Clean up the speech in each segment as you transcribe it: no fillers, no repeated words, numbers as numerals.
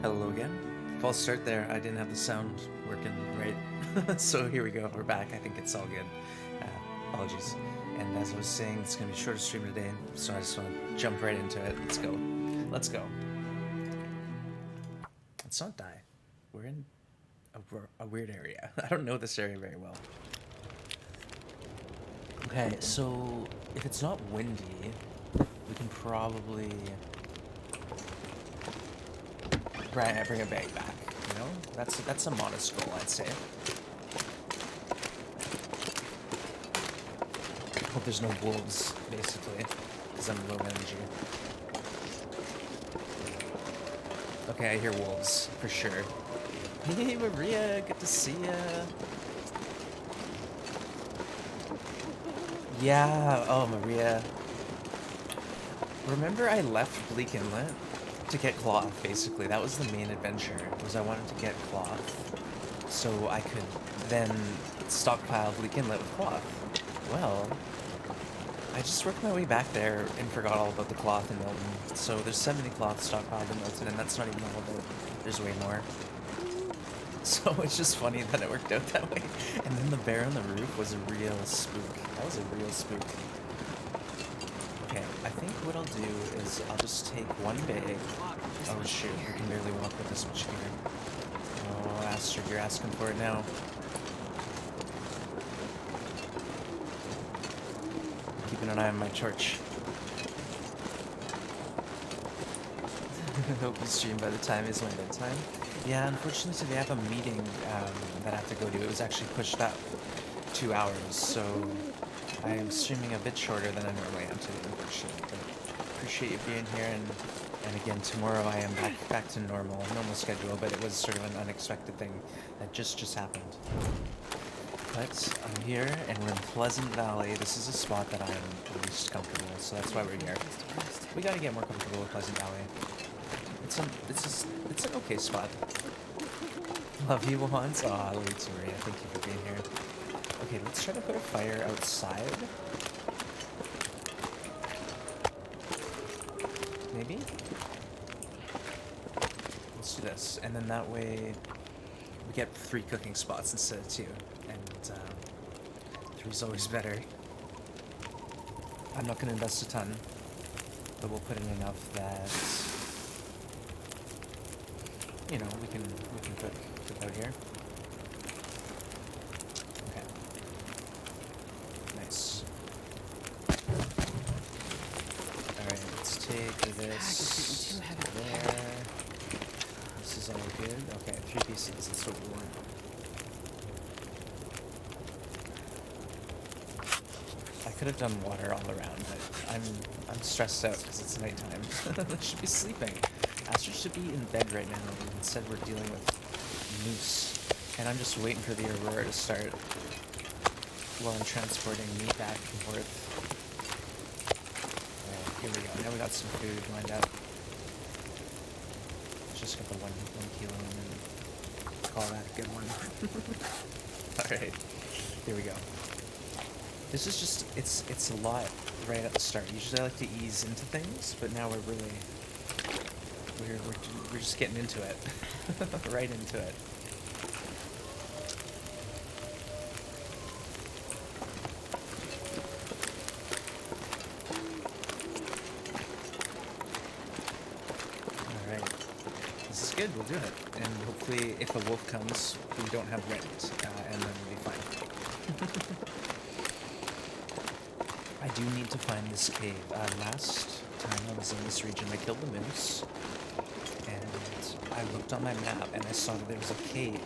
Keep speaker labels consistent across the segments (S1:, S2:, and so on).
S1: Hello again. False start there. I didn't have the sound working right. So here we go. We're back. I think it's all good. Apologies. And as I was saying, it's going to be a shorter stream today, so I just want to jump right into it. Let's go. Let's go. Let's not die. We're in a weird area. I don't know this area very well. Okay, so if it's not windy, we can probably bring a bag back, you know? That's a modest goal, I'd say. Hope there's no wolves, basically, because I'm low energy. Okay, I hear wolves, for sure. Hey, Maria, good to see ya. Yeah, oh, Maria. Remember I left Bleak Inlet to get cloth, basically. That was the main adventure, was I wanted to get cloth so I could then stockpile Bleak Inlet with cloth. Well, I just worked my way back there and forgot all about the cloth in Milton. So there's 70 cloth stockpiled in Milton, and that's not even all of it. There's way more. So it's just funny that it worked out that way. And then the bear on the roof was a real spook. That was a real spook. Okay, I think what I'll do is I'll just take one bag. Oh shoot, I can barely walk with this much gear. Oh, Astrid, you're asking for it now. Keeping an eye on my torch. Hope you stream by the time is my bedtime. Yeah, unfortunately today I have a meeting that I have to go to. It was actually pushed up 2 hours, so I'm streaming a bit shorter than I normally am today, unfortunately. But appreciate you being here, and again, tomorrow I am back to normal schedule, but it was sort of an unexpected thing that just happened. But I'm here, and we're in Pleasant Valley. This is a spot that I'm least comfortable, so that's why we're here. We gotta get more comfortable with Pleasant Valley. It's an okay spot. Love you once. Oh, I love you too, Maria. Thank you for being here. Okay, let's try to put a fire outside. Maybe? Let's do this, and then that way we get 3 cooking spots instead of 2, and 3's always better. I'm not going to invest a ton, but we'll put in enough that, you know, we can cook out here. Okay. Nice. Alright, let's take this there. This is all good. Okay, 3 pieces, that's what we want. I could have done water all around, but I'm stressed out because it's nighttime. I should be sleeping. Astrid should be in bed right now, but instead we're dealing with moose. And I'm just waiting for the Aurora to start while I'm transporting meat back and forth. Here we go. Now we got some food lined up. Just got the one kilo and call that a good one. Alright, here we go. This is just, it's a lot right at the start. Usually I like to ease into things, but now we're just getting into it. Right into it. Alright. This is good, we'll do it. And hopefully if a wolf comes, we don't have rent, and then we'll be fine. I do need to find this cave. Last time I was in this region, I killed the moose. And I looked on my map and I saw that there was a cave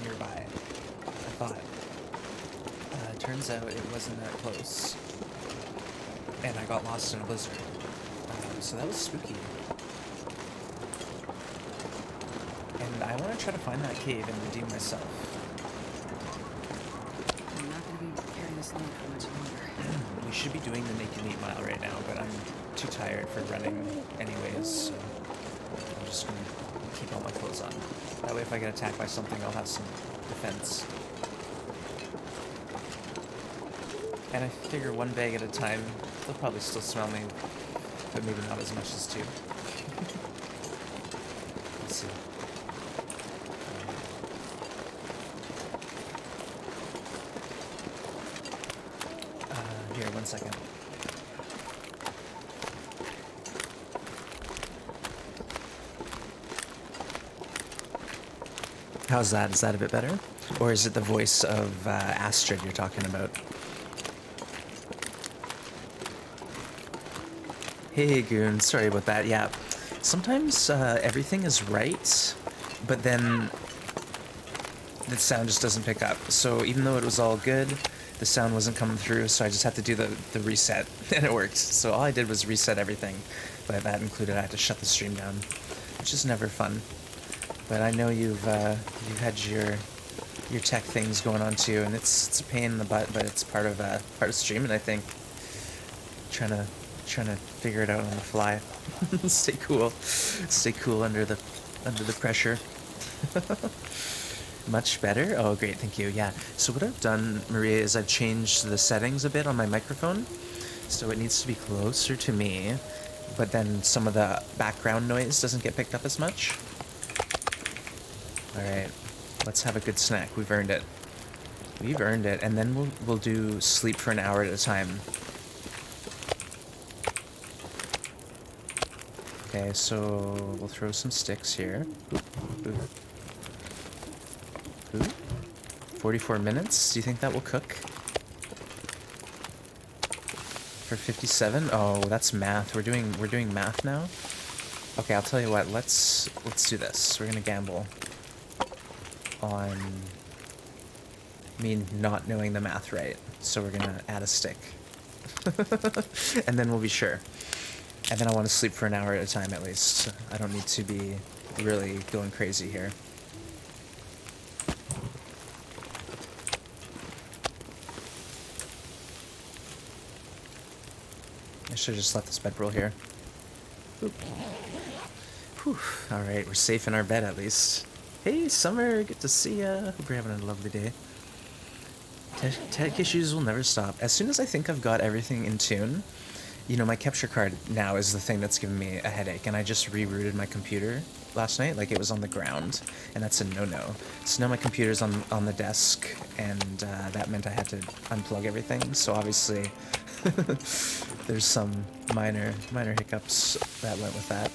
S1: nearby. I thought. Turns out it wasn't that close. And I got lost in a blizzard. So that was spooky. And I want to try to find that cave and redeem myself.
S2: I'm not going to be carrying this load for much longer.
S1: We should be doing the Naked Meat Mile right now, but I'm too tired for running anyways, so I'm just going to keep all my clothes on. That way if I get attacked by something, I'll have some defense. And I figure one bag at a time, they'll probably still smell me, but maybe not as much as 2. Let's see. 1 second. How's that? Is that a bit better? Or is it the voice of Astrid you're talking about? Hey, Goon. Sorry about that. Yeah. Sometimes everything is right, but then the sound just doesn't pick up. So even though it was all good, the sound wasn't coming through, so I just had to do the reset, and it worked. So all I did was reset everything, but that included I had to shut the stream down, which is never fun. But I know you've had your tech things going on too, and it's a pain in the butt, but it's part of streaming, I think. Trying to figure it out on the fly. Stay cool under the pressure. Much better? Oh, great, thank you. Yeah. So what I've done, Maria, is I've changed the settings a bit on my microphone, so it needs to be closer to me, but then some of the background noise doesn't get picked up as much. All right, let's have a good snack. We've earned it. We've earned it, and then we'll do sleep for an hour at a time. Okay, so we'll throw some sticks here. Ooh, ooh. Ooh. 44 minutes? Do you think that will cook? For 57? Oh, that's math. We're doing math now? Okay, I'll tell you what. Let's do this. We're gonna gamble on me not knowing the math right. So we're gonna add a stick. And then we'll be sure. And then I want to sleep for an hour at a time at least. I don't need to be really going crazy here. I should have just left this bedroll here. Oop. Whew. Alright, we're safe in our bed at least. Hey, Summer, good to see ya. Hope you're having a lovely day. Tech issues will never stop. As soon as I think I've got everything in tune, you know, my capture card now is the thing that's giving me a headache, and I just rerouted my computer last night, like it was on the ground, and that's a no-no. So now my computer's on the desk, and that meant I had to unplug everything, so obviously there's some minor hiccups that went with that.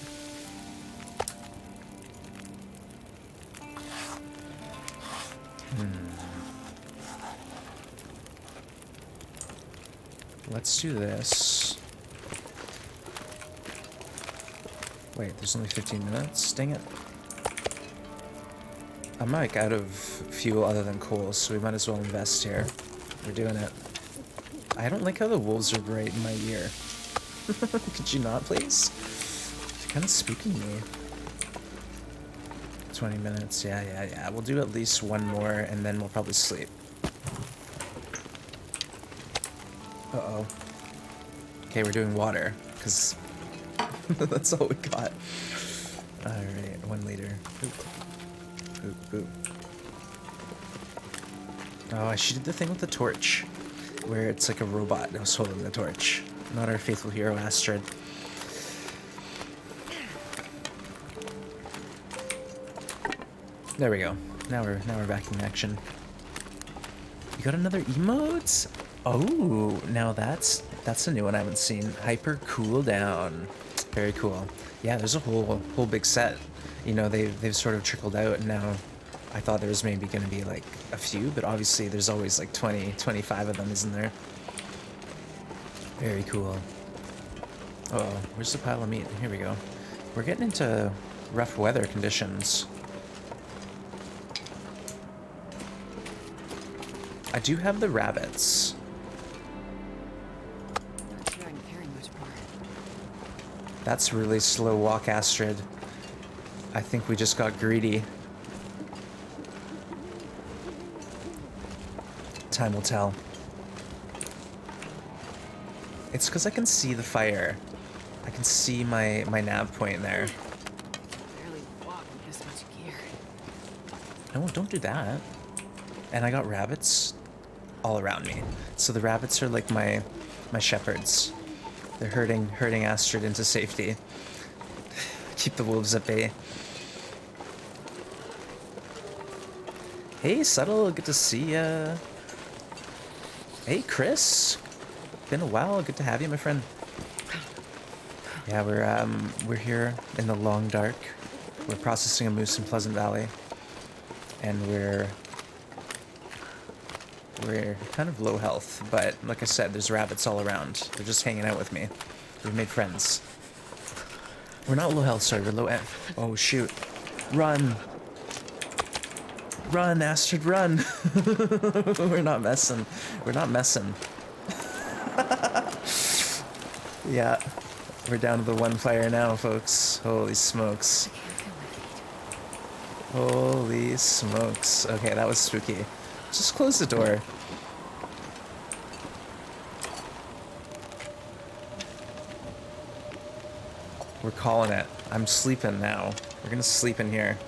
S1: Let's do this. Wait, there's only 15 minutes? Dang it. I'm like out of fuel other than coal, so we might as well invest here. We're doing it. I don't like how the wolves are right in my ear. Could you not, please? You're kind of spooking me. 20 minutes, yeah. We'll do at least one more, and then we'll probably sleep. Uh-oh. Okay, we're doing water, because that's all we got. Alright, 1 liter. Boop. Oh, I should do the thing with the torch, where it's like a robot that was holding the torch. Not our faithful hero, Astrid. There we go. Now we're back in action. You got another emote? Oh, now that's a new one I haven't seen. Hyper cooldown. Very cool. Yeah, there's a whole big set. You know, they've sort of trickled out, and now I thought there was maybe going to be like a few, but obviously there's always like 20, 25 of them, isn't there? Very cool. Uh-oh, where's the pile of meat? Here we go. We're getting into rough weather conditions. I do have the rabbits.
S2: Not sure I can carry much more.
S1: That's really slow walk, Astrid. I think we just got greedy. Time will tell. It's because I can see the fire. I can see my nav point there.
S2: Barely walk with this much gear.
S1: No, don't do that. And I got rabbits all around me. So the rabbits are like my shepherds. They're herding Astrid into safety. Keep the wolves at bay. Hey, Subtle, good to see ya. Hey, Chris. Been a while. Good to have you, my friend. Yeah, we're here in the long dark. We're processing a moose in Pleasant Valley, and we're kind of low health. But like I said, there's rabbits all around. They're just hanging out with me. We've made friends. We're not low health, sorry. We're low. Oh shoot! Run! Run, Astrid, run! We're not messing. We're not messing. Yeah. We're down to the one fire now, folks. Holy smokes. Holy smokes. Okay, that was spooky. Just close the door. We're calling it. I'm sleeping now. We're gonna sleep in here.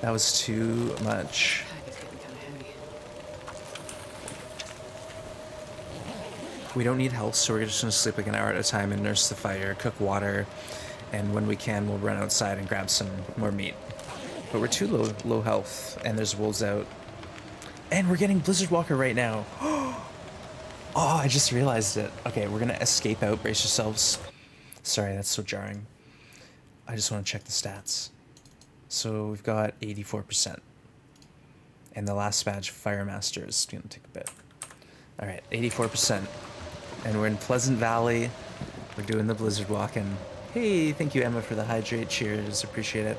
S1: That was too much.
S2: It's getting kind of heavy.
S1: We don't need health, so we're just gonna sleep like an hour at a time and nurse the fire, cook water, and when we can, we'll run outside and grab some more meat. But we're too low health, and there's wolves out. And we're getting Blizzard Walker right now. Oh, I just realized it. Okay, we're gonna escape out. Brace yourselves. Sorry, that's so jarring. I just want to check the stats. So we've got 84%. And the last badge, Fire Master, is gonna take a bit. All right, 84%. And we're in Pleasant Valley. We're doing the blizzard walking. Hey, thank you, Emma, for the hydrate. Cheers, appreciate it.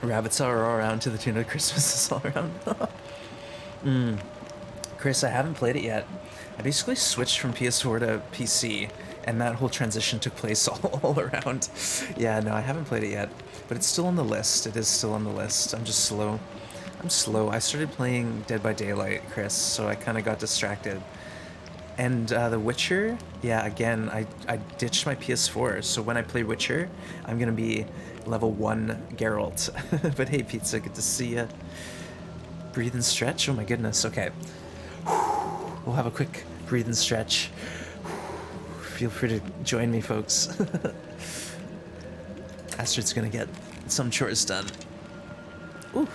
S1: Rabbits are all around to the tune of Christmas is all around. Chris, I haven't played it yet. I basically switched from PS4 to PC, and that whole transition took place all around. Yeah, no, I haven't played it yet, but it's still on the list. It is still on the list. I'm just slow. I'm slow. I started playing Dead by Daylight, Chris, so I kind of got distracted. And The Witcher, yeah, again, I ditched my PS4, so when I play Witcher, I'm going to be level 1 Geralt. But hey, Pizza, good to see ya. Breathe and stretch? Oh my goodness, okay. We'll have a quick breathe and stretch. Feel free to join me, folks. Astrid's going to get some chores done. Ooh,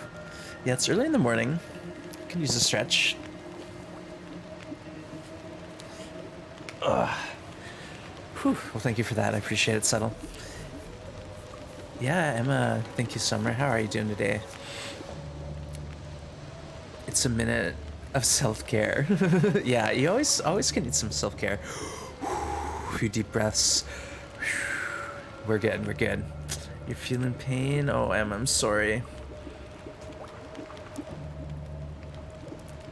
S1: yeah, it's early in the morning. I can use a stretch. Whew. Well, thank you for that. I appreciate it, Subtle. Yeah, Emma, thank you, Summer. How are you doing today? It's a minute of self-care. Yeah, you always can need some self-care. A few deep breaths. We're good, we're good. You're feeling pain? Oh, Emma, I'm sorry.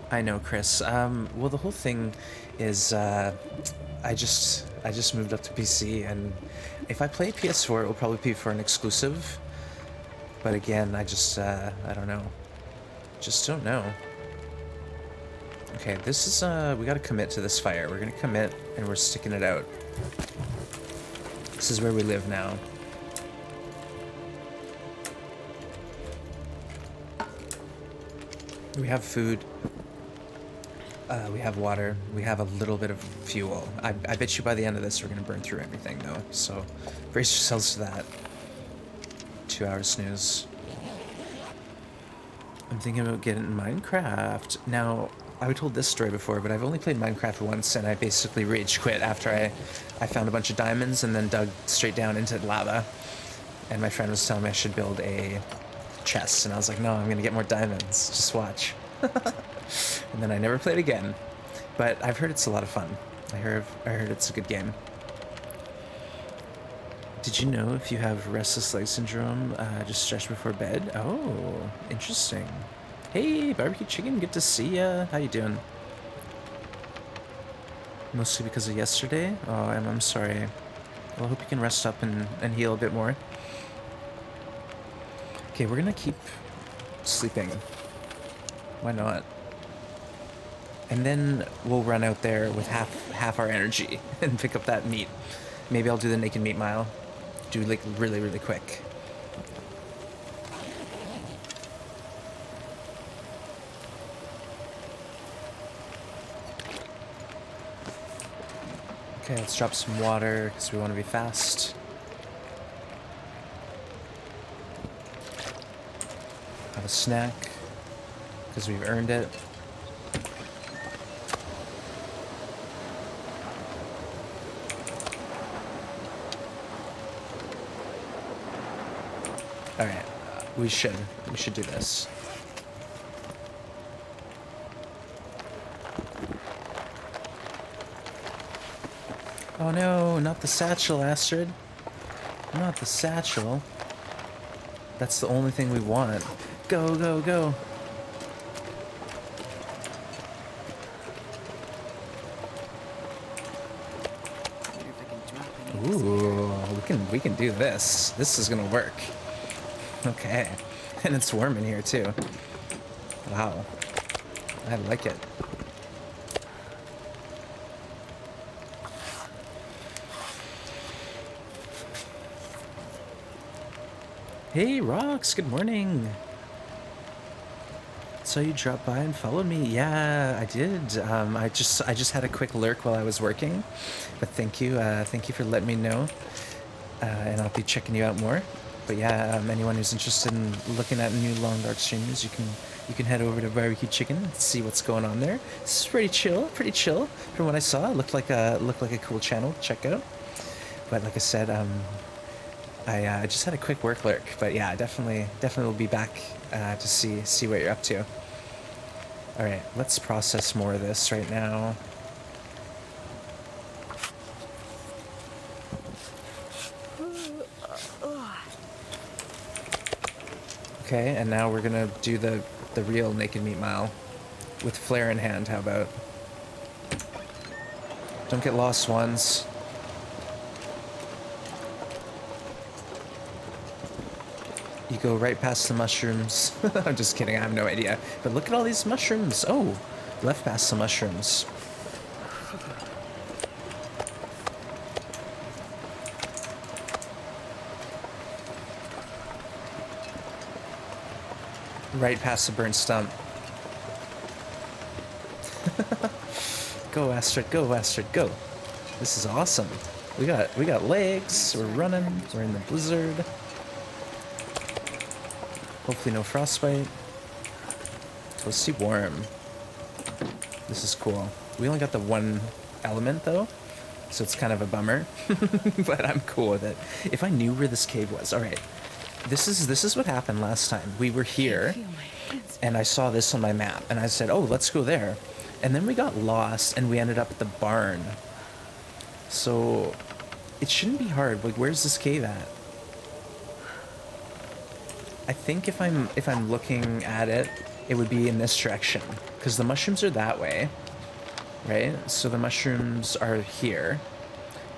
S1: I know, Chris. Well, the whole thing is, I just moved up to PC, and if I play PS4, it will probably be for an exclusive. But again, I don't know. Just don't know. Okay, this is, we gotta commit to this fire. We're gonna commit, and we're sticking it out. This is where we live now. We have food. We have water. We have a little bit of fuel. I bet you by the end of this we're going to burn through everything, though. So brace yourselves to that. 2 hour snooze. I'm thinking about getting Minecraft. Now, I told this story before, but I've only played Minecraft once, and I basically rage quit after I found a bunch of diamonds and then dug straight down into lava. And my friend was telling me I should build a chest, and I was like, no, I'm going to get more diamonds. Just watch. And then I never played again, but I've heard it's a lot of fun. I heard it's a good game. Did you know if you have restless leg syndrome, just stretch before bed? Oh, interesting. Hey, barbecue chicken, good to see ya. How you doing? Mostly because of yesterday? Oh, I'm sorry. Well, I hope you can rest up and heal a bit more. Okay, we're gonna keep sleeping. Why not? And then we'll run out there with half our energy and pick up that meat. Maybe I'll do the naked meat mile. Do like really, really quick. Okay, let's drop some water because we want to be fast. Have a snack because we've earned it. All right, we should do this. Oh no, not the satchel, Astrid. Not the satchel. That's the only thing we want. Go, go, go.
S2: Wonder if I can drop any of this
S1: Ooh, we can do this. This is gonna work. Okay. And it's warm in here too. Wow. I like it. Hey, Rox, good morning. So you dropped by and followed me? Yeah, I did. I just had a quick lurk while I was working, but thank you for letting me know, and I'll be checking you out more. But yeah, anyone who's interested in looking at new long dark streams, you can head over to Barbecue Chicken and see what's going on there. It's pretty chill from what I saw. It looked like a cool channel to check out. But like I said, I just had a quick work lurk, but yeah, definitely will be back to see what you're up to. All right, let's process more of this right now. Okay, and now we're gonna do the real naked meat mile with flare in hand. How about? Don't get lost, ones. You go right past the mushrooms. I'm just kidding, I have no idea. But look at all these mushrooms. Oh, left past the mushrooms. Right past the burnt stump. Go, Astrid, go, Astrid, go. This is awesome. We got legs, we're running, we're in the blizzard. Hopefully no frostbite. Toasty warm. This is cool. We only got the one element though, so it's kind of a bummer. But I'm cool with it. If I knew where this cave was, alright. This is what happened last time. We were here and I saw this on my map and I said, oh, let's go there. And then we got lost and we ended up at the barn. So it shouldn't be hard. Like, where's this cave at? I think if I'm looking at it, it would be in this direction because the mushrooms are that way, right? So the mushrooms are here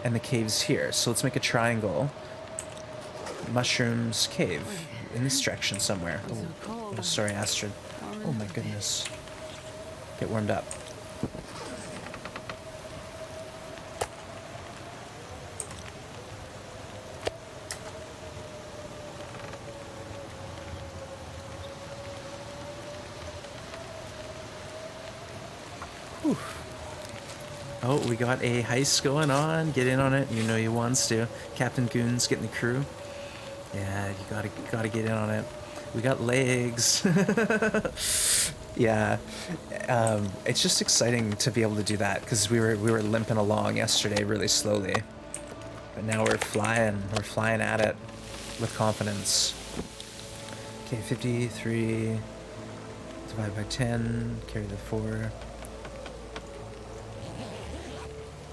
S1: and the cave's here. So let's make a triangle. Mushrooms, cave in this direction somewhere. Oh, sorry, Astrid. Oh my goodness. Get warmed up. Whew. Oh, we got a heist going on. Get in on it. You know you wants to. Captain Goon's getting the crew. Yeah, you gotta get in on it. We got legs. Yeah, it's just exciting to be able to do that because we were limping along yesterday really slowly, but now we're flying at it with confidence. Okay, 53 divided by 10, carry the 4.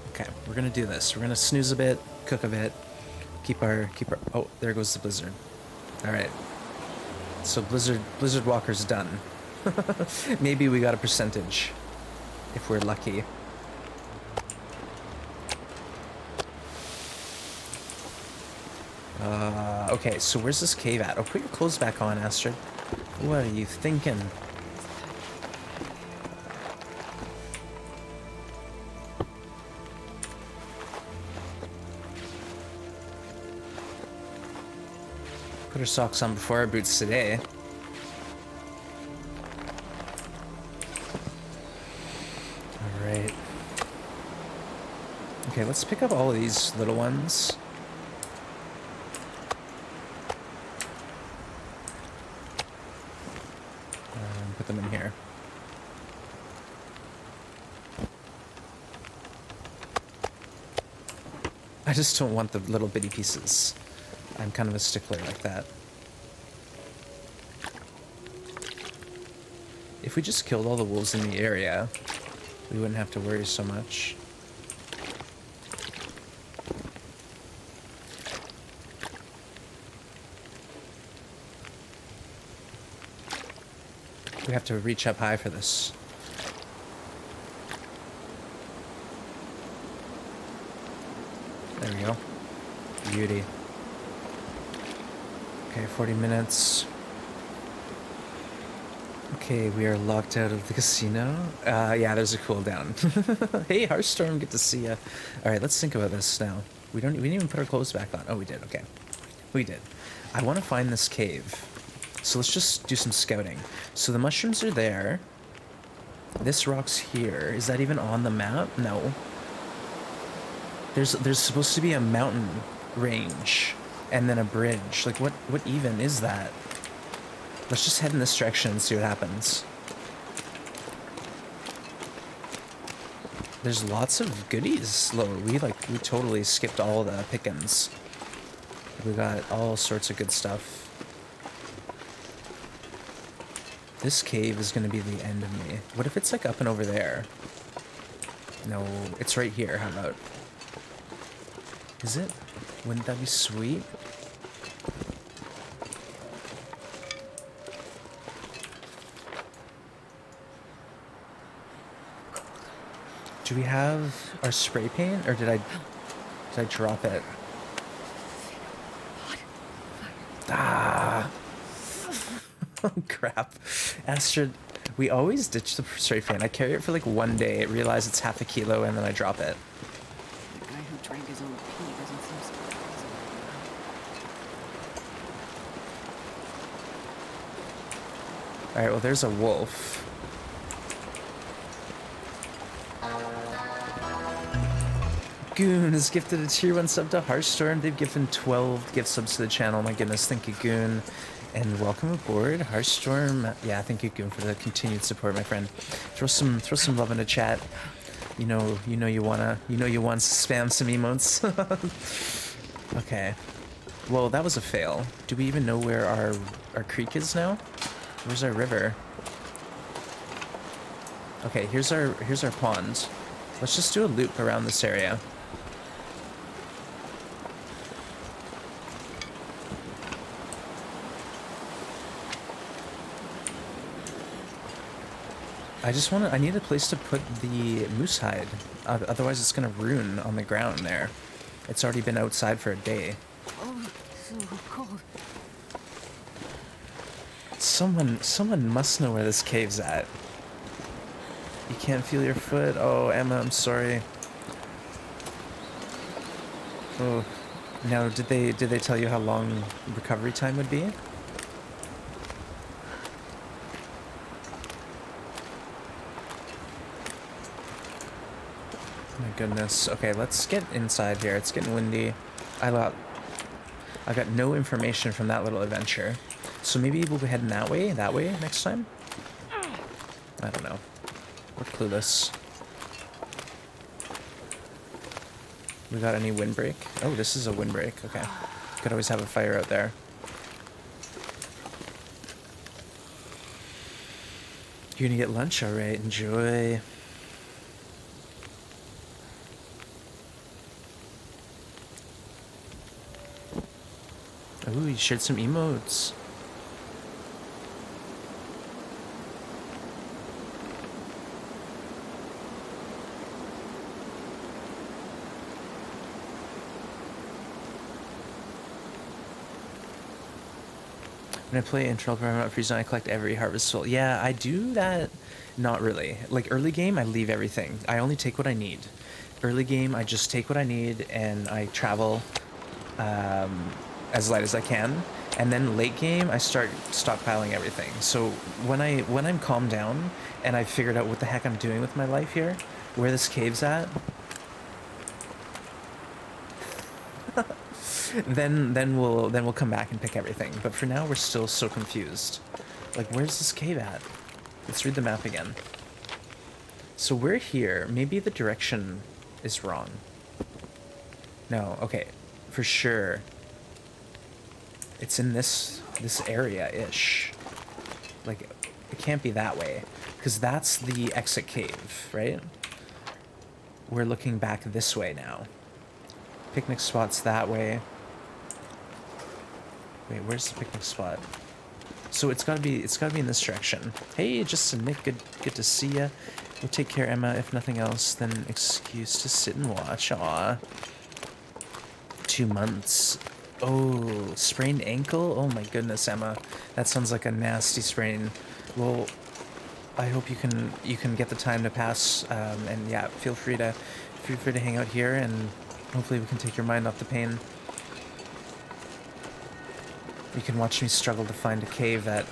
S1: Okay, we're gonna do this. We're gonna snooze a bit, cook a bit, keep our. Oh, there goes the blizzard. All right. So blizzard walker's done. Maybe we got a percentage if we're lucky. Okay, so where's this cave at? Oh, put your clothes back on, Astrid. What are you thinking? Put our socks on before our boots today. Alright. Okay, let's pick up all of these little ones. Put them in here. I just don't want the little bitty pieces. I'm kind of a stickler like that. if we just killed all the wolves in the area, we wouldn't have to worry so much. We have to reach up high for this. There we go. Beauty. Okay, 40 minutes. Okay, we are locked out of the casino. Yeah, there's a cooldown. Hey, Hearthstorm, good to see ya. All right, let's think about this now. We didn't even put our clothes back on. Oh, we did. Okay, we did. I want to find this cave, so let's just do some scouting. So the mushrooms are there. This rock's here. Is that even on the map? No. There's supposed to be a mountain range and then a bridge. Like what even is that? Let's just head in this direction and see what happens. There's lots of goodies. We totally skipped all the pickings. We got all sorts of good stuff. This cave is gonna be the end of me. What if it's like up and over there? No, it's right here. How about? Is it? Wouldn't that be sweet? Do we have our spray paint, or did I drop it? Ah! Oh crap, Astrid. We always ditch the spray paint. I carry it for like 1 day, realize it's half a kilo, and then I drop it.
S2: The guy who drank his own pee doesn't seem surprised.
S1: Alright, well there's a wolf. Goon has gifted a tier 1 sub to Hearthstorm. They've given 12 gift subs to the channel. My goodness, thank you, Goon. And welcome aboard, Hearthstorm. Yeah, thank you, Goon, for the continued support, my friend. Throw some love in the chat. You know you want to spam some emotes. Okay. Well, that was a fail. Do we even know where our creek is now? Where's our river? Okay, here's our pond. Let's just do a loop around this area. I need a place to put the moose hide. Otherwise it's gonna ruin on the ground there. It's already been outside for a day.
S2: Oh, so cold.
S1: Someone must know where this cave's at. You can't feel your foot? Oh, Emma, I'm sorry. Oh, now did they tell you how long recovery time would be? My goodness. Okay, let's get inside here. It's getting windy. I got no information from that little adventure. So maybe we'll be heading that way next time? I don't know. We're clueless. We got any windbreak? Oh, this is a windbreak. Okay. Could always have a fire out there. You're gonna get lunch? Alright, enjoy. Ooh, you shared some emotes. When I play Interloper, I'm not freezing. I collect every harvest soul. Yeah, I do that. Not really. Like early game, I leave everything. I only take what I need. Early game, I just take what I need and I travel as light as I can. And then late game, I start stockpiling everything. So when I'm calmed down and I've figured out what the heck I'm doing with my life here, where this cave's at, then we'll come back and pick everything. But for now, we're still so confused. Like, where's this cave at? Let's read the map again. So we're here. Maybe the direction is wrong. No, okay, for sure. It's in this area-ish. Like, It can't be that way, because that's the exit cave, right? We're looking back this way now. Picnic spot's that way. Wait, where's the picnic spot? So it's gotta be in this direction. Hey, Justin, Nick, good to see ya. We'll take care, Emma. If nothing else, then excuse to sit and watch. Aw. 2 months. Oh, sprained ankle? Oh my goodness, Emma. That sounds like a nasty sprain. Well, I hope you can get the time to pass. And yeah, feel free to hang out here, and hopefully we can take your mind off the pain. You can watch me struggle to find a cave that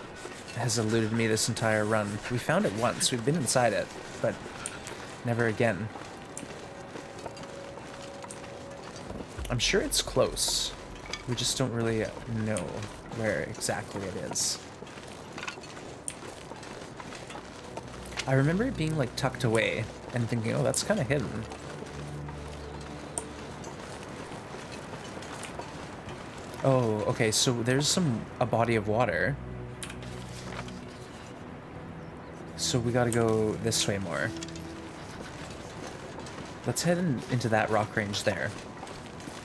S1: has eluded me this entire run. We found it once. We've been inside it, but never again. I'm sure it's close. We just don't really know where exactly it is. I remember it being like tucked away and thinking, oh, that's kind of hidden. Oh, okay, so there's a body of water. So we gotta go this way more. Let's head into that rock range there,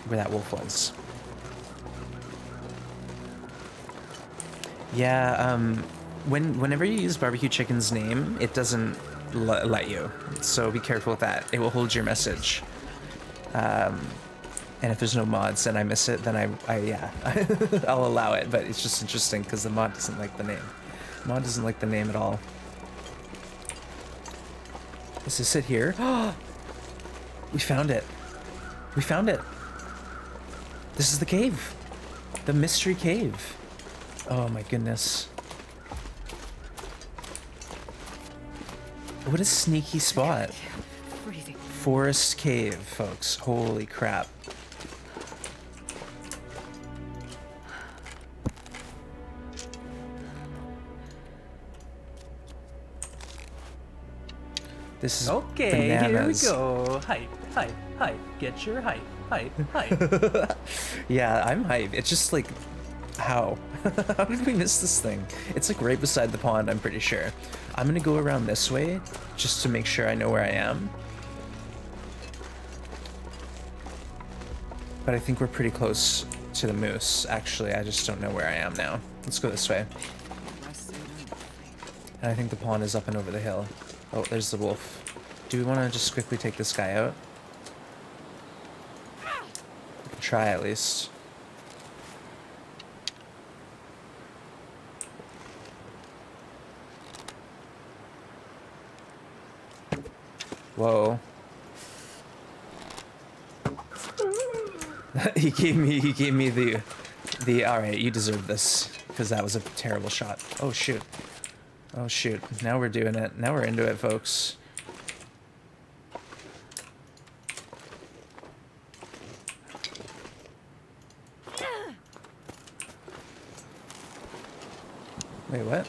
S1: where that wolf was. Yeah, whenever you use Barbecue Chicken's name, it doesn't let you. So be careful with that. It will hold your message. And if there's no mods and I miss it, then yeah, I'll allow it. But it's just interesting because the mod doesn't like the name. Mod doesn't like the name at all. Is this it here? We found it. We found it. This is the cave. The mystery cave. Oh my goodness. What a sneaky spot. Forest cave, folks. Holy crap. This is
S3: okay,
S1: bananas.
S3: Here we go. Hype, hype, hype. Get your hype, hype, hype.
S1: Yeah, I'm hype. It's just like, how? How did we miss this thing? It's like right beside the pond, I'm pretty sure. I'm gonna go around this way just to make sure I know where I am. But I think we're pretty close to the moose, actually. I just don't know where I am now. Let's go this way. And I think the pond is up and over the hill. Oh, there's the wolf. Do we want to just quickly take this guy out? Try at least. Whoa. he gave me the all right, you deserve this, because that was a terrible shot. Oh shoot. Oh shoot. Now we're doing it. Now we're into it, folks. Wait, what?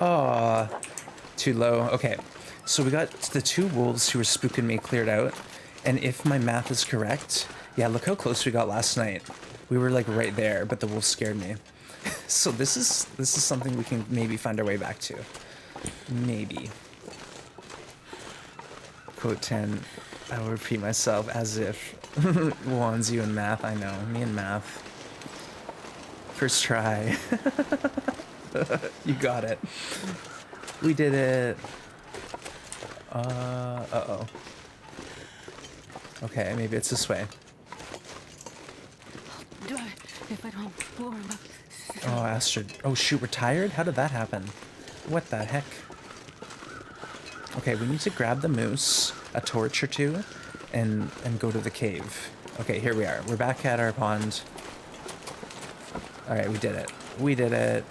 S1: Oh, too low. Okay, so we got the 2 wolves who were spooking me cleared out, and if my math is correct, yeah, look how close we got last night. We were like right there, but the wolf scared me. So this is something we can maybe find our way back to. Maybe. Quote 10. I will repeat myself as if. Wands, you and math. I know. Me and math. First try. You got it. We did it. Uh-oh. Okay, maybe it's this way. Oh, Astrid. Oh, shoot, we're tired? How did that happen? What the heck? Okay, we need to grab the moose, a torch or 2, and go to the cave. Okay, here we are. We're back at our pond. Alright, we did it. We did it.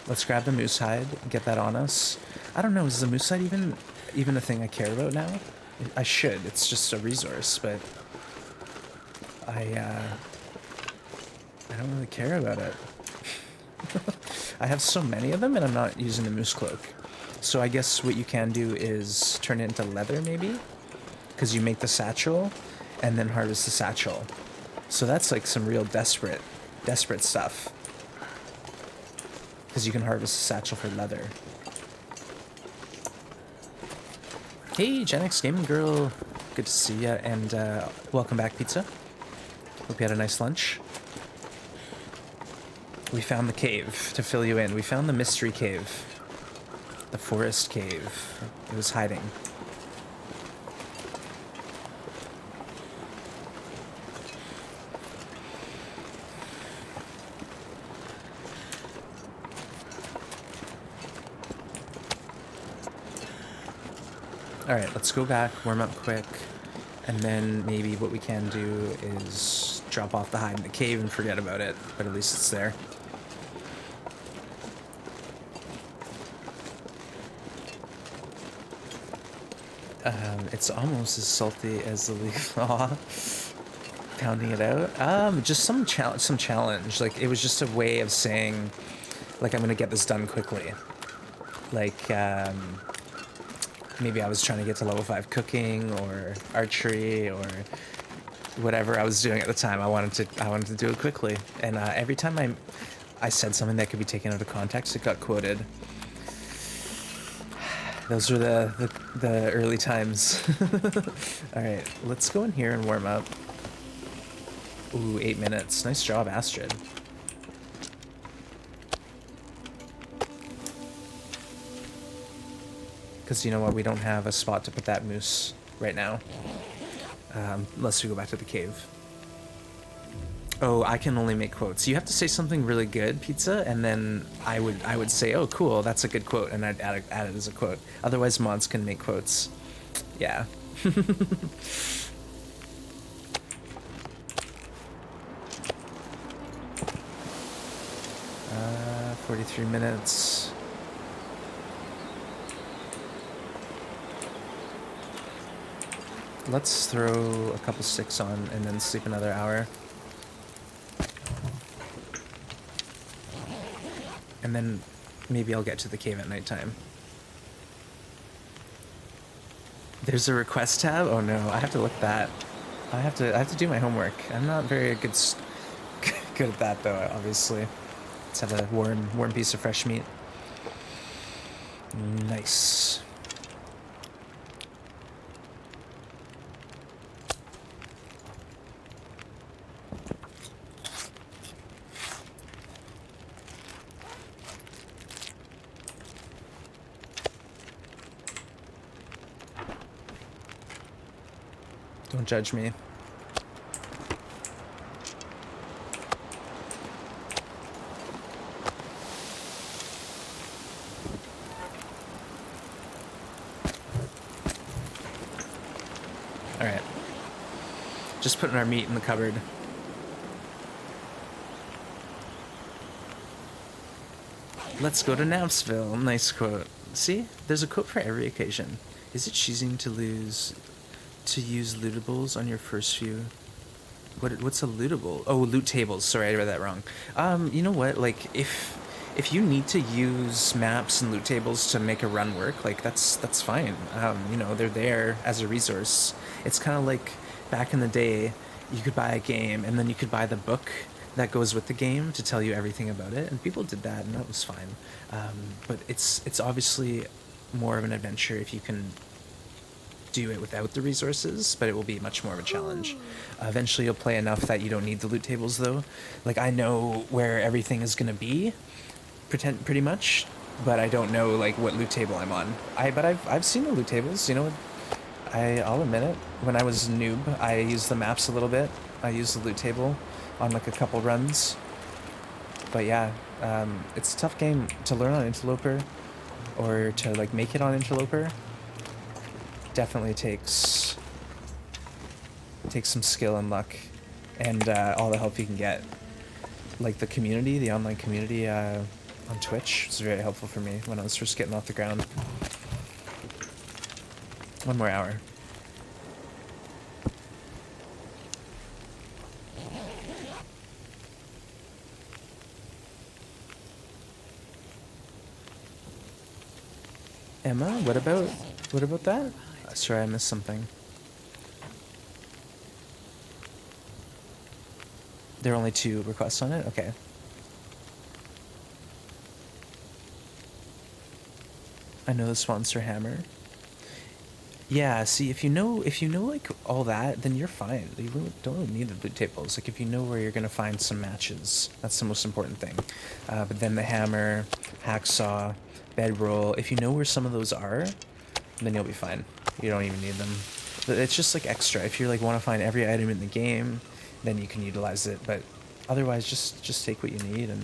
S1: Let's grab the moose hide and get that on us. I don't know, is the moose hide even a thing I care about now? I should. It's just a resource, but I don't really care about it. I have so many of them and I'm not using the moose cloak. So I guess what you can do is turn it into leather maybe? Because you make the satchel and then harvest the satchel. So that's like some real desperate stuff. Because you can harvest a satchel for leather. Hey, Gen X Gaming Girl. Good to see ya, and welcome back, Pizza. Hope you had a nice lunch. We found the cave, to fill you in. We found the mystery cave. The forest cave. It was hiding. Alright, let's go back, warm up quick, and then maybe what we can do is drop off the hide in the cave and forget about it, but at least it's there. It's almost as salty as the leaf. Aw. Pounding it out. Just some challenge. Like, it was just a way of saying, like, I'm gonna get this done quickly. Like, maybe I was trying to get to level 5 cooking or archery or whatever I was doing at the time. I wanted to do it quickly. And every time I said something that could be taken out of context, it got quoted. Those were the early times. All right, let's go in here and warm up. Ooh, 8 minutes. Nice job, Astrid. Because you know what? We don't have a spot to put that moose right now. Unless we go back to the cave. Oh, I can only make quotes. You have to say something really good, Pizza, and then I would say, oh, cool, that's a good quote, and I'd add it as a quote. Otherwise, mods can make quotes. Yeah. 43 minutes. Let's throw a couple sticks on and then sleep another hour. And then maybe I'll get to the cave at nighttime. There's a request tab? Oh no, I have to look at that. I have to do my homework. I'm not very good at that though, obviously. Let's have a warm piece of fresh meat. Nice. Don't judge me. Alright. Just putting our meat in the cupboard. Let's go to Knapsville. Nice quote. See? There's a quote for every occasion. Is it cheesing to use lootables on your first few? What's a lootable? Oh, loot tables. Sorry, I read that wrong. You know what? Like, if you need to use maps and loot tables to make a run work, like that's fine. You know, they're there as a resource. It's kind of like back in the day, you could buy a game and then you could buy the book that goes with the game to tell you everything about it, and people did that, and that was fine. But it's obviously more of an adventure if you can do it without the resources, but it will be much more of a challenge. Eventually you'll play enough that you don't need the loot tables though. Like, I know where everything is gonna be, pretty much, but I don't know like what loot table I'm on. But I've seen the loot tables, you know. I'll admit it. When I was a noob, I used the maps a little bit. I used the loot table on like a couple runs. But yeah, it's a tough game to learn on Interloper, or to like make it on Interloper. Definitely takes some skill and luck, and all the help you can get. Like the community, the online community on Twitch was very helpful for me when I was first getting off the ground. One more hour. Emma, what about that? Sorry, I missed something. There are only 2 requests on it? Okay. I know the sponsor hammer. Yeah, see, if you know like all that, then you're fine. You don't really need the loot tables. Like if you know where you're gonna find some matches, that's the most important thing. But then the hammer, hacksaw, bedroll. If you know where some of those are, then you'll be fine. You don't even need them. But it's just like extra. If you like want to find every item in the game, then you can utilize it. But otherwise, just take what you need, and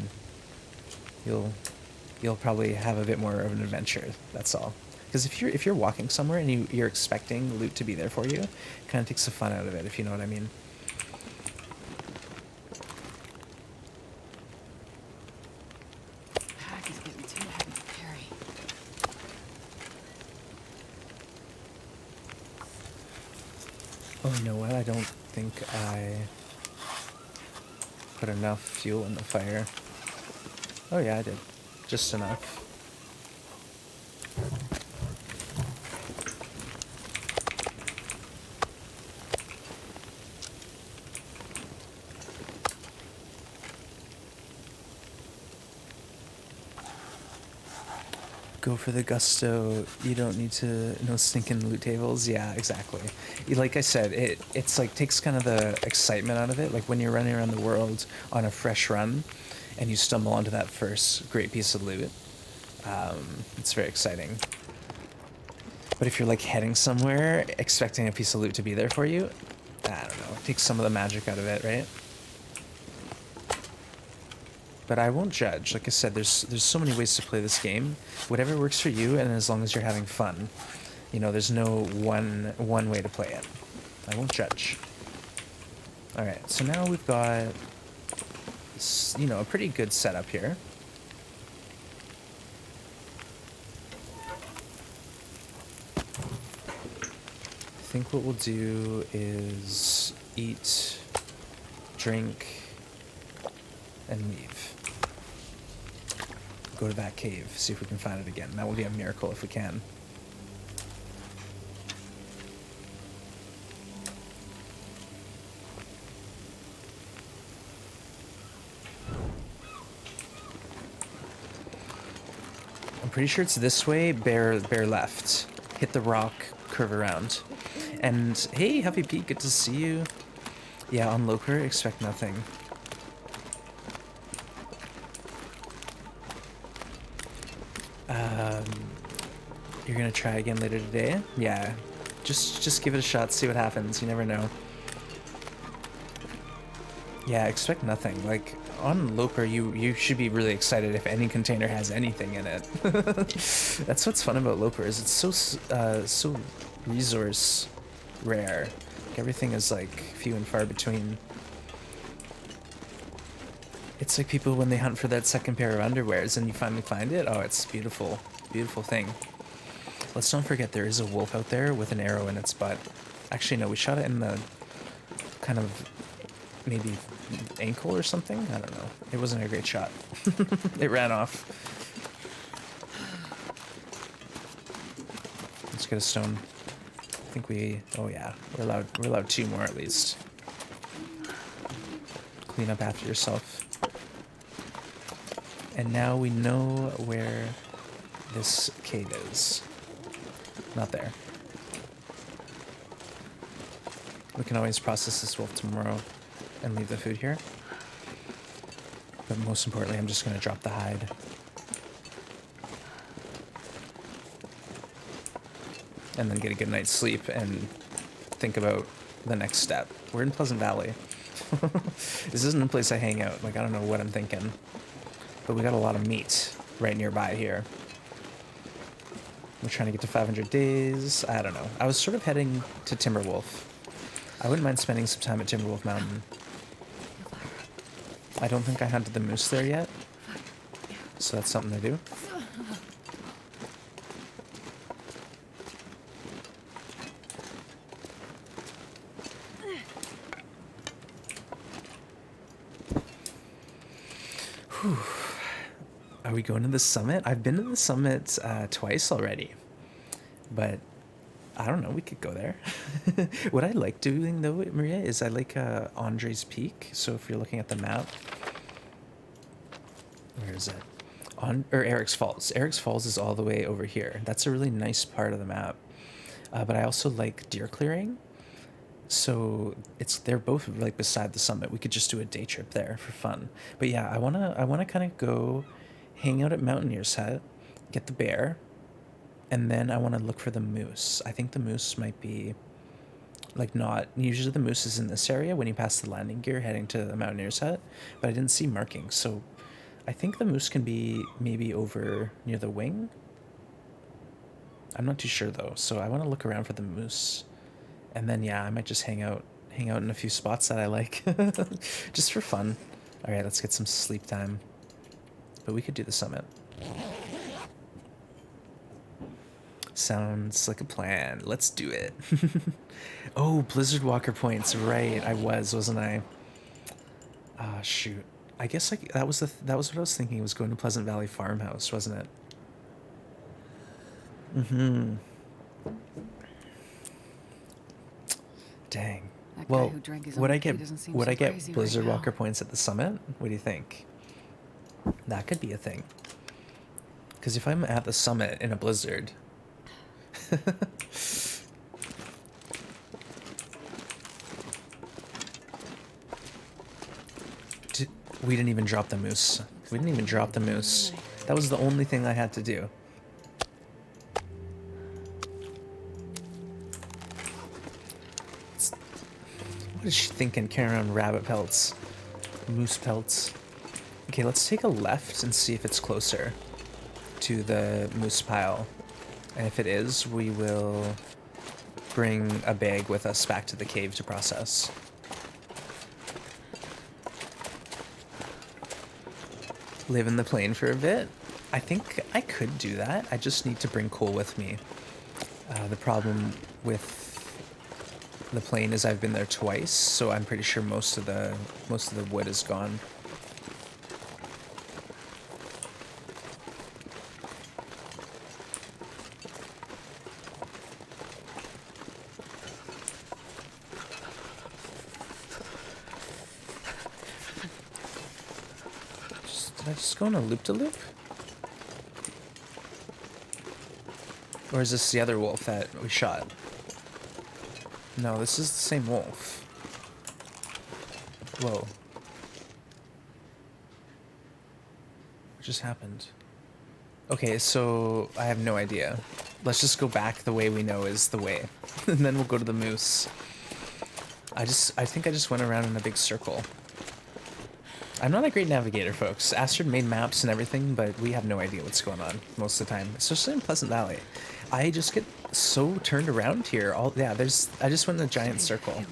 S1: you'll probably have a bit more of an adventure. That's all. Because if you're walking somewhere and you're expecting loot to be there for you, it kind of takes the fun out of it, if you know what I mean.
S2: Pack is getting too heavy to carry.
S1: Oh, you know what? I don't think I put enough fuel in the fire. Oh yeah, I did. Just enough. Go for the gusto. You don't need to no stinking loot tables. Yeah, exactly. Like I said, it's like takes kind of the excitement out of it. Like when you're running around the world on a fresh run, and you stumble onto that first great piece of loot. It's very exciting. But if you're like heading somewhere expecting a piece of loot to be there for you, I don't know. It takes some of the magic out of it, right? But I won't judge. Like I said, there's so many ways to play this game. Whatever works for you, and as long as you're having fun, you know, there's no one way to play it. I won't judge. All right, so now we've got, you know, a pretty good setup here. I think what we'll do is eat, drink, and leave. Go to that cave, see if we can find it again. That would be a miracle if we can. I'm pretty sure it's this way, bear left. Hit the rock, curve around. And hey, Huffy Pete, good to see you. Yeah, on Loper, expect nothing. You're gonna try again later today? Yeah, just give it a shot, see what happens. You never know. Yeah, expect nothing. Like on Loper, you should be really excited if any container has anything in it. That's what's fun about Loper, is it's so resource rare. Like, everything is like few and far between. It's like people when they hunt for that second pair of underwears and you finally find it. Oh, it's beautiful, beautiful thing. Let's not forget there is a wolf out there with an arrow in its butt. Actually, no, we shot it in the kind of maybe ankle or something. I don't know. It wasn't a great shot. It ran off. Let's get a stone. I think we. Oh yeah, we're allowed 2 more at least. Clean up after yourself. And now we know where this cave is. Not there. We can always process this wolf tomorrow and leave the food here. But most importantly, I'm just going to drop the hide. And then get a good night's sleep and think about the next step. We're in Pleasant Valley. This isn't a place I hang out. Like, I don't know what I'm thinking. But we got a lot of meat right nearby here. We're trying to get to 500 days. I don't know. I was sort of heading to Timberwolf. I wouldn't mind spending some time at Timberwolf Mountain. I don't think I hunted the moose there yet. So that's something to do. Whew. Are we going to the summit? I've been to the summit twice already. But I don't know. We could go there. What I like doing though, Maria, is I like Andre's Peak. So if you're looking at the map, where is it? Or Eric's Falls. Eric's Falls is all the way over here. That's a really nice part of the map. But I also like deer clearing. So they're both like beside the summit. We could just do a day trip there for fun. But yeah, I wanna kind of go hang out at Mountaineer's Hut, get the bear, and then I want to look for the moose. I think the moose might be like not usually the moose is in this area when you pass the landing gear heading to the Mountaineer's Hut, but I didn't see markings, so I think the moose can be maybe over near the wing. I'm not too sure though, so I want to look around for the moose, and then yeah, I might just hang out in a few spots that I like, just for fun. All right, let's get some sleep time, but we could do the summit. Sounds like a plan. Let's do it. Oh, Blizzard Walker points. Right, I wasn't I? Ah, shoot. I guess that was that was what I was thinking. Was going to Pleasant Valley Farmhouse, wasn't it? Mm-hmm. Dang.
S2: That guy
S1: Well,
S2: who drank his
S1: would
S2: own
S1: I
S2: pee
S1: get
S2: doesn't seem
S1: would
S2: so
S1: I get
S2: crazy right
S1: Blizzard
S2: now.
S1: Walker points at the summit? What do you think? That could be a thing. Because if I'm at the summit in a blizzard. We didn't even drop the moose. We didn't even drop the moose. That was the only thing I had to do. What is she thinking, carrying around rabbit pelts? Moose pelts. Okay, let's take a left and see if it's closer to the moose pile. And if it is, we will bring a bag with us back to the cave to process. Live in the plane for a bit. I think I could do that. I just need to bring coal with me. The problem with the plane is I've been there twice, so I'm pretty sure most of the wood is gone. Did I just go on a loop-de-loop? Or is this the other wolf that we shot? No, this is the same wolf. Whoa. What just happened? Okay, so I have no idea. Let's just go back the way we know is the way. And then we'll go to the moose. I think I just went around in a big circle. I'm not a great navigator, folks. Astrid made maps and everything, but we have no idea what's going on most of the time, especially in Pleasant Valley. I just get so turned around here. I just went in a giant circle.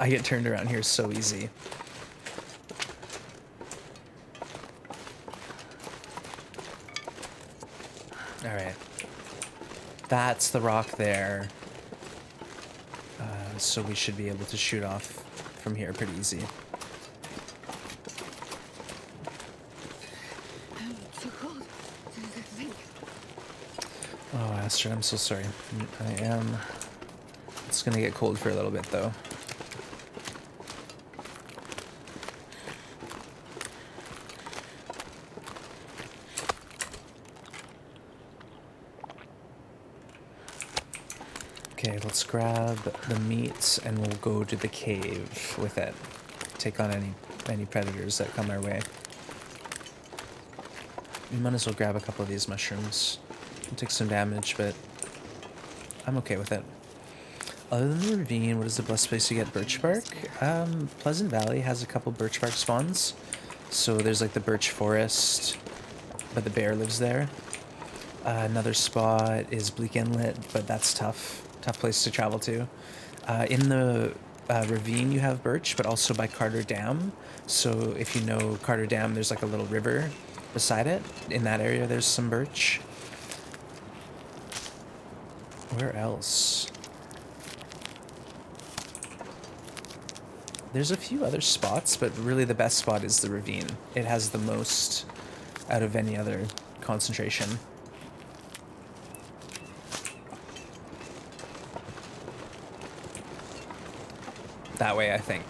S1: I get turned around here so easy. All right. That's the rock there. So we should be able to shoot off from here pretty easy.
S2: So cold.
S1: Oh, Astrid, I'm so sorry. I am. It's gonna get cold for a little bit, though. Okay, let's grab the meat and we'll go to the cave with it. Take on any predators that come our way. We might as well grab a couple of these mushrooms. It'll take some damage, but I'm okay with it. Other than the ravine, what is the best place to get birch bark? Pleasant Valley has a couple birch bark spawns. So there's like the birch forest, but the bear lives there. Another spot is Bleak Inlet, but that's tough. Tough place to travel to. In the ravine you have birch, but also by Carter Dam. So if you know Carter Dam, there's like a little river beside it. In that area there's some birch. Where else? There's a few other spots, but really the best spot is the ravine. It has the most out of any other concentration. that way, I think.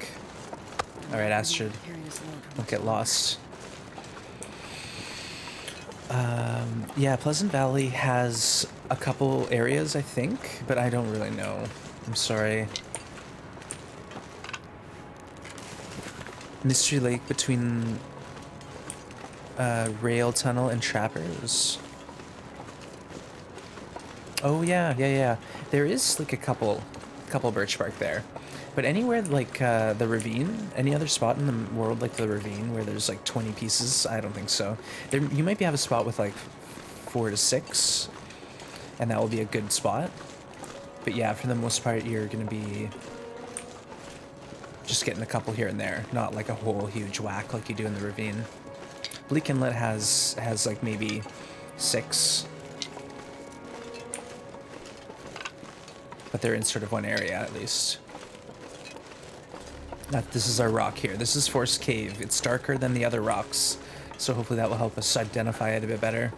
S1: All right, Astrid,
S2: Carry this load for
S1: don't
S2: much
S1: get
S2: longer.
S1: lost. Yeah, Pleasant Valley has a couple areas, I think, but I don't really know. I'm sorry. Mystery Lake between Rail Tunnel and Trappers. Oh yeah. There is like a couple birch bark there, but anywhere like the ravine, any other spot in the world like the ravine where there's like 20 pieces, I don't think so. There you might have a spot with like 4 to 6, and that will be a good spot. But yeah, for the most part, you're gonna be just getting a couple here and there, not like a whole huge whack like you do in the ravine. Bleak Inlet has like maybe 6. But they're in sort of one area at least. This is our rock here. This is Forest Cave. It's darker than the other rocks, so hopefully that will help us identify it a bit better.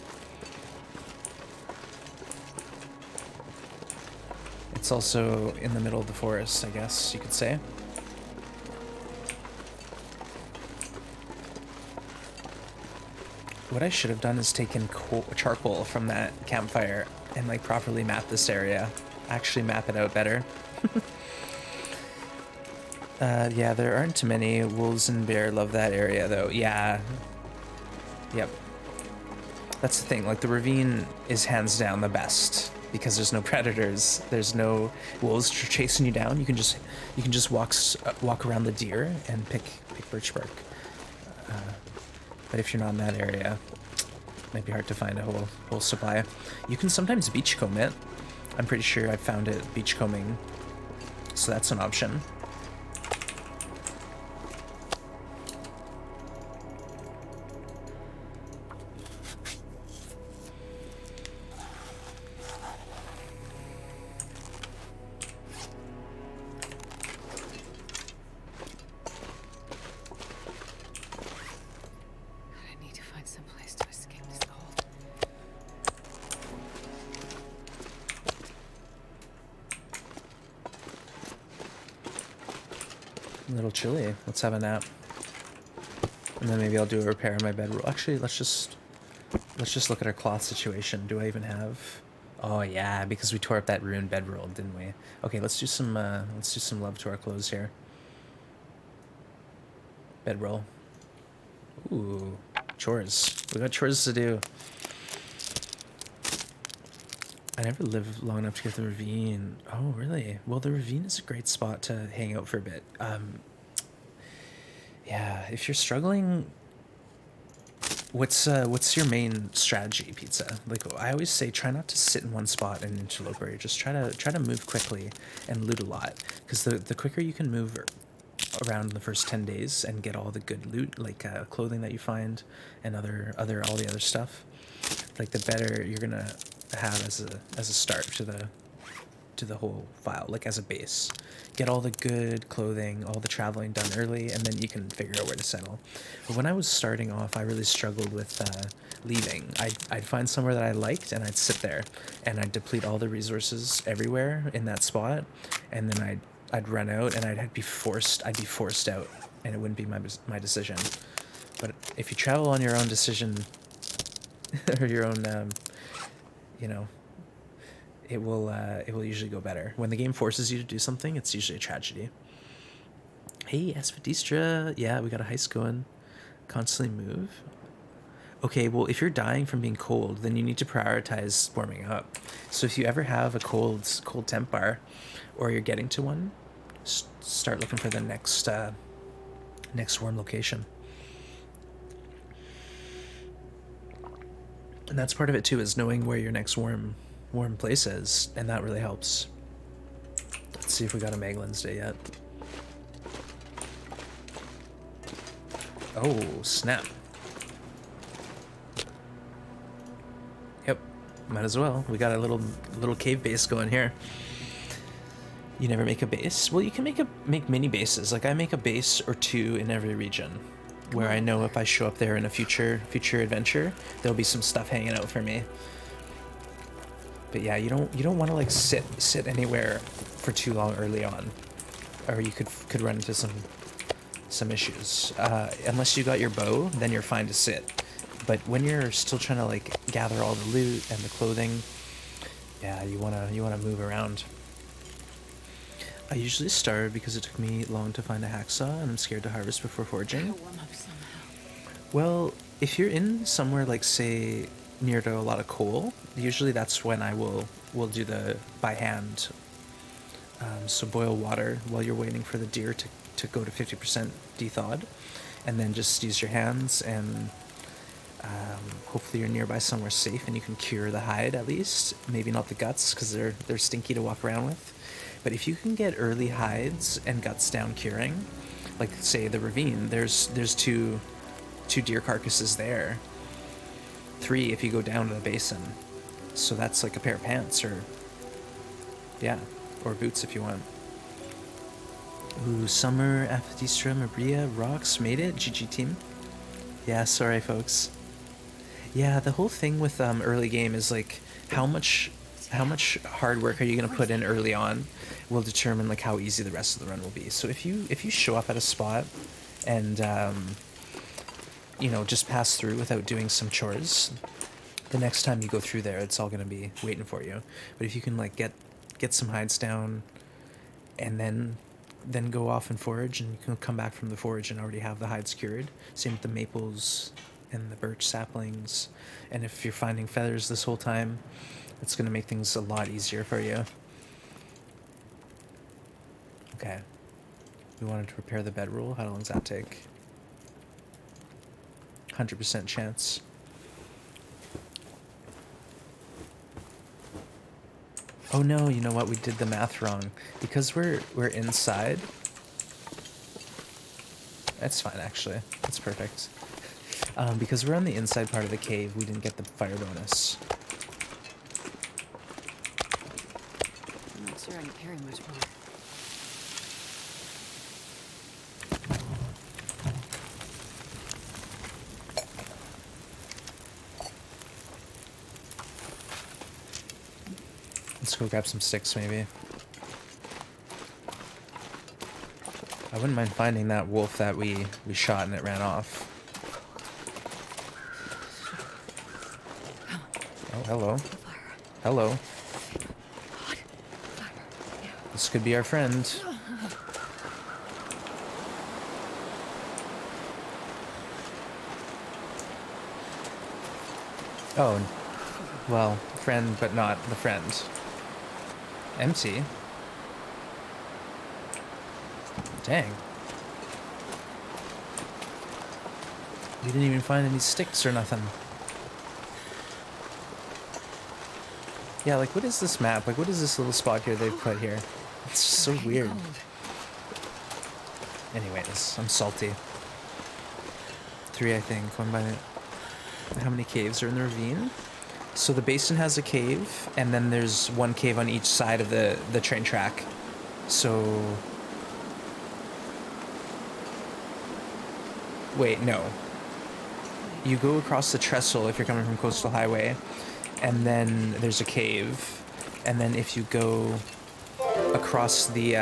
S1: It's also in the middle of the forest, I guess you could say. What I should have done is taken charcoal from that campfire and like properly map this area. Actually map it out better. Yeah, there aren't too many. Wolves and bear love that area though. Yeah. Yep. That's the thing, like the ravine is hands down the best because there's no predators, there's no wolves chasing you down. You can just walk around the deer and pick birch bark. But if you're not in that area, it might be hard to find a whole supply. You can sometimes beachcomb it. I'm pretty sure I found it beachcombing, so that's an option.
S2: I need to find some place to escape this cold.
S1: A little chilly. Let's have a nap. And then maybe I'll do a repair on my bedroll. Actually, let's just look at our cloth situation. Do I even have? Oh yeah, because we tore up that ruined bedroll, didn't we? Okay, let's do some love to our clothes here. Bedroll. Ooh, chores. We got chores to do. I never lived long enough to get the ravine. Oh, really? Well, the ravine is a great spot to hang out for a bit. Yeah, if you're struggling, what's your main strategy, Pizza? Like I always say, try not to sit in one spot in Interloper. Just try to move quickly and loot a lot, because the quicker you can move around the first 10 days and get all the good loot, like clothing that you find and all the other stuff, like the better you're gonna have as a start to the whole file, like as a base. Get all the good clothing, all the traveling done early, and then you can figure out where to settle. But when I was starting off, I really struggled with leaving. I'd find somewhere that I liked, and I'd sit there, and I'd deplete all the resources everywhere in that spot, and then I'd run out, and I'd be forced out, and it wouldn't be my decision. But if you travel on your own decision, or your own, you know, it will usually go better. When the game forces you to do something, it's usually a tragedy. Hey, Asphodestra. Yeah, we got a heist going. Constantly move. Okay, well, if you're dying from being cold, then you need to prioritize warming up. So if you ever have a cold temp bar, or you're getting to one, start looking for the next warm location. And that's part of it too, is knowing where your next warm place is, and that really helps. Let's see if we got a Maglin's Day yet. Oh, snap. Yep, might as well. We got a little cave base going here. You never make a base? Well, you can make mini bases. Like I make a base or 2 in every region, where I know if I show up there in a future adventure, there'll be some stuff hanging out for me. But yeah, you don't want to like sit anywhere for too long early on. or you could run into some issues. Unless you got your bow, then you're fine to sit. But when you're still trying to like gather all the loot and the clothing, yeah, you wanna move around. I usually starve because it took me long to find a hacksaw, and I'm scared to harvest before foraging.
S2: Warm up somehow.
S1: Well, if you're in somewhere like, say, near to a lot of coal, usually that's when I will do the by hand. So boil water while you're waiting for the deer to go to 50% thawed, and then just use your hands, and hopefully you're nearby somewhere safe and you can cure the hide at least. Maybe not the guts because they're stinky to walk around with. But if you can get early hides and guts down curing, like say the ravine, there's two deer carcasses there. 3 if you go down to the basin. So that's like a pair of pants or boots if you want. Ooh, Summer, Aphrodistra, Maria, Rocks, made it? GG team. Yeah, sorry folks. Yeah, the whole thing with early game is like how much hard work are you gonna put in early on will determine like how easy the rest of the run will be. So if you show up at a spot and just pass through without doing some chores, the next time you go through there, it's all gonna be waiting for you. But if you can like get some hides down and then go off and forage, and you can come back from the forage and already have the hides cured. Same with the maples and the birch saplings. And if you're finding feathers this whole time, it's going to make things a lot easier for you. Okay. We wanted to repair the bedroll. How long does that take? 100% chance. Oh no, you know what? We did the math wrong. Because we're inside. That's fine, actually. That's perfect. Because we're on the inside part of the cave, we didn't get the fire bonus.
S2: I'm not sure I can carry much more.
S1: Let's go grab some sticks, maybe. I wouldn't mind finding that wolf that we shot and it ran off. Oh, hello. Hello. This could be our friend. Oh, well, friend, but not the friend. Empty. Dang. We didn't even find any sticks or nothing. Yeah, like, what is this map? Like, what is this little spot here they've put here? It's just so weird. Anyways, I'm salty. 3, I think. One by... How many caves are in the ravine? So the basin has a cave, and then there's one cave on each side of the train track. So... Wait, no. You go across the trestle if you're coming from Coastal Highway, and then there's a cave, and then if you go across the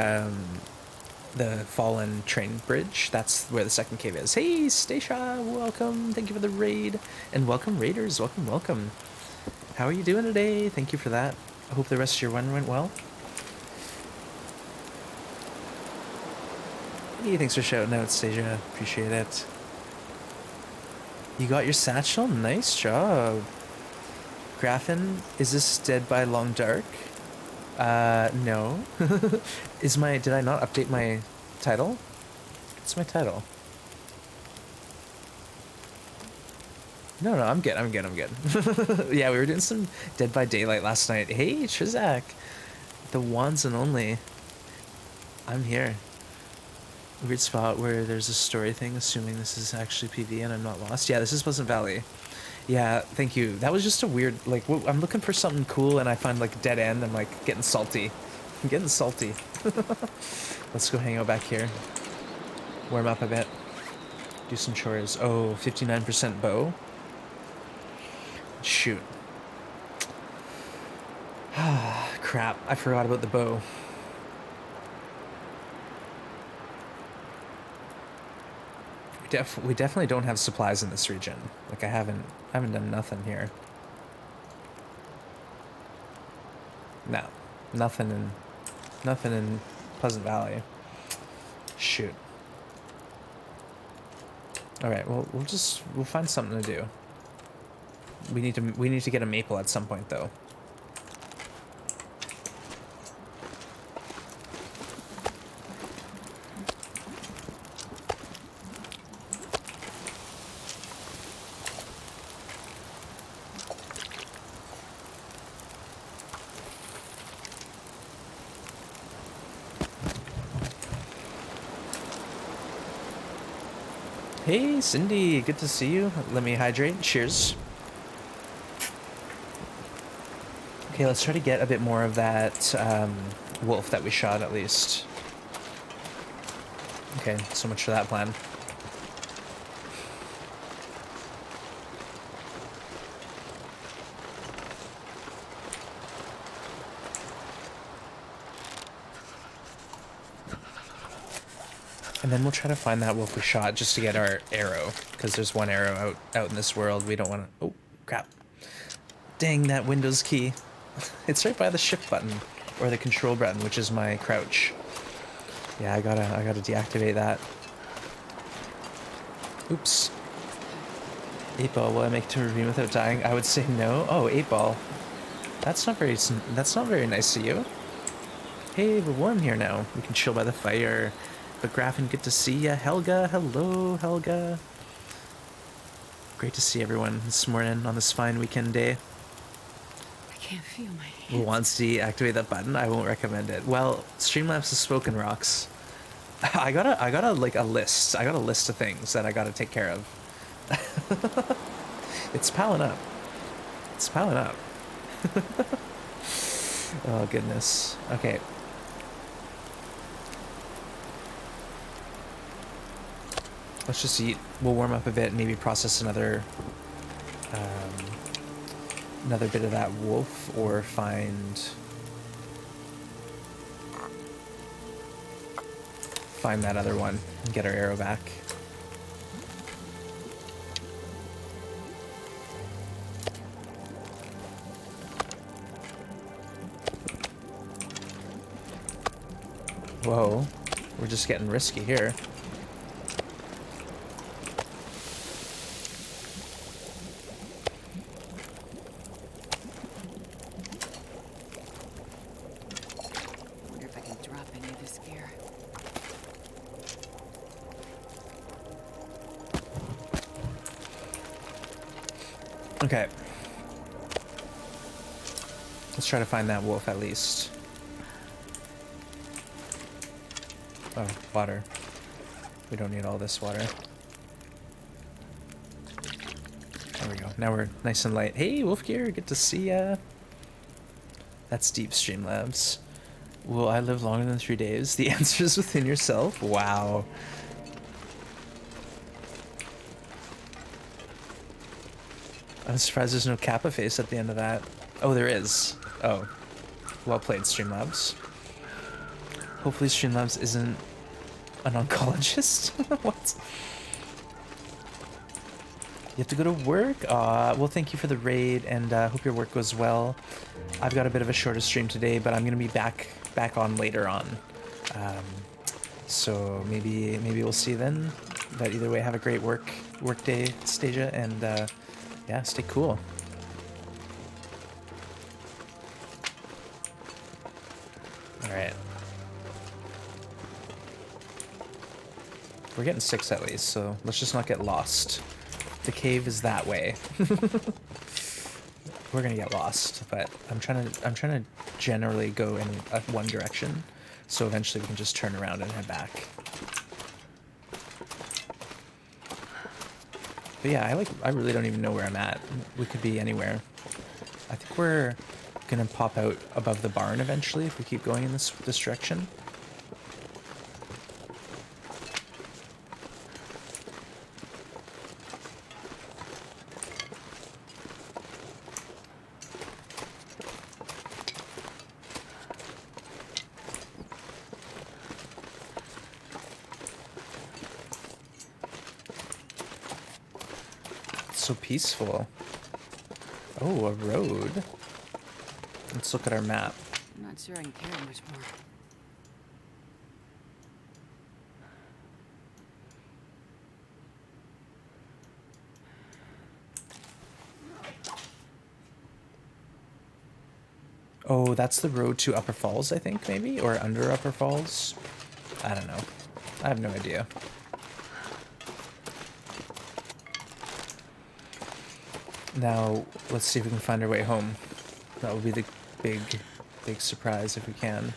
S1: fallen train bridge, that's where the second cave is. Hey, Stacia, welcome. Thank you for the raid, and welcome raiders. Welcome. How are you doing today? Thank you for that. I hope the rest of your run went well. Hey, thanks for shouting out, Stacia. Appreciate it. You got your satchel? Nice job. Graffin, is this Dead by Long Dark? No. Did I not update my title? What's my title? No, I'm good. Yeah, we were doing some Dead by Daylight last night. Hey, Trizak. The ones and only. I'm here. Weird spot where there's a story thing, assuming this is actually PV and I'm not lost. Yeah, this is Pleasant Valley. Yeah, thank you. That was just a weird, like, I'm looking for something cool and I find, like, dead end. I'm, like, getting salty. I'm getting salty. Let's go hang out back here. Warm up a bit. Do some chores. Oh, 59% bow. Shoot. Crap, I forgot about the bow. We definitely don't have supplies in this region. Like I haven't done nothing here. No, nothing in Pleasant Valley. Shoot. All right, well we'll find something to do. We need to get a maple at some point though. Hey, Cindy, good to see you. Let me hydrate. Cheers. Okay, let's try to get a bit more of that wolf that we shot, at least. Okay, so much for that plan. And then we'll try to find that wolf we shot just to get our arrow, because there's one arrow out in this world. We don't want to... Oh, crap. Dang, that Windows key. It's right by the shift button, or the control button, which is my crouch. Yeah, I gotta deactivate that. Oops. 8-ball, will I make it to ravine without dying? I would say no. Oh, 8-ball. That's not very nice of you. Hey, we're warm here now. We can chill by the fire. But Graffin, good to see ya. Helga, hello, Helga. Great to see everyone this morning on this fine weekend day.
S2: I can't feel my hands.
S1: Who wants to deactivate that button? I won't recommend it. Well, Streamlabs has spoken, Rocks. I got a like a list. I got a list of things that I gotta take care of. It's piling up. It's piling up. Oh goodness. Okay. Let's just eat. We'll warm up a bit, maybe process another bit of that wolf, or find that other one and get our arrow back. Whoa, we're just getting risky here.
S2: Wonder if I can drop any of this gear.
S1: Okay. Let's try to find that wolf at least. Oh, water. We don't need all this water. There we go. Now we're nice and light. Hey, Wolf Gear, good to see ya. That's deep, Streamlabs. Will I live longer than 3 days? The answer is within yourself. Wow. I'm surprised there's no Kappa face at the end of that. Oh, there is. Oh. Well played, Streamlabs. Hopefully Streamlabs isn't an oncologist. What? You have to go to work? Well, thank you for the raid, and hope your work goes well. I've got a bit of a shorter stream today, but I'm gonna be back on later on. So maybe we'll see you then. But either way, have a great work day, Stasia, and yeah, stay cool. All right. We're getting 6 at least, so let's just not get lost. The cave is that way. We're gonna get lost, but I'm trying to generally go in one direction, so eventually we can just turn around and head back. But yeah, I really don't even know where I'm at. We could be anywhere. I think we're gonna pop out above the barn eventually if we keep going in this direction. so peaceful. Oh, a road. Let's look at our map.
S2: I'm not sure I can carry much more.
S1: Oh, that's the road to Upper Falls, I think, maybe? Or under Upper Falls? I don't know. I have no idea. Now, let's see if we can find our way home. That will be the big surprise if we can.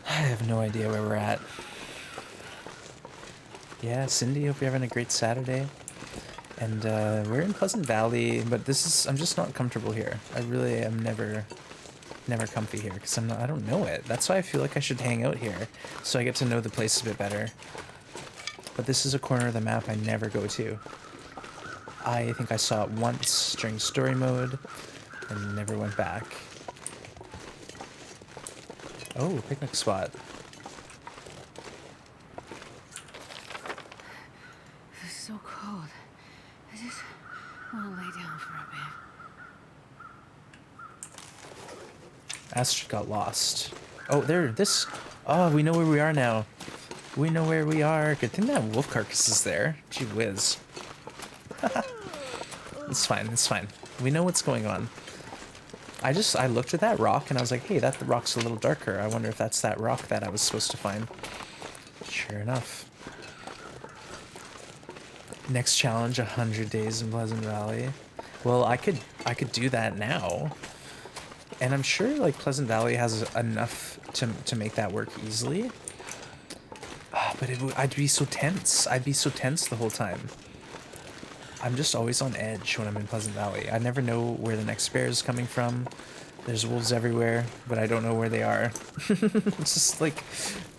S1: I have no idea where we're at. Yeah, Cindy, hope you're having a great Saturday. And we're in Pleasant Valley, but I'm just not comfortable here. I really am never comfy here because I don't know it. That's why I feel like I should hang out here so I get to know the place a bit better. But this is a corner of the map I never go to. I think I saw it once during story mode and never went back. Oh, picnic spot.
S2: It's so cold. I just want to lay down for a bit.
S1: Astrid got lost. Oh, Oh, we know where we are now. We know where we are. Good thing that wolf carcass is there. Gee whiz. It's fine, it's fine. We know what's going on. I looked at that rock and I was like, hey, that rock's a little darker. I wonder if that's that rock that I was supposed to find. Sure enough. Next challenge, 100 days in Pleasant Valley. Well, I could do that now. And I'm sure like Pleasant Valley has enough to make that work easily. But I'd be so tense. I'd be so tense the whole time. I'm just always on edge when I'm in Pleasant Valley. I never know where the next bear is coming from. There's wolves everywhere, but I don't know where they are. It's just like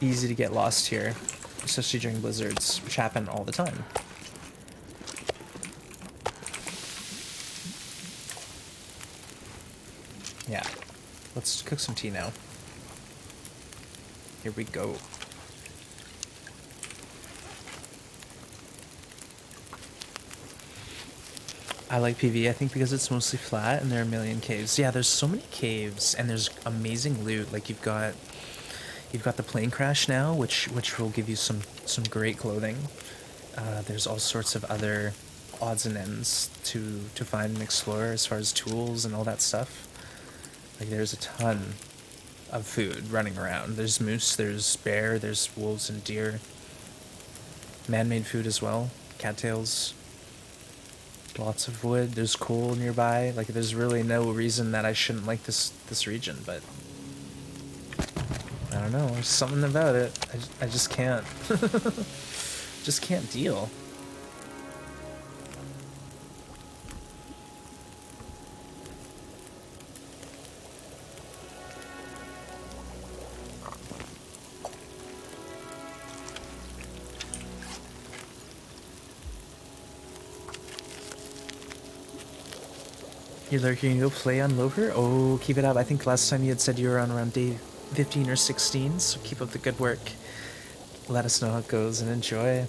S1: easy to get lost here, especially during blizzards, which happen all the time. Yeah, let's cook some tea now. Here we go. I like PV, I think because it's mostly flat and there are a million caves. Yeah, there's so many caves and there's amazing loot. Like you've got the plane crash now, which will give you some great clothing. There's all sorts of other odds and ends to find and explore as far as tools and all that stuff. Like there's a ton of food running around. There's moose, there's bear, there's wolves and deer. Man-made food as well, cattails. Lots of wood, there's coal nearby. Like there's really no reason that I shouldn't like this region, but I don't know, there's something about it. I just can't. Just can't deal. You're lurking, go play on Lover? Oh, keep it up. I think last time you had said you were on around day 15 or 16, so keep up the good work. Let us know how it goes and enjoy.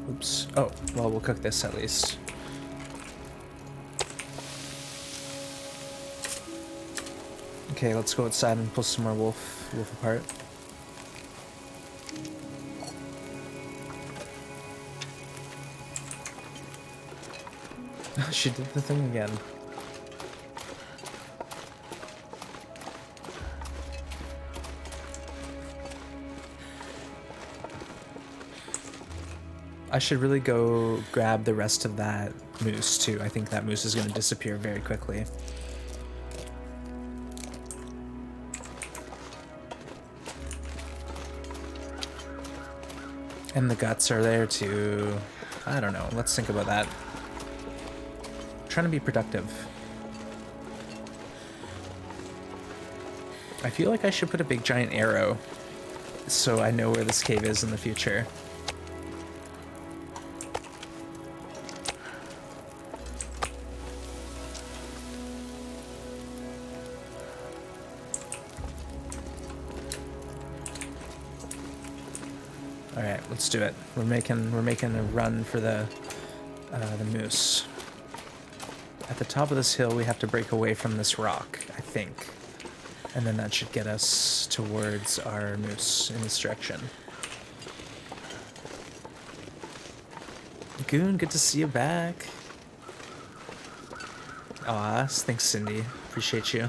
S1: Oops. Oh, well, we'll cook this at least. Okay, let's go outside and pull some more wolf apart. She did the thing again. I should really go grab the rest of that moose too. I think that moose is going to disappear very quickly. And the guts are there too. I don't know. Let's think about that.
S3: trying to be productive. I feel like I should put a big giant arrow so I know where this cave is in the future. All right, let's do it. We're making a run for the moose. At the top of this hill, we have to break away from this rock, I think. And then that should get us towards our moose in this direction. Goon, good to see you back. Aw, thanks, Cindy. Appreciate you.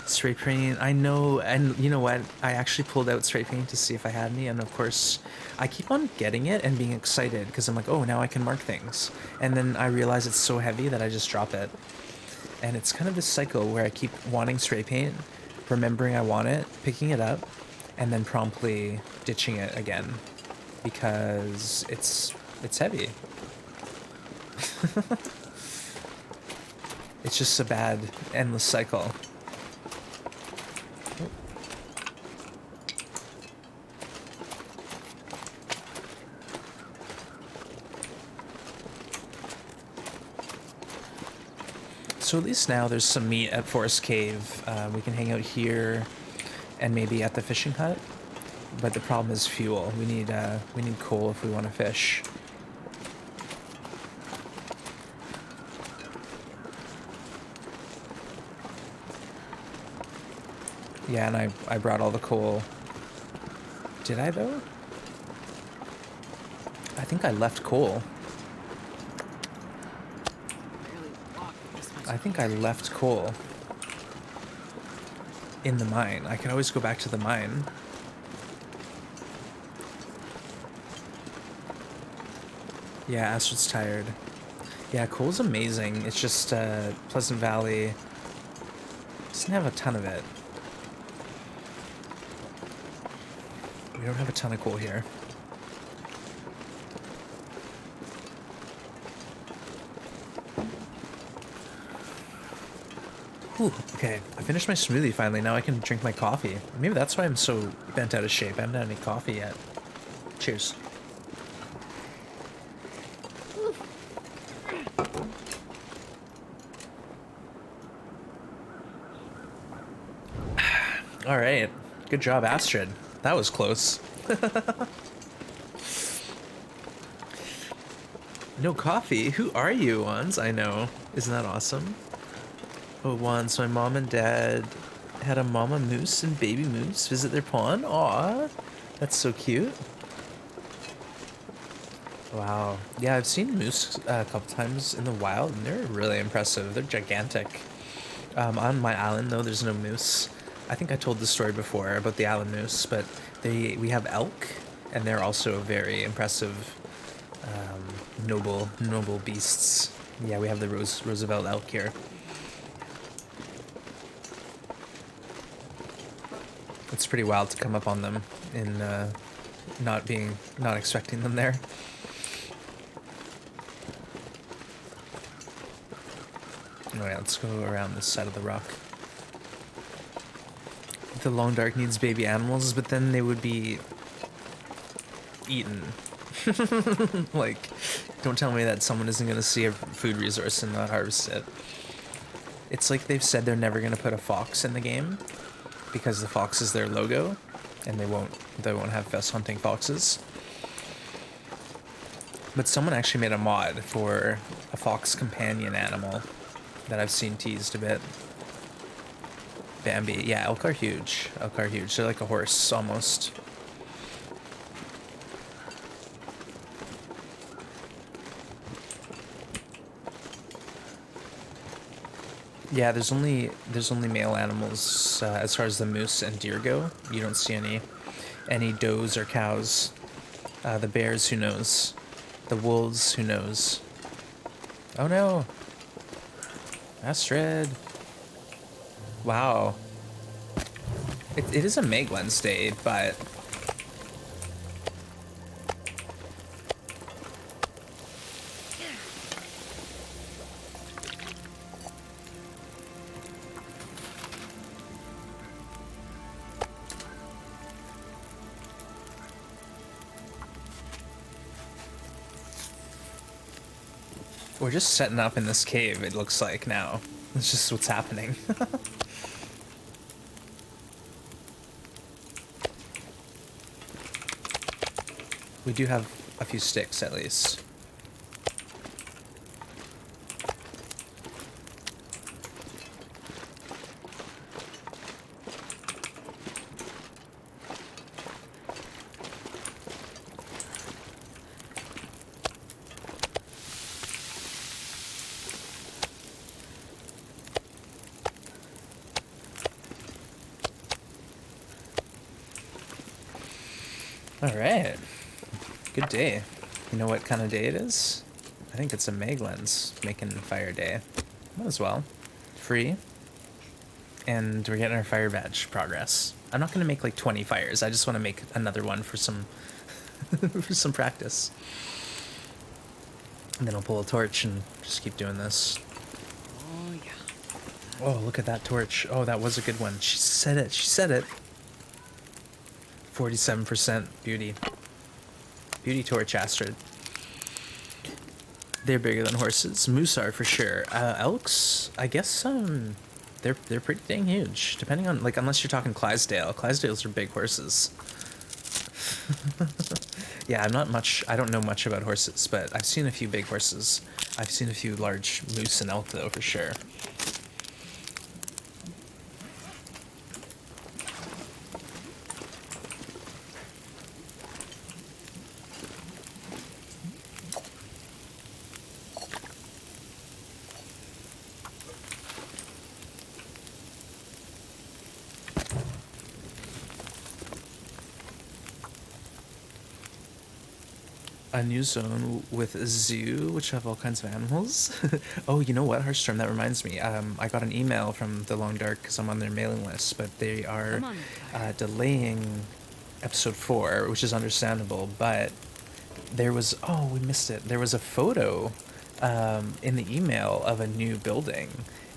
S3: Spray paint, I know, and you know what? I actually pulled out spray paint to see if I had any, and of course, I keep on getting it and being excited because I'm like, oh, now I can mark things. And then I realize it's so heavy that I just drop it. And it's kind of this cycle where I keep wanting spray paint, remembering I want it, picking it up, and then promptly ditching it again because it's heavy. It's just a bad, endless cycle. So at least now there's some meat at Forest Cave. We can hang out here and maybe at the fishing hut. But the problem is fuel. We need coal if we want to fish. Yeah, and I brought all the coal. Did I though? I think I left coal. I think I left coal in the mine. I can always go back to the mine. Yeah, Astrid's tired. Yeah, coal's amazing. It's just Pleasant Valley doesn't have a ton of it. We don't have a ton of coal here. Ooh, okay, I finished my smoothie finally. Now I can drink my coffee. Maybe that's why I'm so bent out of shape. I haven't had any coffee yet. Cheers. All right. Good job, Astrid. That was close. No coffee? Who are you, Wands? I know. Isn't that awesome? Oh, once my mom and dad had a mama moose and baby moose visit their pond. Aw, that's so cute. Wow. Yeah, I've seen moose a couple times in the wild, and they're really impressive. They're gigantic. On my island, though, there's no moose. I think I told the story before about the island moose, but we have elk, and they're also very impressive, noble beasts. Yeah, we have the Roosevelt elk here. It's pretty wild to come up on them in not expecting them there. Oh yeah, let's go around this side of the rock. The Long Dark needs baby animals, but then they would be eaten. Like, don't tell me that someone isn't going to see a food resource and not harvest it. It's like they've said they're never going to put a fox in the game because the fox is their logo, and they won't have best hunting foxes. But someone actually made a mod for a fox companion animal that I've seen teased a bit. Bambi. Yeah, elk are huge. Elk are huge. They're like a horse, almost. Yeah, there's only male animals as far as the moose and deer go. You don't see any does or cows. The bears, who knows? The wolves, who knows? Oh no! Astrid. Wow. It is a Meg Wednesday, but We're just setting up in this cave, it looks like now. It's just what's happening. We do have a few sticks at least. Alright. Good day. You know what kind of day it is? I think it's a Meglin's making fire day. Might as well. Free. And we're getting our fire badge progress. I'm not going to make like 20 fires. I just want to make another one for some for some practice. And then I'll pull a torch and just keep doing this.
S2: Oh, yeah.
S3: Oh, look at that torch. Oh, that was a good one. She said it. She said it. 47% beauty. Beauty torch, Astrid. They're bigger than horses. Moose are for sure. Elks, I guess, they're pretty dang huge. Depending on, like, unless you're talking Clydesdale. Clydesdales are big horses. Yeah, I don't know much about horses, but I've seen a few big horses. I've seen a few large moose and elk, though, for sure. A new zone with a zoo, which have all kinds of animals. Oh, you know what, Hearthstone, that reminds me. I got an email from The Long Dark because I'm on their mailing list, but they are delaying episode 4, which is understandable, but there was, oh, we missed it. There was a photo in the email of a new building,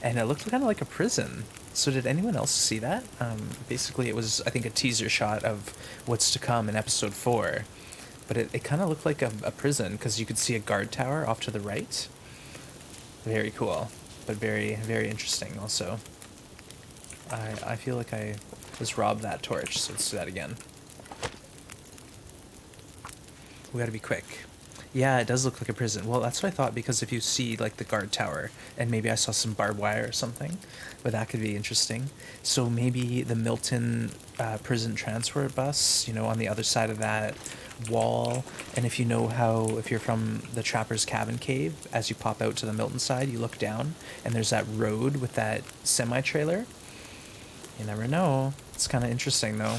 S3: and it looked kind of like a prison. So did anyone else see that? Basically, it was, I think, a teaser shot of what's to come in episode 4. But it kind of looked like a prison because you could see a guard tower off to the right. Very cool, but very, very interesting also. I feel like I was robbed that torch, so let's do that again. We gotta be quick. Yeah, it does look like a prison. Well, that's what I thought, because if you see like the guard tower, and maybe I saw some barbed wire or something, but that could be interesting. So maybe the Milton prison transport bus, you know, on the other side of that wall. And if you know how, if you're from the Trapper's Cabin Cave, as you pop out to the Milton side, you look down, and there's that road with that semi-trailer. You never know. It's kind of interesting, though.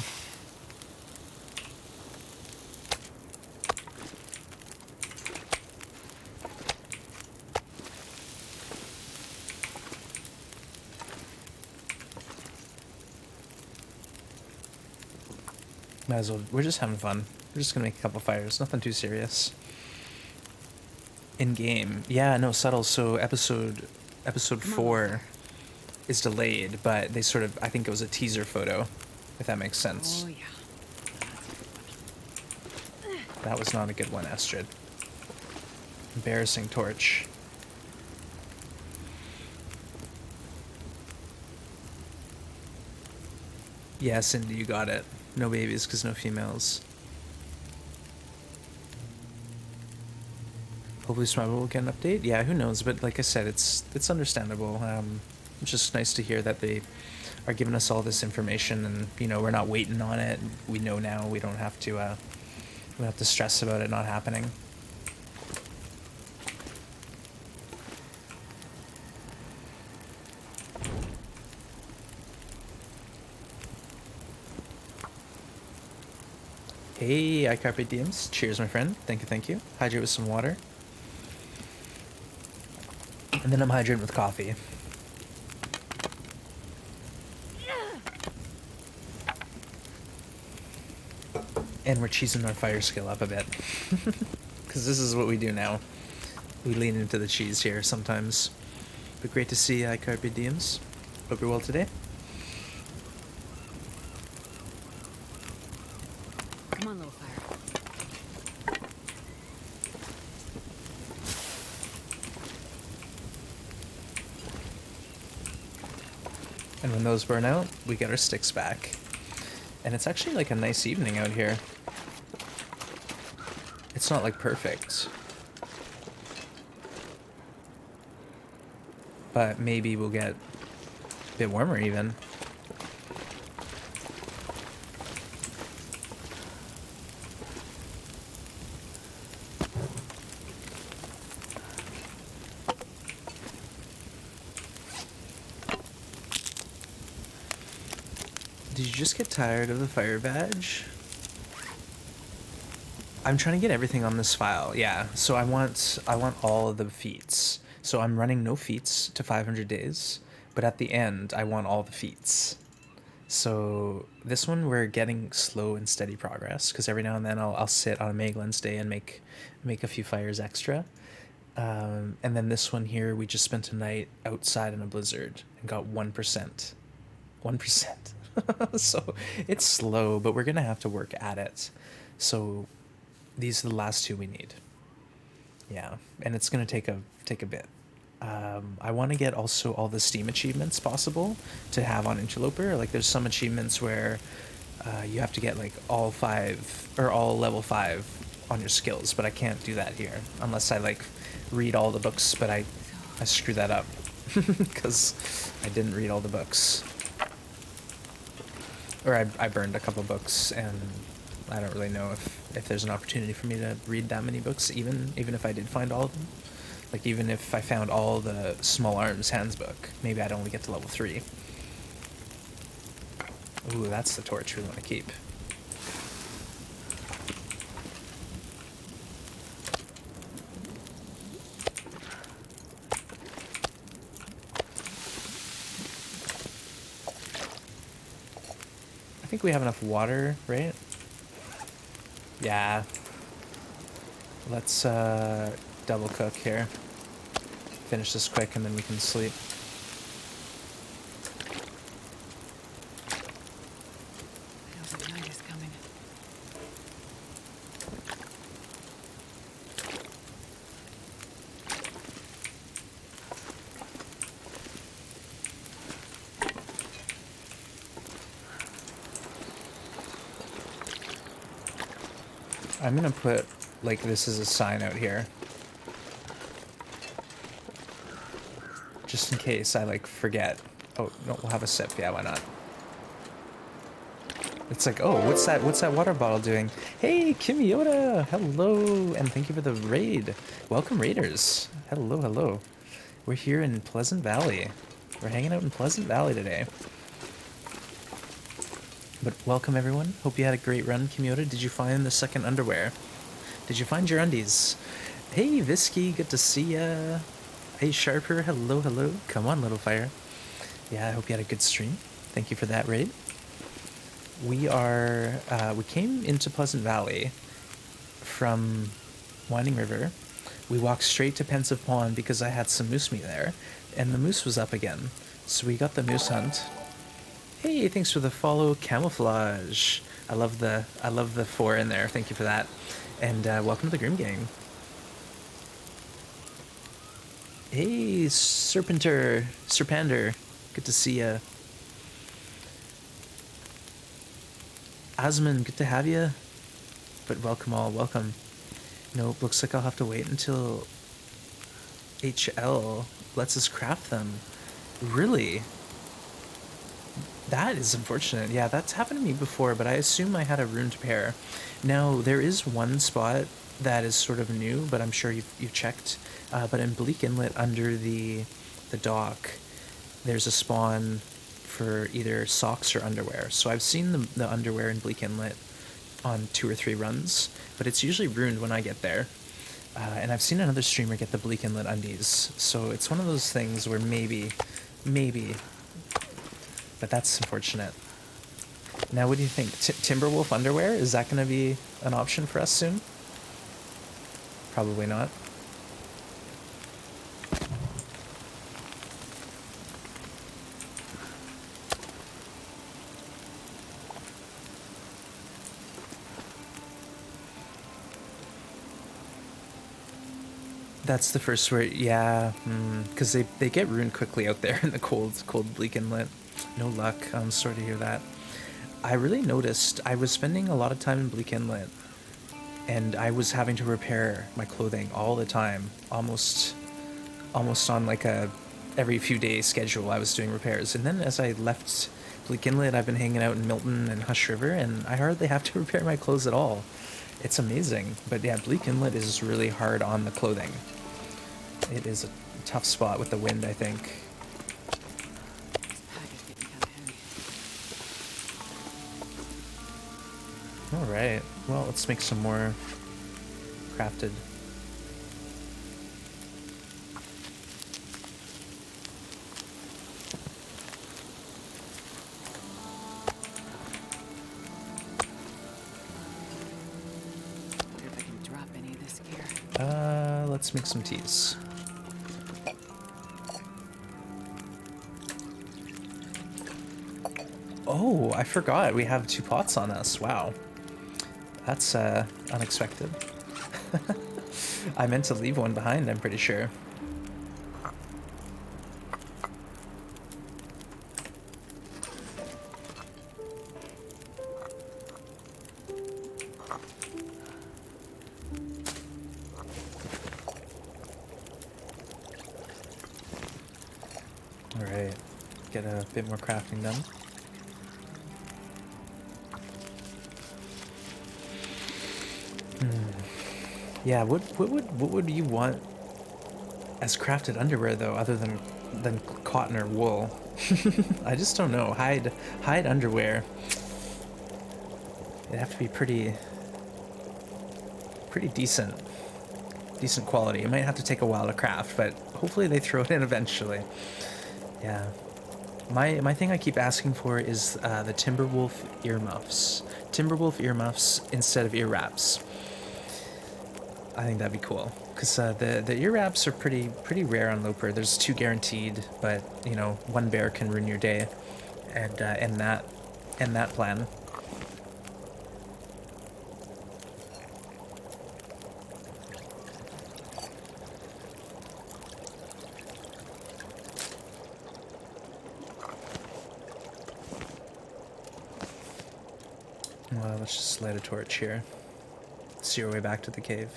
S3: Might as well. We're just having fun. We're just gonna make a couple fires. Nothing too serious. In game, yeah, no, subtle. So episode 4 is delayed, but they sort of, I think it was a teaser photo, if that makes sense.
S2: Oh, yeah.
S3: That was not a good one, Astrid. Embarrassing torch. Yeah, Cindy, you got it. No babies, because no females. Hopefully tomorrow we'll get an update. Yeah, who knows? But like I said, it's understandable. It's just nice to hear that they are giving us all this information, and you know, we're not waiting on it. We know now. We don't have to. We don't have to stress about it not happening. Hey, I Carpe Diems. Cheers, my friend. Thank you, thank you. Hydrate with some water. And then I'm hydrating with coffee. And we're cheesing our fire skill up a bit. Because this is what we do now. We lean into the cheese here sometimes. But great to see I Carpe Diems. Hope you're well today.
S2: Come on, little fire.
S3: And when those burn out, we get our sticks back. And it's actually like a nice evening out here. It's not like perfect. But maybe we'll get a bit warmer even. Did you just get tired of the fire badge? I'm trying to get everything on this file. Yeah, so I want all of the feats. So I'm running no feats to 500 days, but at the end I want all the feats. So this one we're getting slow and steady progress because every now and then I'll sit on a Maglin's day and make a few fires extra. And then this one here we just spent a night outside in a blizzard and got 1%. 1%. So it's slow, but we're gonna have to work at it. So these are the last two we need. Yeah, and it's gonna take a bit. I want to get also all the Steam achievements possible to have on Interloper. Like there's some achievements where you have to get like all 5 or all level 5 on your skills, but I can't do that here unless I like read all the books, but I screw that up because I didn't read all the books. Or I burned a couple books, and I don't really know if there's an opportunity for me to read that many books, even if I did find all of them. Like, even if I found all the Small Arms Hands book, maybe I'd only get to level 3. Ooh, that's the torch we want to keep. I think we have enough water, right? Yeah. Let's double cook here. Finish this quick and then we can sleep.
S2: Feels like night is coming.
S3: I'm gonna put, like, this as a sign out here. Just in case I, like, forget. Oh, no, we'll have a sip. Yeah, why not? It's like, oh, what's that water bottle doing? Hey, Kimiota! Hello! And thank you for the raid. Welcome, raiders. Hello, hello. We're here in Pleasant Valley. We're hanging out in Pleasant Valley today. But welcome, everyone. Hope you had a great run, Kimiota. Did you find the second underwear? Did you find your undies? Hey, Visky, good to see ya. Hey, Sharper, hello, hello. Come on, little fire. Yeah, I hope you had a good stream. Thank you for that raid. We came into Pleasant Valley from Winding River. We walked straight to Pensive Pond because I had some moose meat there, and the moose was up again. So we got the moose hunt. Hey, thanks for the follow, Camouflage. I love the 4 in there. Thank you for that. And welcome to the Grim Gang. Hey, Serpander. Good to see ya. Asman, good to have you. But welcome all, welcome. Nope, looks like I'll have to wait until HL lets us craft them. Really? That is unfortunate. Yeah, that's happened to me before, but I assume I had a runed pair. Now, there is one spot that is sort of new, but I'm sure you've checked. But in Bleak Inlet, under the dock, there's a spawn for either socks or underwear. So I've seen the underwear in Bleak Inlet on 2 or 3 runs, but it's usually ruined when I get there. And I've seen another streamer get the Bleak Inlet undies. So it's one of those things where maybe, but that's unfortunate. Now, what do you think? Timberwolf underwear? Is that going to be an option for us soon? Probably not. That's the first word, yeah, because they get ruined quickly out there in the cold Bleak Inlet. No luck. I'm sorry to hear that. I really noticed I was spending a lot of time in Bleak Inlet, and I was having to repair my clothing all the time, almost on like a every few day schedule. I was doing repairs, and then as I left Bleak Inlet, I've been hanging out in Milton and Hush River, and I hardly have to repair my clothes at all. It's amazing. But yeah, Bleak Inlet is really hard on the clothing. It is a tough spot with the wind, I think.
S2: This pack is getting kind of heavy.
S3: All right. Well, let's make some more crafted.
S2: Wonder if I can drop any of this gear.
S3: Let's make some teas. Oh, I forgot. We have 2 pots on us. Wow. That's unexpected. I meant to leave one behind, I'm pretty sure. Alright, get a bit more crafting done. Yeah, what would you want as crafted underwear though, other than cotton or wool? I just don't know. Hide underwear. It'd have to be pretty decent quality. It might have to take a while to craft, but hopefully they throw it in eventually. Yeah. My thing I keep asking for is the Timberwolf earmuffs. Timberwolf earmuffs instead of ear wraps. I think that'd be cool. Because the ear wraps are pretty rare on Loper. There's 2 guaranteed, but you know, 1 bear can ruin your day, and end that plan. Well, let's just light a torch here. See our way back to the cave.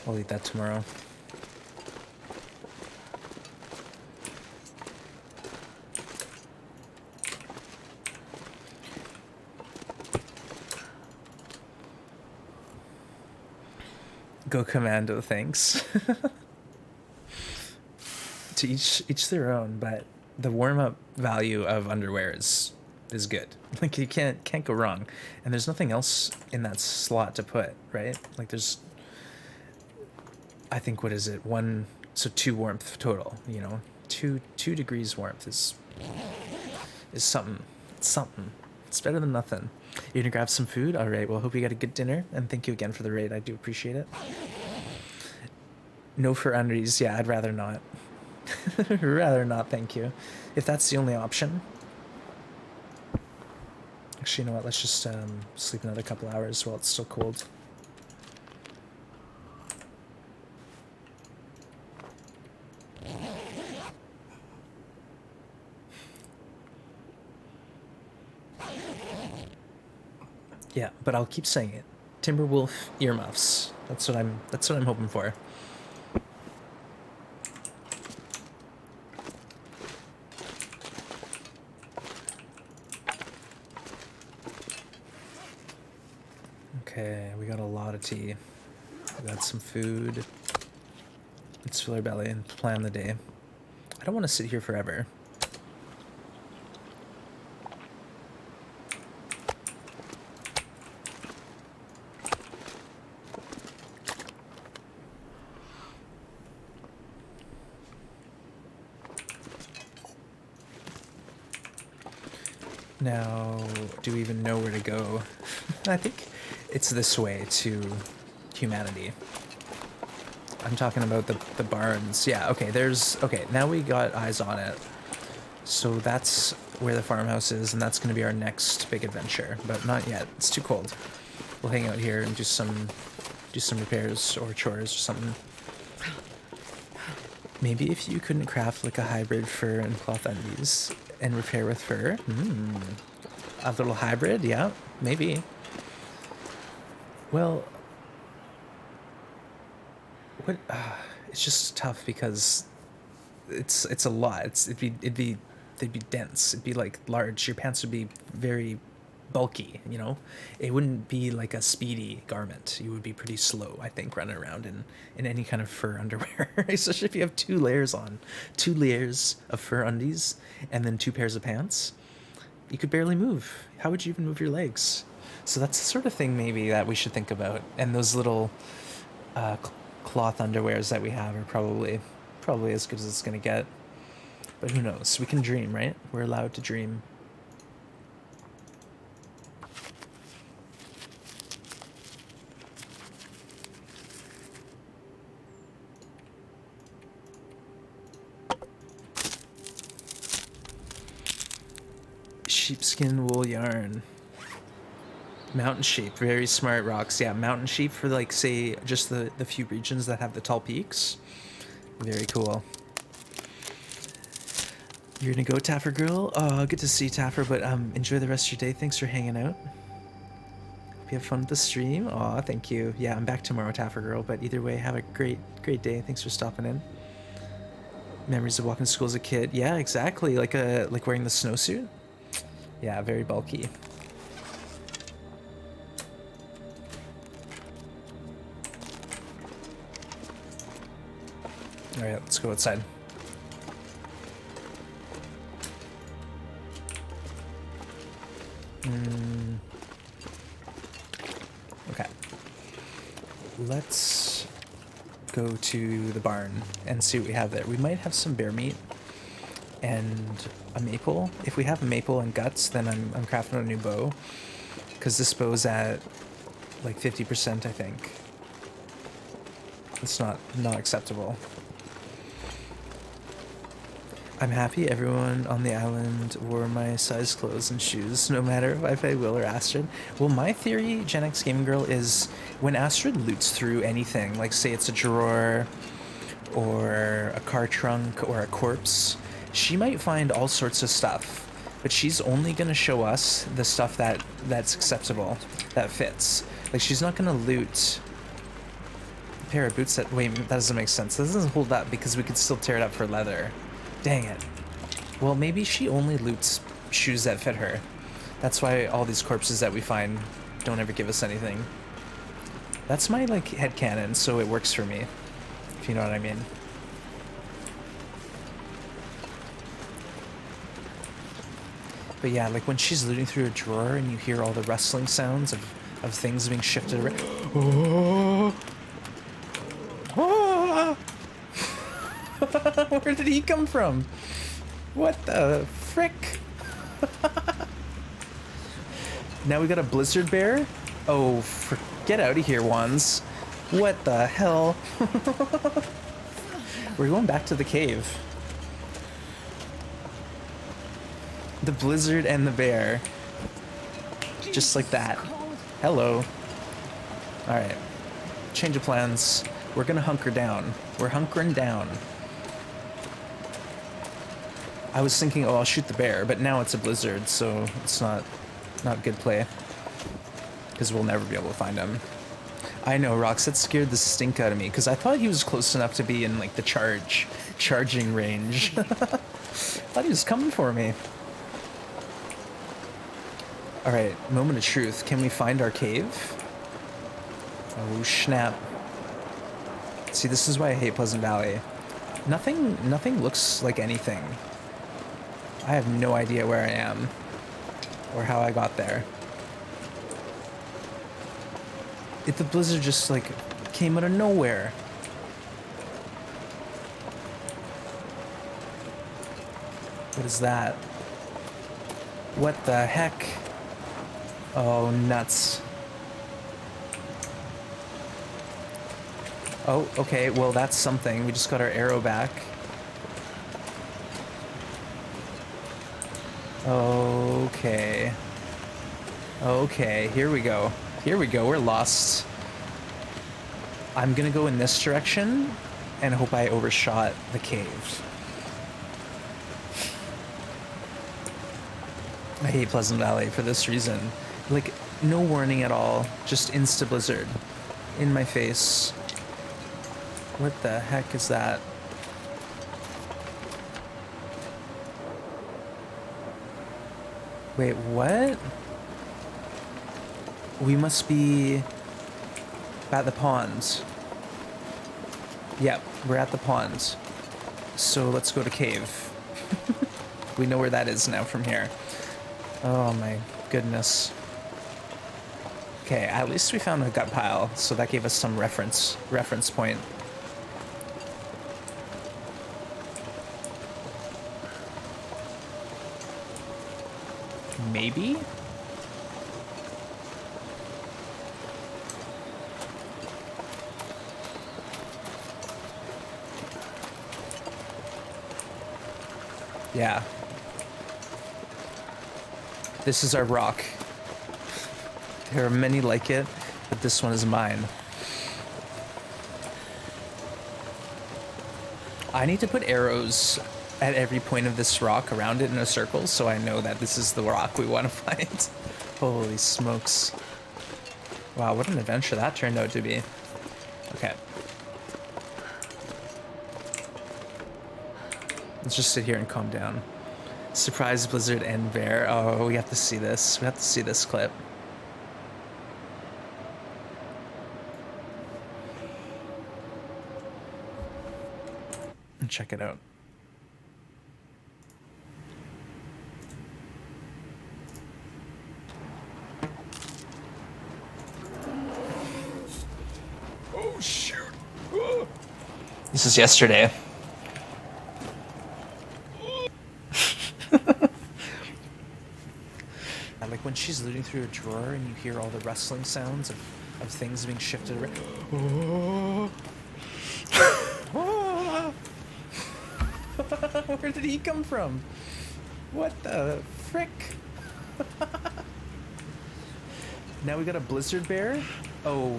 S3: I'll eat that tomorrow. Go commando, thanks. To each their own, but the warm-up value of underwear is good. Like, you can't go wrong. And there's nothing else in that slot to put, right? Like, there's, I think, what is it? 2 warmth total, you know? 2 degrees warmth is something. It's something. It's better than nothing. You're gonna grab some food? All right, well, hope you got a good dinner, and thank you again for the raid. I do appreciate it. No for undies. Yeah, I'd rather not. Rather not, thank you. If that's the only option. Actually, you know what? Let's just sleep another couple hours while it's still cold. Yeah, but I'll keep saying it. Timberwolf earmuffs. That's what I'm hoping for. Okay, we got a lot of tea. We got some food. Let's fill our belly and plan the day. I don't want to sit here forever. Now, do we even know where to go? I think it's this way to humanity. I'm talking about the barns. Yeah, okay, okay, now we got eyes on it. So that's where the farmhouse is, and that's going to be our next big adventure, but not yet. It's too cold. We'll hang out here and do some repairs or chores or something. Maybe if you couldn't craft like a hybrid fur and cloth undies and repair with fur. A little hybrid, yeah, maybe. Well, what? It's just tough because it's a lot. They'd be dense. It'd be like large. Your pants would be very bulky. You know, it wouldn't be like a speedy garment. You would be pretty slow, I think, running around in any kind of fur underwear, especially if you have 2 layers on, 2 layers of fur undies, and then 2 pairs of pants. You could barely move. How would you even move your legs? So that's the sort of thing maybe that we should think about. And those little cloth underwears that we have are probably as good as it's gonna get. But who knows? We can dream, right? We're allowed to dream. Sheepskin wool yarn. Mountain sheep, very smart rocks. Yeah, mountain sheep for like say just the few regions that have the tall peaks. Very cool. You're gonna go, Taffer girl? Oh, good to see you, Taffer, but enjoy the rest of your day. Thanks for hanging out. Hope you have fun with the stream. Aw, thank you. Yeah, I'm back tomorrow, Taffer girl, but either way, have a great day. Thanks for stopping in. Memories of walking to school as a kid. Yeah, exactly. Like wearing the snowsuit. Yeah, very bulky. All right, let's go outside. Okay. Let's go to the barn and see what we have there. We might have some bear meat and a maple. If we have maple and guts, then I'm crafting a new bow, because this bow's at like 50%, I think. It's not acceptable. I'm happy everyone on the island wore my size clothes and shoes, no matter if I Will or Astrid. Well, my theory, Gen X Gaming Girl, is when Astrid loots through anything, like say it's a drawer or a car trunk or a corpse, she might find all sorts of stuff, but she's only gonna show us the stuff that's acceptable, that fits. Like, she's not gonna loot a pair of boots that, wait, that doesn't make sense. This doesn't hold up because we could still tear it up for leather. Dang it. Well, maybe she only loots shoes that fit her. That's why all these corpses that we find don't ever give us anything. That's my, like, headcanon, so it works for me, if you know what I mean. But yeah, like when she's looting through a drawer and you hear all the rustling sounds of things being shifted around. Oh! Oh! Where did he come from? What the frick? Now we got a blizzard bear? Oh, get out of here, Wands. What the hell? We're going back to the cave. The blizzard and the bear. Just like that. Hello. Alright. Change of plans. We're gonna hunker down. We're hunkering down. I was thinking, oh, I'll shoot the bear, but now it's a blizzard, so it's not good play. Because we'll never be able to find him. I know, Rox, that scared the stink out of me, because I thought he was close enough to be in, like, the charging range. Thought he was coming for me. Alright, moment of truth. Can we find our cave? Oh, snap. See, this is why I hate Pleasant Valley. Nothing looks like anything. I have no idea where I am. Or how I got there. The blizzard just, like, came out of nowhere. What is that? What the heck? Oh, nuts. Oh, okay, well, that's something. We just got our arrow back. Okay. Okay, here we go. Here we go, we're lost. I'm gonna go in this direction, and hope I overshot the cave. I hate Pleasant Valley for this reason. Like, no warning at all, just insta blizzard in my face. What the heck is that? Wait, what? We must be at the pond. Yep, we're at the pond. So let's go to cave. We know where that is now from here. Oh my goodness. Okay, at least we found a gut pile, so that gave us some reference point. Maybe? Yeah. This is our rock. There are many like it, but this one is mine. I need to put arrows at every point of this rock around it in a circle so I know that this is the rock we want to find. Holy smokes. Wow, what an adventure that turned out to be. Okay. Let's just sit here and calm down. Surprise blizzard and bear. Oh, we have to see this. We have to see this clip. And check it out. Oh shoot. This is yesterday. Like when she's looting through a drawer and you hear all the rustling sounds of things being shifted around. Where did he come from? What the frick? Now we got a blizzard bear? Oh,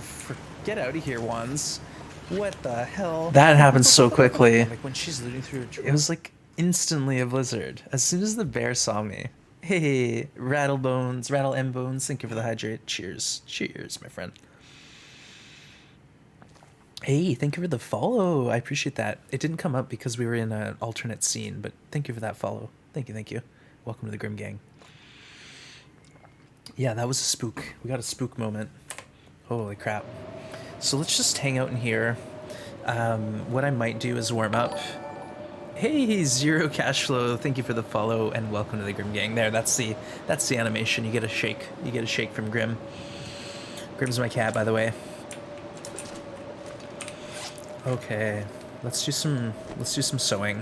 S3: get out of here, Wands. What the hell? That happened so quickly. Like when she's looting through a drawer. It was like instantly a blizzard. As soon as the bear saw me. Hey, Rattle M Bones, thank you for the hydrate. Cheers. Cheers, my friend. Hey, thank you for the follow. I appreciate that. It didn't come up because we were in an alternate scene, but thank you for that follow. Thank you. Welcome to the Grim Gang. Yeah, that was a spook. We got a spook moment. Holy crap. So let's just hang out in here. What I might do is warm up. Hey, Zero Cashflow, thank you for the follow and welcome to the Grim Gang. There, that's the animation. You get a shake. You get a shake from Grim. Grim's my cat, by the way. Okay, let's do some sewing.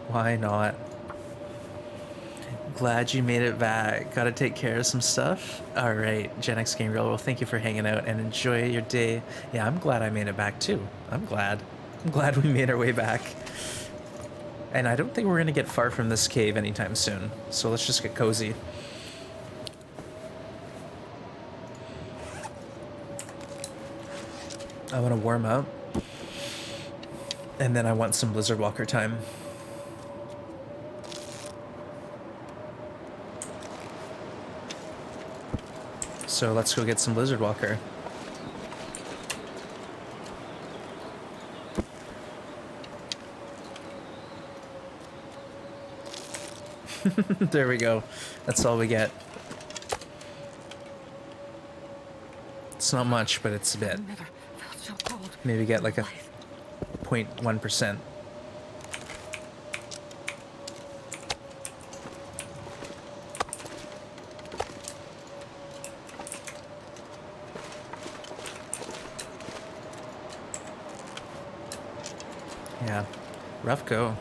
S3: Why not? Glad you made it back. Gotta take care of some stuff. All right, Gen X Game Girl. Well, thank you for hanging out and enjoy your day. Yeah, I'm glad I made it back too. I'm glad we made our way back. And I don't think we're gonna get far from this cave anytime soon. So let's just get cozy. I want to warm up. And then I want some Blizzard Walker time. So let's go get some Blizzard Walker. There we go. That's all we get. It's not much, but it's a bit. Maybe get like a 0.1%. Yeah, rough go.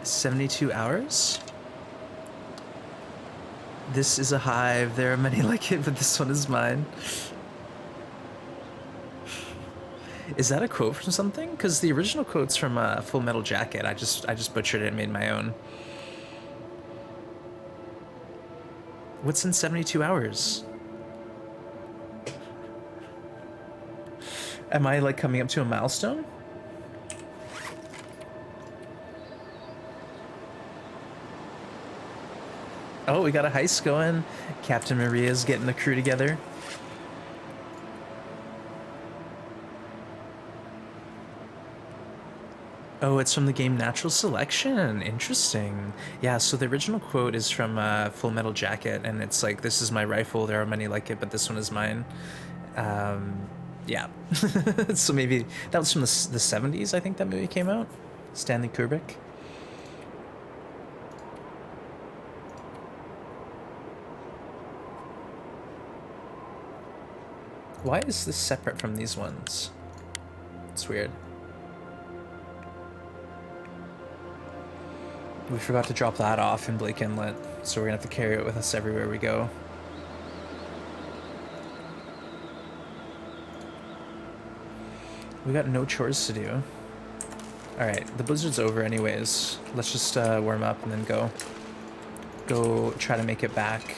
S3: 72 hours? This is a hive. There are many like it, but this one is mine. Is that a quote from something? Because the original quote's from Full Metal Jacket. I just butchered it and made my own. What's in 72 hours? Am I like coming up to a milestone? Oh, we got a heist going. Captain Maria's getting the crew together. Oh, it's from the game Natural Selection. Interesting. Yeah, so the original quote is from Full Metal Jacket, and it's like, "This is my rifle. There are many like it, but this one is mine." Yeah. So maybe that was from the 70s, I think that movie came out. Stanley Kubrick. Why is this separate from these ones? It's weird. We forgot to drop that off in Blake Inlet, so we're gonna have to carry it with us everywhere we go. We got no chores to do. Alright, the blizzard's over anyways. Let's just warm up and then go. Go try to make it back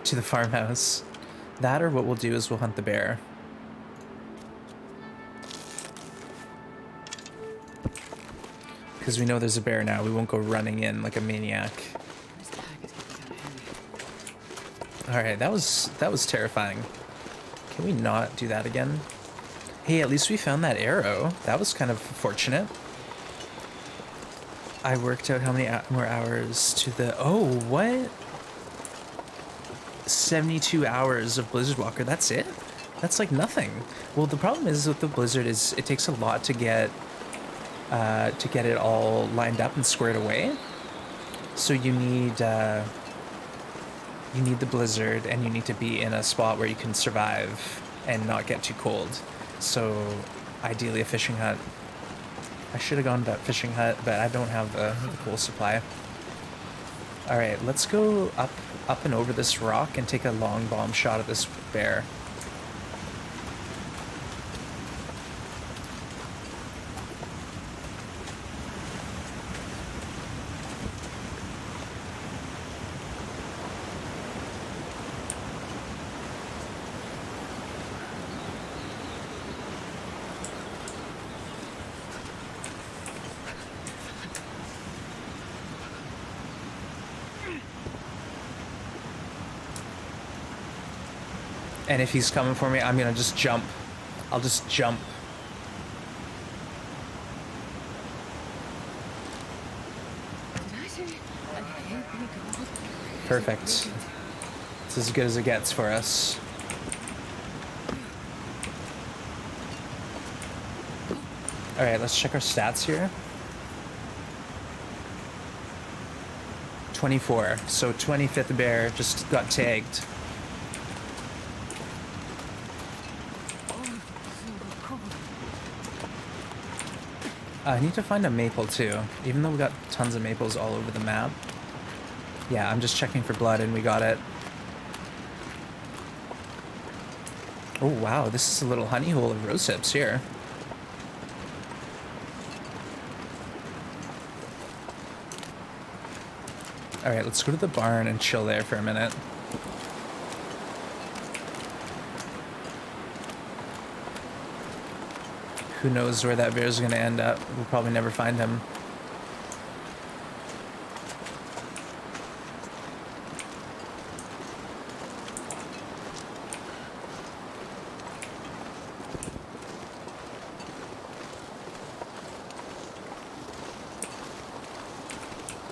S3: to the farmhouse. That, or what we'll do is we'll hunt the bear. Because we know there's a bear now, we won't go running in like a maniac. Alright, that was terrifying. Can we not do that again? Hey, at least we found that arrow. That was kind of fortunate. I worked out how many more hours to the... Oh, what? 72 hours of Blizzard Walker, that's it? That's like nothing. Well, the problem is with the Blizzard is it takes a lot to get it all lined up and squared away. So you need the Blizzard, and you need to be in a spot where you can survive and not get too cold. So ideally a fishing hut. I should have gone to that fishing hut, but I don't have the coal supply. Alright, let's go up and over this rock and take a long bomb shot at this bear. And if he's coming for me, I'm gonna just jump. I'll just jump. Perfect. It's as good as it gets for us. Alright, let's check our stats here. 24. So 25th bear just got tagged. I need to find a maple too, even though we got tons of maples all over the map. Yeah, I'm just checking for blood and we got it. Oh wow, this is a little honey hole of rose hips here. Alright, let's go to the barn and chill there for a minute. Who knows where that bear's gonna end up? We'll probably never find him.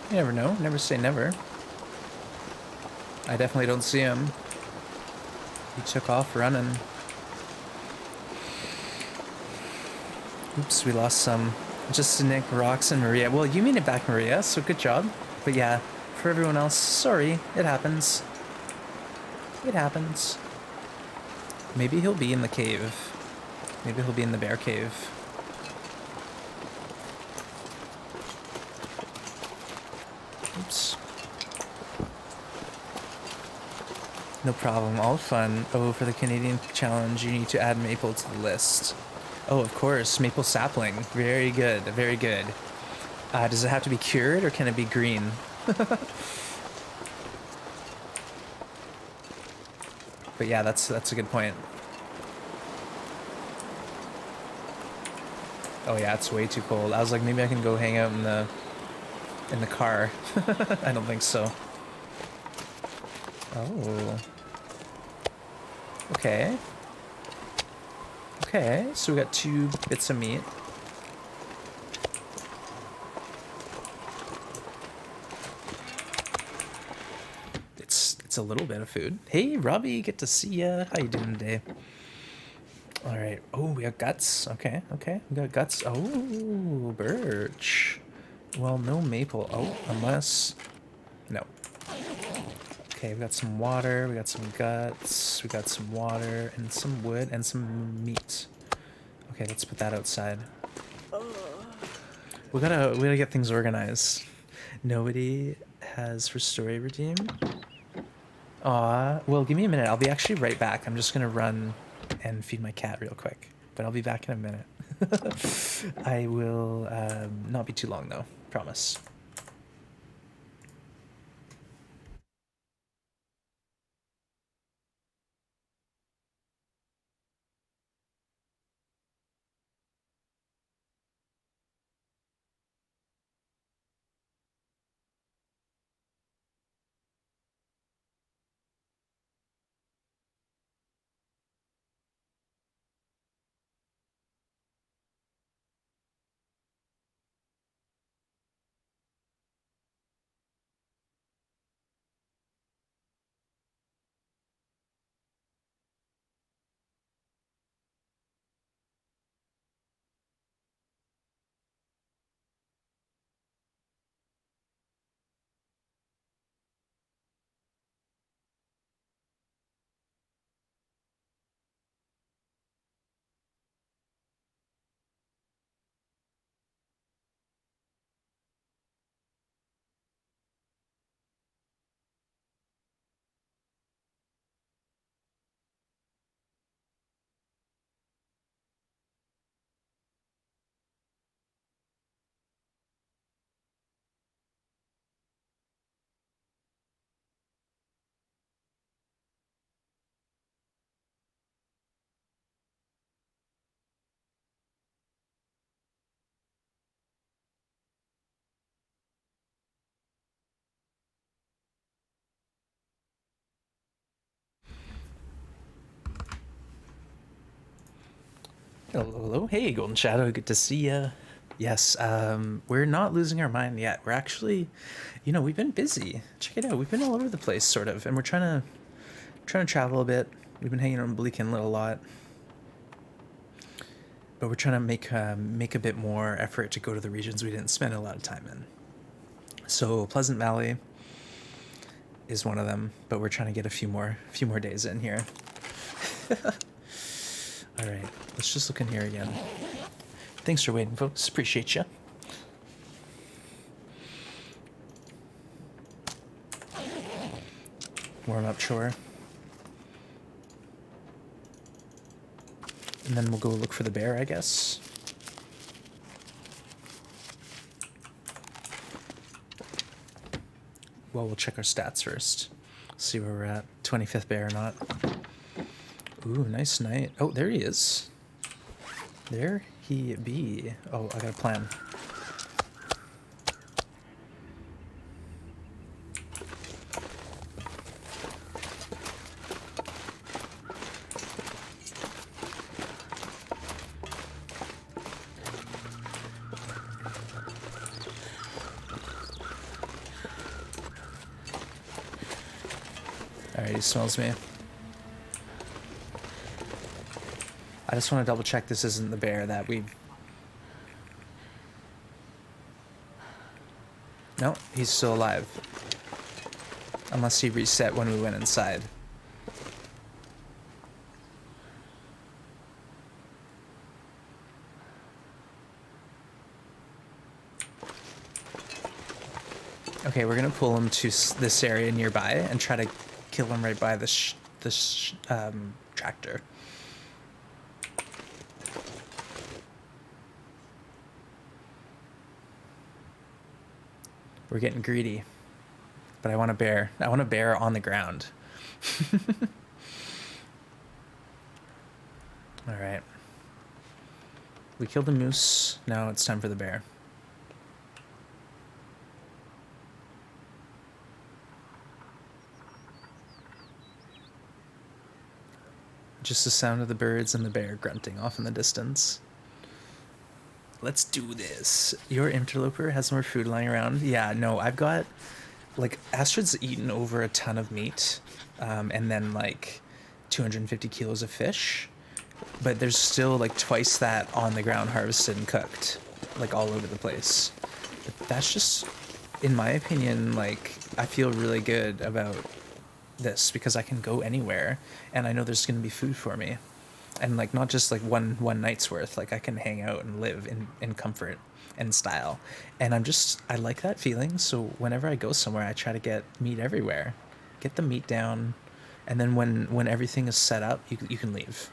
S3: You never know. Never say never. I definitely don't see him. He took off running. Oops, we lost some. Just Nick, Rox, and Maria. Well, you made it back, Maria, so good job. But yeah, for everyone else, sorry. It happens. It happens. Maybe he'll be in the cave. Maybe he'll be in the bear cave. Oops. No problem, all fun. Oh, for the Canadian challenge, you need to add maple to the list. Oh, of course, maple sapling. Very good, very good. Does it have to be cured or can it be green? But yeah, that's a good point. Oh yeah, it's way too cold. I was like, maybe I can go hang out in the car. I don't think so. Oh. Okay. Okay, so we got 2 bits of meat. It's a little bit of food. Hey, Robbie, good to see ya. How you doing today? All right. Oh, we got guts. Okay, okay. We got guts. Oh, birch. Well, no maple. Oh, unless... No. Okay, we got some water. We got some guts. We got some water and some wood and some meat. Okay, let's put that outside. We gotta get things organized. Nobody has for story redeem. Aw, well, give me a minute. I'll be actually right back. I'm just gonna run and feed my cat real quick, but I'll be back in a minute. I will not be too long though, promise. Hello, hello. Hey, Golden Shadow. Good to see ya. Yes, we're not losing our mind yet. We're actually, we've been busy. Check it out. We've been all over the place, sort of, and we're trying to travel a bit. We've been hanging out in Bleak Inlet a lot, but we're trying to make a bit more effort to go to the regions we didn't spend a lot of time in. So Pleasant Valley is one of them, but we're trying to get a few more days in here. All right, let's just look in here again. Thanks for waiting, folks. Appreciate you. Warm up chore. And then we'll go look for the bear, I guess. Well, we'll check our stats first. See where we're at. 25th bear or not. Ooh, nice night. Oh, there he is. There he be. Oh, I got a plan. Alright, he smells me. I just want to double check this isn't the bear that we... No, he's still alive. Unless he reset when we went inside. Okay, we're gonna pull him to this area nearby and try to kill him right by this tractor. We're getting greedy. But I want a bear. I want a bear on the ground. Alright. We killed the moose. Now it's time for the bear. Just the sound of the birds and the bear grunting off in the distance. Let's do this. Your interloper has more food lying around. Yeah, no, I've got... Like, Astrid's eaten over a ton of meat, and then, like, 250 kilos of fish. But there's still, like, twice that on the ground harvested and cooked. Like, all over the place. But that's just, in my opinion, like, I feel really good about this because I can go anywhere and I know there's going to be food for me, and like not just like one night's worth. Like I can hang out and live in comfort and style, and I like that feeling. So whenever I go somewhere, I try to get meat everywhere, get the meat down, and then when everything is set up, you can leave.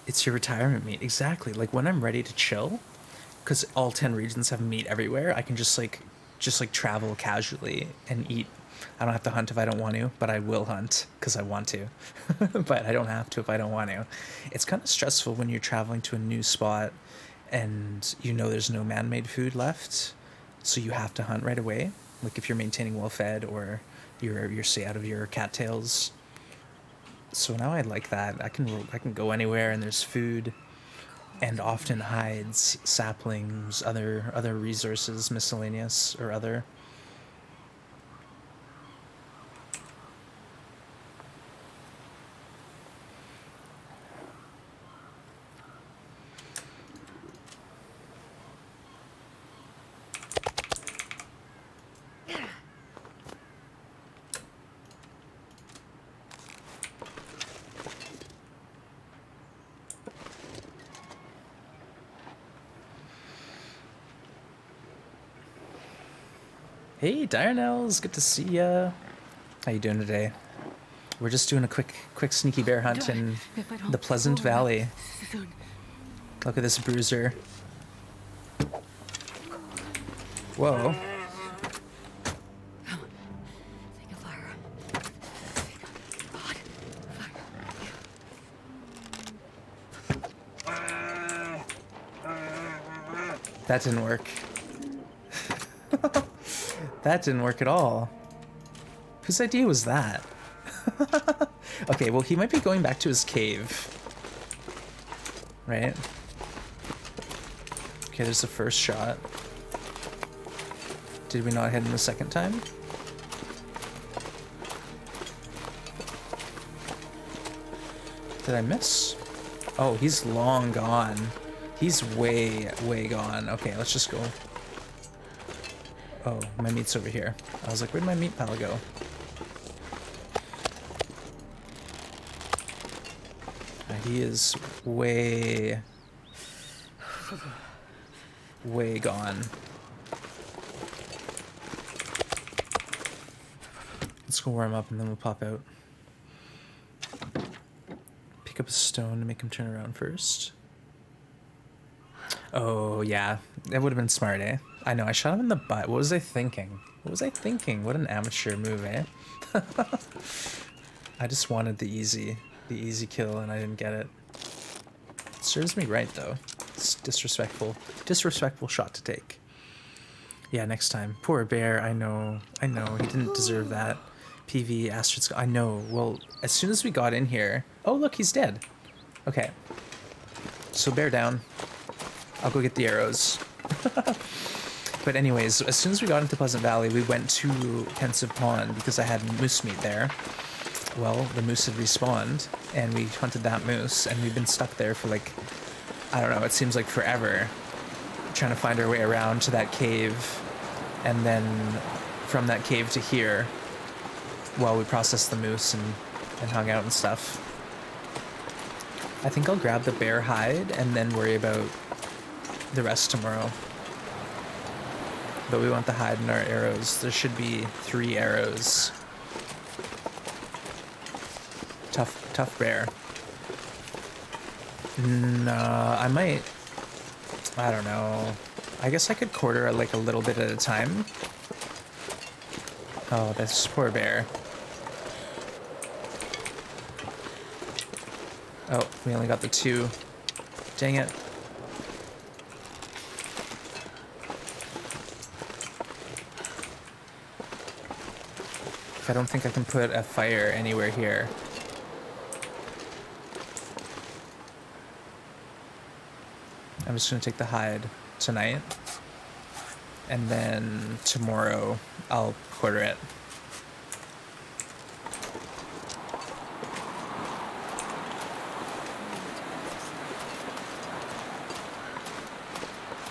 S3: It's your retirement meat. Exactly. Like when I'm ready to chill, because all 10 regions have meat everywhere, I can just like travel casually and eat. I don't have to hunt if I don't want to, but I will hunt because I want to. But I don't have to if I don't want to. It's kind of stressful when you're traveling to a new spot and you know there's no man-made food left, so you have to hunt right away. Like if you're maintaining well-fed or you're say out of your cattails. So now I like that. I can go anywhere and there's food, and often hides, saplings, other resources, miscellaneous or other. Hey, Darnells, good to see ya. How you doing today? We're just doing a quick sneaky bear hunt in the Pleasant Valley. Look at this bruiser. Whoa. That didn't work. That didn't work at all. Whose idea was that? Okay, well, he might be going back to his cave. Right? Okay, there's the first shot. Did we not hit him the second time? Did I miss? Oh, he's long gone. He's way gone. Okay, let's just go. Oh, my meat's over here. I was like, where'd my meat pal go? He is way gone. Let's go warm up and then we'll pop out. Pick up a stone to make him turn around first. Oh, yeah. That would have been smart, eh? I know, I shot him in the butt. What was I thinking? What an amateur move, eh? I just wanted the easy kill and I didn't get it. It serves me right, though. It's disrespectful shot to take. Yeah, next time. Poor bear, I know. He didn't deserve that. PV, Astrid's... I know. Well, as soon as we got in here... Oh, look, he's dead. Okay. So bear down. I'll go get the arrows. But anyways, as soon as we got into Pleasant Valley, we went to Pensive Pond because I had moose meat there. Well, the moose had respawned, and we hunted that moose, and we've been stuck there for like, I don't know, it seems like forever, trying to find our way around to that cave, and then from that cave to here, while we processed the moose and hung out and stuff. I think I'll grab the bear hide and then worry about the rest tomorrow. but we want the hide and our arrows. There should be 3 arrows. Tough bear. No, I might. I don't know. I guess I could quarter like a little bit at a time. Oh, this poor bear. Oh, we only got the 2. Dang it. I don't think I can put a fire anywhere here. I'm just gonna take the hide tonight, and then tomorrow I'll quarter it.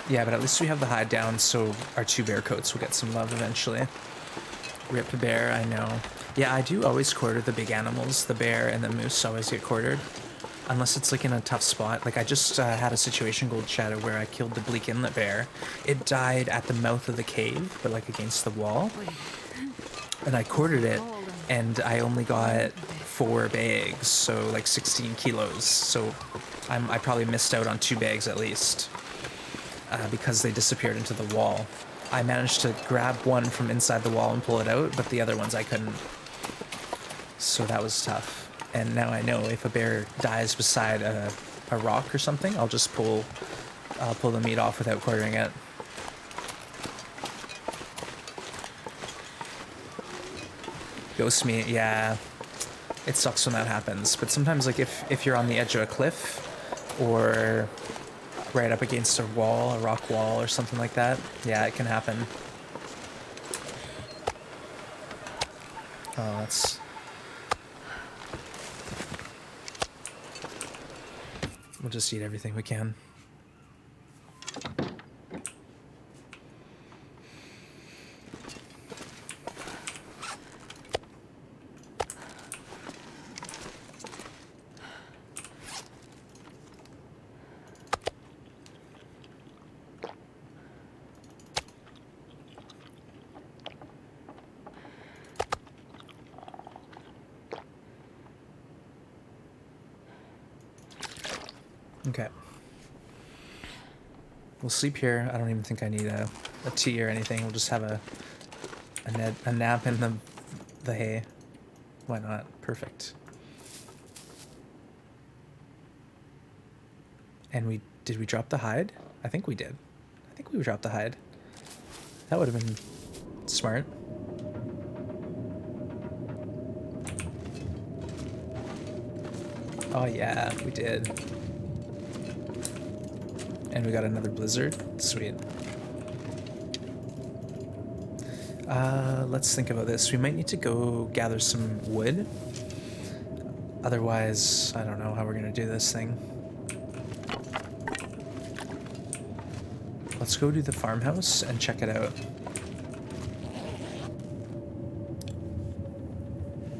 S3: Yeah, but at least we have the hide down, so our 2 bear coats will get some love eventually. Rip bear, I know. Yeah, I do always quarter the big animals. The bear and the moose always get quartered. Unless it's like in a tough spot. Like I just had a situation, Gold Shadow, where I killed the Bleak Inlet bear. It died at the mouth of the cave, but like against the wall. And I quartered it, and I only got 4 bags, so like 16 kilos. So I probably missed out on 2 bags at least. Because they disappeared into the wall. I managed to grab one from inside the wall and pull it out, but the other ones I couldn't. So that was tough. And now I know if a bear dies beside a rock or something, I'll just pull the meat off without quartering it. Ghost meat, yeah. It sucks when that happens. But sometimes, like, if you're on the edge of a cliff or right up against a wall, a rock wall or something like that, yeah, it can happen. Oh, that's... We'll just eat everything we can. Okay. We'll sleep here. I don't even think I need a tea or anything. We'll just have a nap in the hay. Why not? Perfect. And did we drop the hide? I think we did. I think we dropped the hide. That would have been smart. Oh yeah, we did. And we got another blizzard. Sweet. Let's think about this. We might need to go gather some wood. Otherwise, I don't know how we're gonna do this thing. Let's go to the farmhouse and check it out.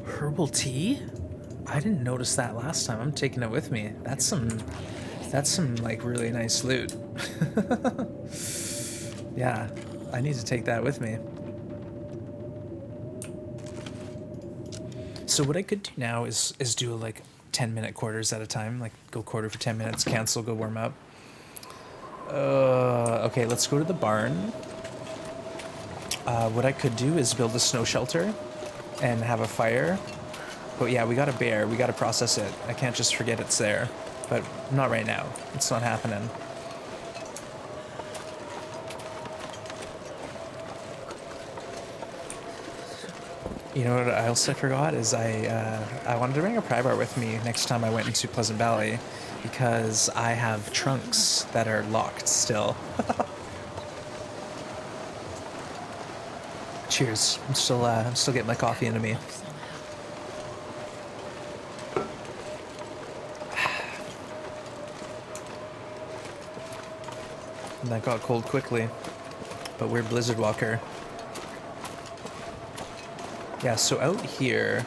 S3: Herbal tea? I didn't notice that last time. I'm taking it with me. That's some like really nice loot. Yeah, I need to take that with me. So what I could do now is do like 10-minute quarters at a time. Like go quarter for 10 minutes, cancel, go warm up. Okay, let's go to the barn. What I could do is build a snow shelter and have a fire. But yeah, we got a bear. We got to process it. I can't just forget it's there. But not right now. It's not happening. You know what I also forgot is I wanted to bring a pry bar with me next time I went into Pleasant Valley because I have trunks that are locked still. Cheers. I'm still getting my coffee into me. And that got cold quickly. But we're Blizzard Walker. Yeah, so out here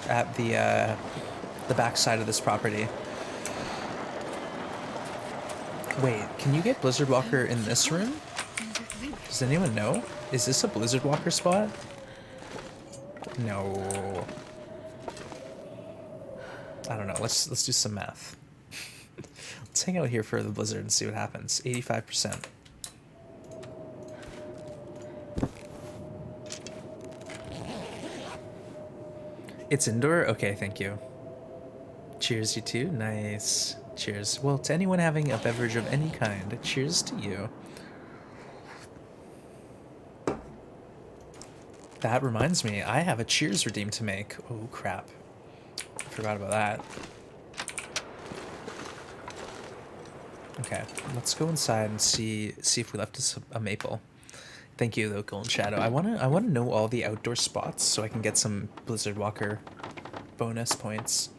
S3: at the back side of this property. Wait, can you get Blizzard Walker in this room? Does anyone know? Is this a Blizzard Walker spot? No. I don't know. Let's do some math. Let's hang out here for the blizzard and see what happens. 85%. It's indoor? Okay, thank you. Cheers, you too. Nice. Cheers. Well, to anyone having a beverage of any kind, cheers to you. That reminds me, I have a cheers redeem to make. Oh, crap. Forgot about that. Okay, let's go inside and see if we left us a maple. Thank you, though, Golden Shadow. I wanna know all the outdoor spots so I can get some Blizzard Walker bonus points.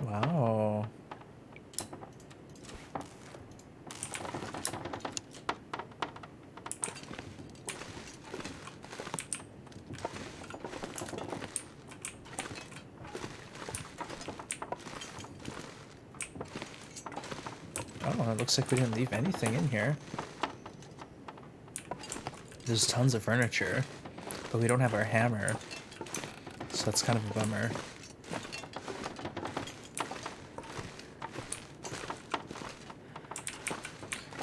S3: Wow. Oh, it looks like we didn't leave anything in here. There's tons of furniture, but we don't have our hammer, so that's kind of a bummer.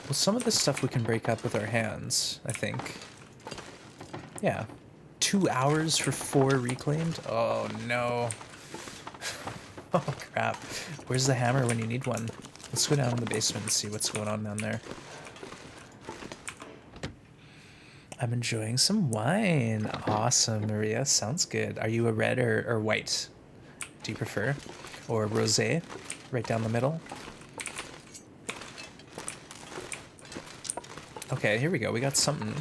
S3: Well, some of this stuff we can break up with our hands, I think. Yeah. 2 hours for 4 reclaimed? Oh, no. Oh, crap. Where's the hammer when you need one? Let's go down in the basement and see what's going on down there. I'm enjoying some wine. Awesome, Maria. Sounds good. Are you a red or white? Do you prefer? Or rosé? Right down the middle? Okay, here we go. We got something.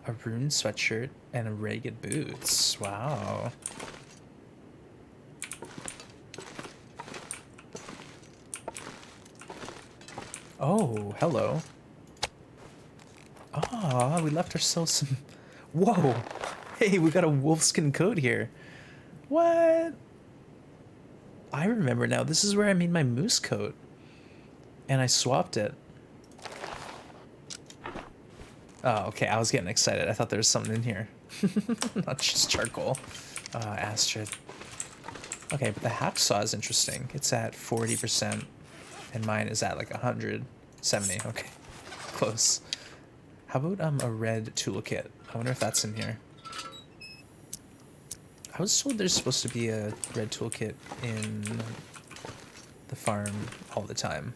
S3: A rune sweatshirt and a ragged boots. Wow. Oh, hello. Ah, we left ourselves some... Whoa! Hey, we got a wolfskin coat here. What? I remember now. This is where I made my moose coat. And I swapped it. Oh, okay. I was getting excited. I thought there was something in here. Not just charcoal. Astrid. Okay, but the hacksaw is interesting. It's at 40%. And mine is at like 170. Okay. Close. How about a red toolkit? I wonder if that's in here. I was told there's supposed to be a red toolkit in the farm all the time.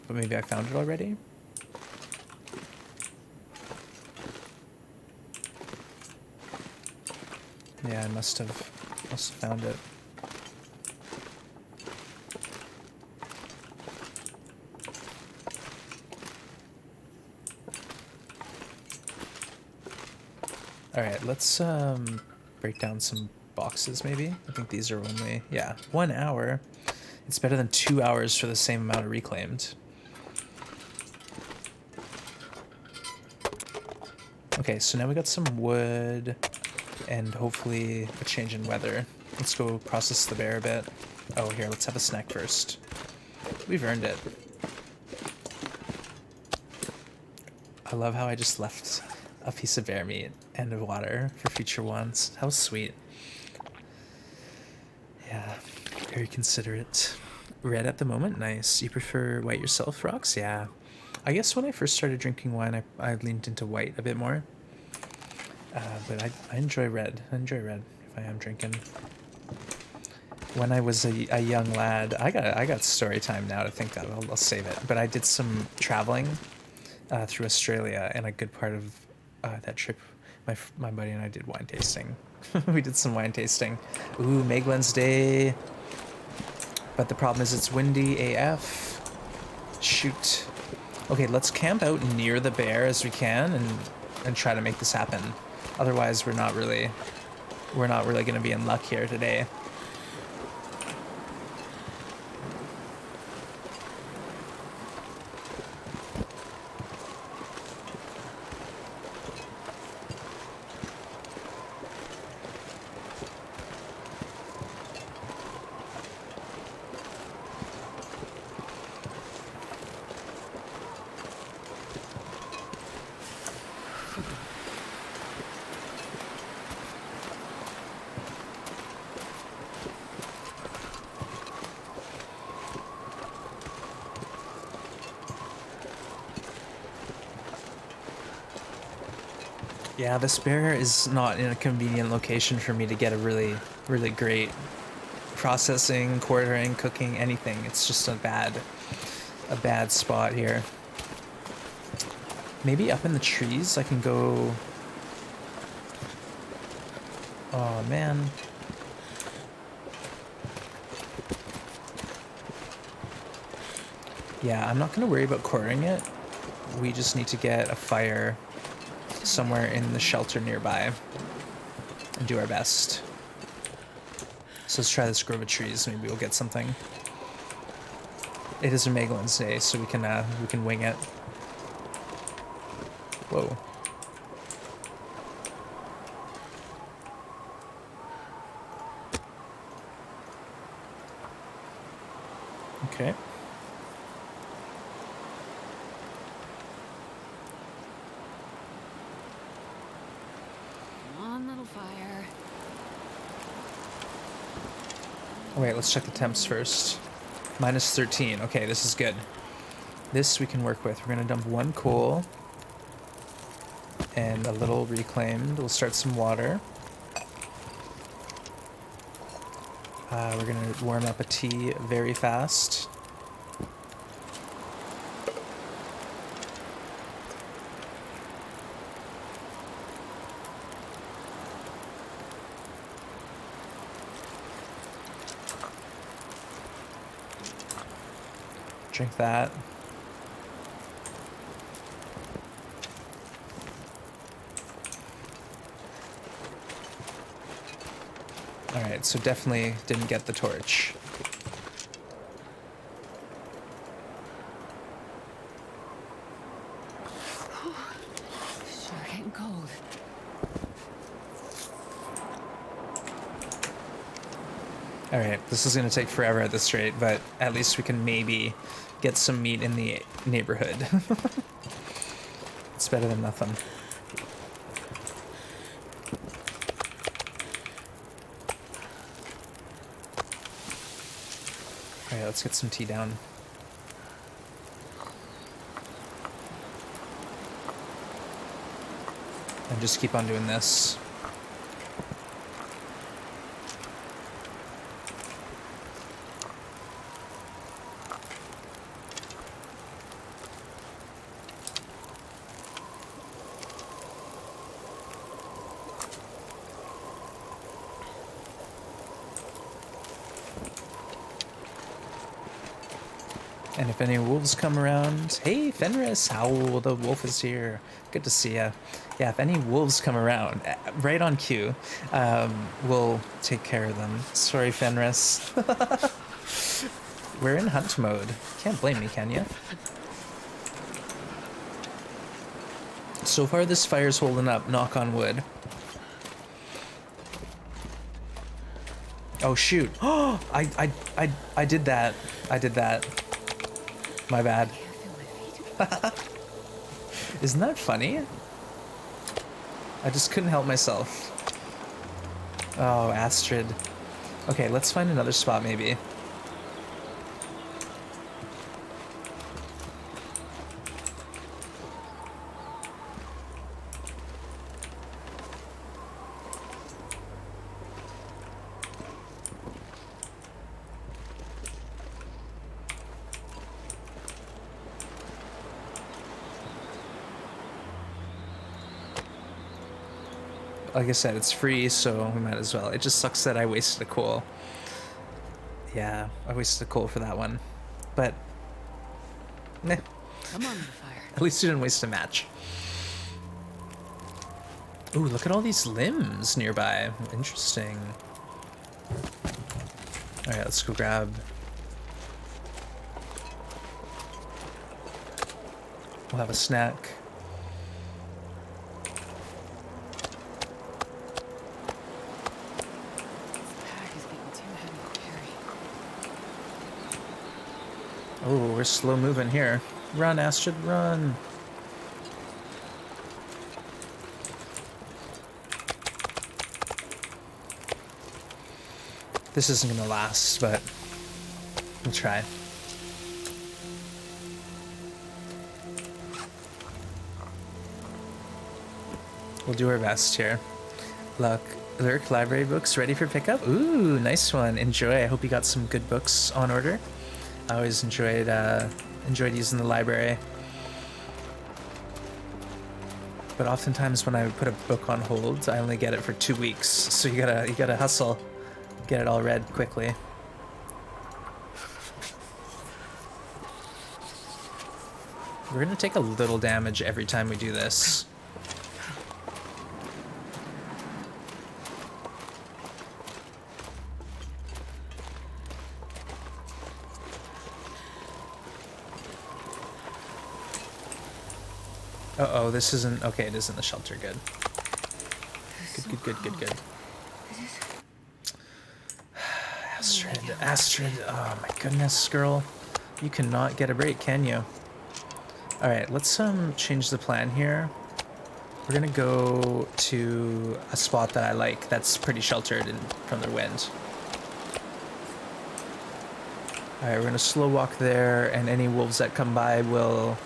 S3: But maybe I found it already? Yeah, I must have found it. Alright, let's break down some boxes maybe. I think these are only, yeah, 1 hour. It's better than 2 hours for the same amount of reclaimed. Okay, so now we got some wood and hopefully a change in weather. Let's go process the bear a bit. Oh, here, let's have a snack first. We've earned it. I love how I just left a piece of bear meat and of water for future ones. How sweet. Yeah, very considerate. Red at the moment, nice. You prefer white yourself, Rox? Yeah. I guess when I first started drinking wine, I leaned into white a bit more. But I enjoy red. I enjoy red if I am drinking. When I was a young lad, I got story time now to think of. I'll save it. But I did some traveling through Australia, and a good part of that trip, my buddy and I did wine tasting. We did some wine tasting. Ooh, Meglin's Day. But the problem is it's windy AF. Shoot. Okay, let's camp out near the bear as we can and try to make this happen. Otherwise, we're not really going to be in luck here today. Yeah, this bear is not in a convenient location for me to get a really, really great processing, quartering, cooking, anything. It's just a bad spot here. Maybe up in the trees I can go... Oh, man. Yeah, I'm not going to worry about quartering it. We just need to get a fire somewhere in the shelter nearby and do our best. So let's try this grove of trees. Maybe we'll get something. It is a Megalin's day, so we can wing it. Whoa. Okay.
S2: Come on, little fire.
S3: Oh, wait, let's check the temps first. Minus 13. Okay, this is good. This we can work with. We're going to dump 1 coal and a little reclaimed. We'll start some water. We're going to warm up a tea very fast. Drink that. Alright, so definitely didn't get the torch.
S2: Sure getting cold.
S3: Alright, this is going to take forever at this rate, but at least we can maybe get some meat in the neighborhood. It's better than nothing. Alright, let's get some tea down. And just keep on doing this. And if any wolves come around, hey Fenris, how the wolf is here. Good to see ya. Yeah, if any wolves come around, right on cue, we'll take care of them. Sorry, Fenris. We're in hunt mode. Can't blame me, can ya? So far, this fire's holding up. Knock on wood. Oh shoot! Oh, I did that. I did that. My bad. Isn't that funny? I just couldn't help myself. Oh, Astrid. Okay, let's find another spot maybe. Like I said, it's free, so we might as well. It just sucks that I wasted a coal. Yeah, I wasted a coal for that one. But, meh.
S2: Come on, fire.
S3: At least you didn't waste a match. Ooh, look at all these limbs nearby. Interesting. Alright, let's go grab... We'll have a snack. Oh, we're slow moving here. Run, Astrid, run! This isn't gonna last, but we'll try. We'll do our best here. Look, Lurk library books ready for pickup. Ooh, nice one. Enjoy. I hope you got some good books on order. I always enjoyed using the library. But oftentimes when I put a book on hold, I only get it for 2 weeks. So you gotta hustle, get it all read quickly. We're gonna take a little damage every time we do this. Uh-oh, this isn't... Okay, it isn't the shelter. Good. Good. Astrid. Oh my goodness, girl. You cannot get a break, can you? Alright, let's change the plan here. We're gonna go to a spot that I like that's pretty sheltered from the wind. Alright, we're gonna slow walk there, and any wolves that come by will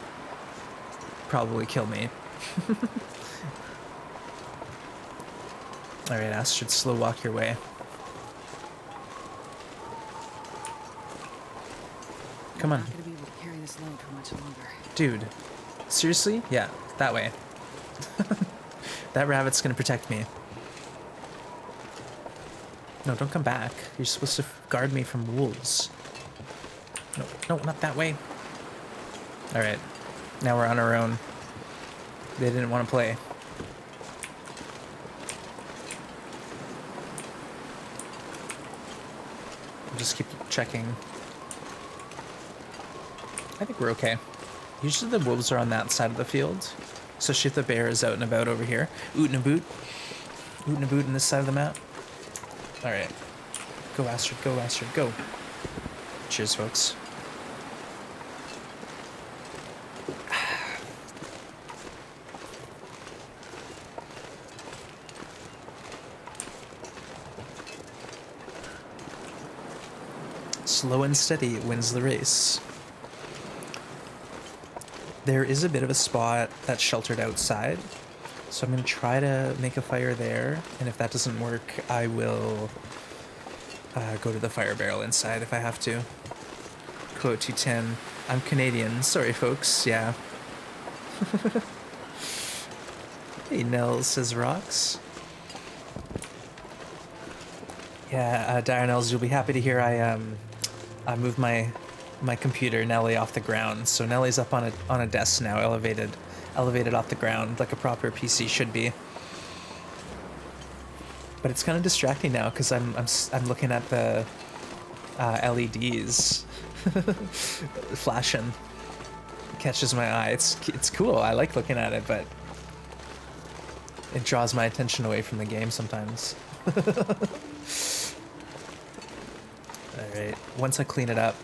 S3: probably kill me. Alright, Astrid, slow walk your way. Come on.
S2: I'm not gonna be able to carry this load for much longer.
S3: Dude. Seriously? Yeah, that way. That rabbit's gonna protect me. No, don't come back. You're supposed to guard me from wolves. No, not that way. Alright. Now we're on our own. They didn't want to play. I'll just keep checking. I think we're okay. Usually the wolves are on that side of the field. Especially if the bear is out and about over here. Oot and a boot. Oot and a boot on this side of the map. Alright. Go, Astrid, go. Cheers, folks. Slow and steady wins the race. There is a bit of a spot that's sheltered outside, so I'm going to try to make a fire there, and if that doesn't work, I will go to the fire barrel inside if I have to. Quote 210, I'm Canadian, sorry folks, yeah. Hey Nell, says Rocks. Yeah, Dire Nels, you'll be happy to hear I moved my computer Nelly off the ground, so Nelly's up on a desk now, elevated off the ground like a proper PC should be. But it's kind of distracting now because I'm looking at the LEDs flashing. It catches my eye. It's cool. I like looking at it, but it draws my attention away from the game sometimes. Alright, once I clean it up,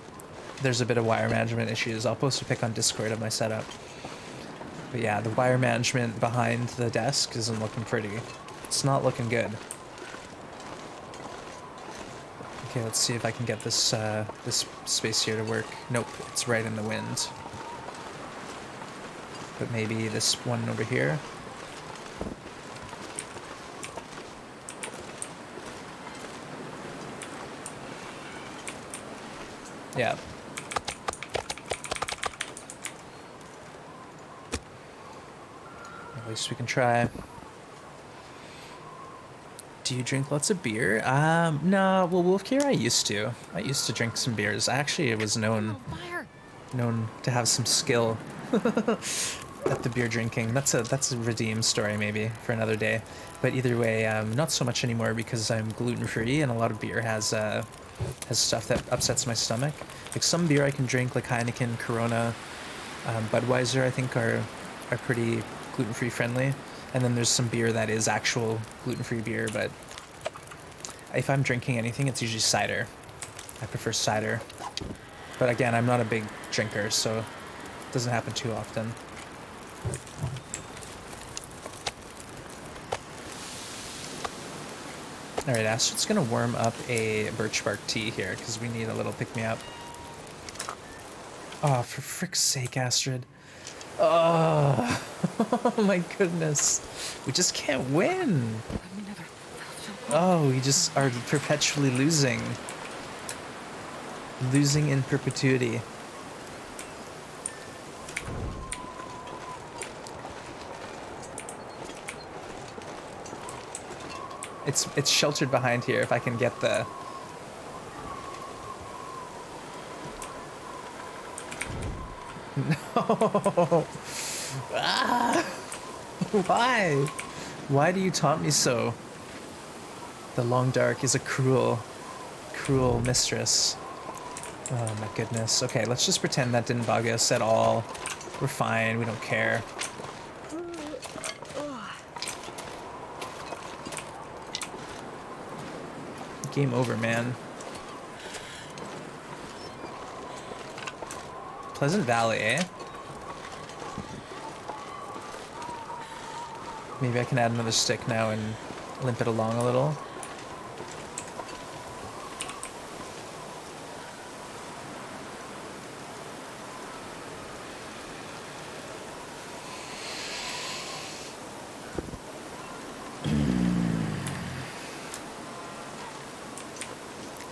S3: there's a bit of wire management issues. I'll post a pic on Discord of my setup. But yeah, the wire management behind the desk isn't looking pretty. It's not looking good. Okay, let's see if I can get this this space here to work. Nope, it's right in the wind. But maybe this one over here. Yeah. At least we can try. Do you drink lots of beer? No. Well, Wolfcare, I used to. I used to drink some beers. I actually was known to have some skill at the beer drinking. That's a redeemed story maybe for another day. But either way, not so much anymore because I'm gluten-free and a lot of beer has stuff that upsets my stomach. Like some beer I can drink, like Heineken, Corona, Budweiser, I think are pretty gluten-free friendly. And then there's some beer that is actual gluten-free beer, but if I'm drinking anything, it's usually cider. I prefer cider. But again, I'm not a big drinker, so it doesn't happen too often. Alright, Astrid's gonna warm up a birch bark tea here, because we need a little pick-me-up. Oh, for frick's sake, Astrid. Oh, oh my goodness. We just can't win.
S2: I've never felt so cold.
S3: Oh, we just are perpetually losing. Losing in perpetuity. It's sheltered behind here if I can get the... No! Ah! Why? Why do you taunt me so? The long dark is a cruel, cruel mistress. Oh my goodness. Okay, let's just pretend that didn't bug us at all. We're fine, we don't care. Game over, man. Pleasant Valley, eh? Maybe I can add another stick now and limp it along a little.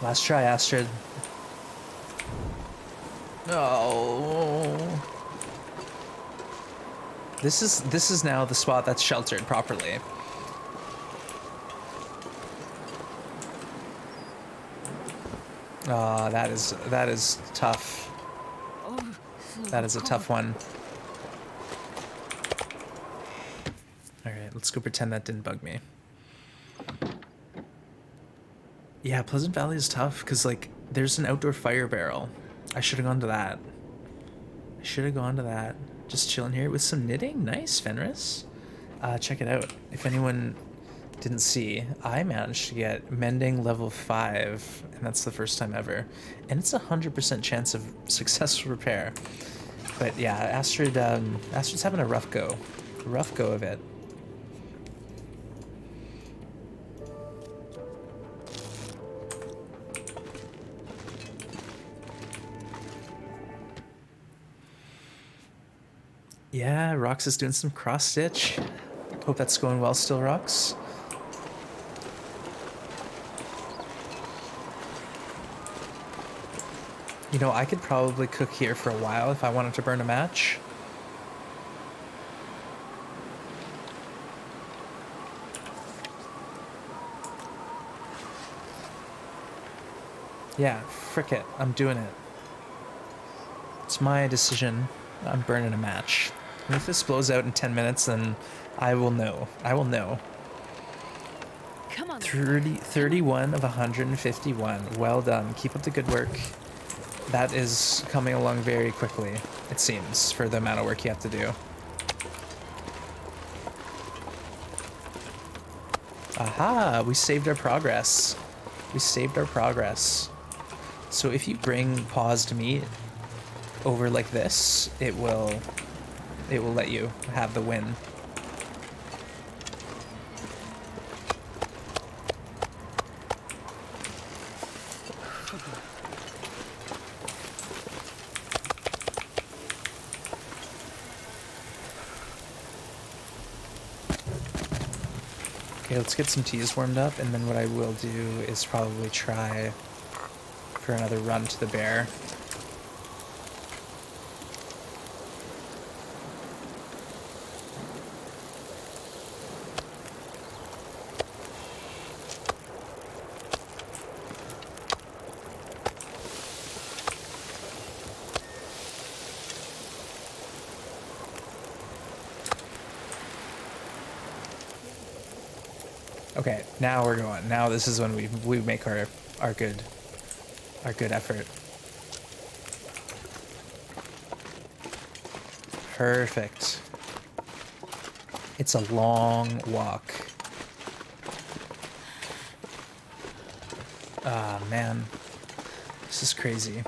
S3: Last try, Astrid. No. This is now the spot that's sheltered properly. Ah, that is tough.
S2: Oh, so
S3: That is a
S2: cold.
S3: tough one. All right, let's go pretend that didn't bug me. Yeah, Pleasant Valley is tough because, like, there's an outdoor fire barrel. I should have gone to that. I should have gone to that. Just chilling here with some knitting. Nice, Fenris. Check it out. If anyone didn't see, I managed to get mending level 5, and that's the first time ever. And it's 100% chance of successful repair. But yeah, Astrid's having a rough go. Rough go of it. Yeah, Rox is doing some cross stitch. Hope that's going well still, Rox. You know, I could probably cook here for a while if I wanted to burn a match. Yeah, frick it. I'm doing it. It's my decision. I'm burning a match. And if this blows out in 10 minutes, then I will know. I will know.
S2: Come on.
S3: 31 of 151. Well done. Keep up the good work. That is coming along very quickly, it seems, for the amount of work you have to do. Aha! We saved our progress. We saved our progress. So if you bring paused meat over like this, it will let you have the win. Okay, let's get some teas warmed up, and then what I will do is probably try for another run to the bear. Okay, now we're going. Now this is when we make our good effort. Perfect. It's a long walk. Ah, man. This is crazy.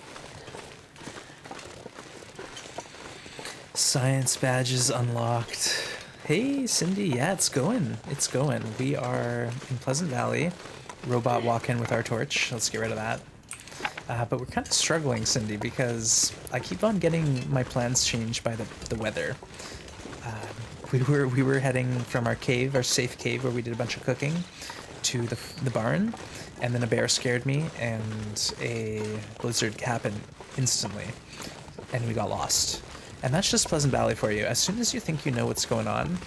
S3: Science badges unlocked. Hey, Cindy. Yeah, it's going. It's going. We are in Pleasant Valley. Robot walk in with our torch. Let's get rid of that. But we're kind of struggling, Cindy, because I keep on getting my plans changed by the weather. We were heading from our cave, our safe cave where we did a bunch of cooking, to the barn, and then a bear scared me, and a blizzard happened instantly, and we got lost. And that's just Pleasant Valley for you. As soon as you think you know what's going on,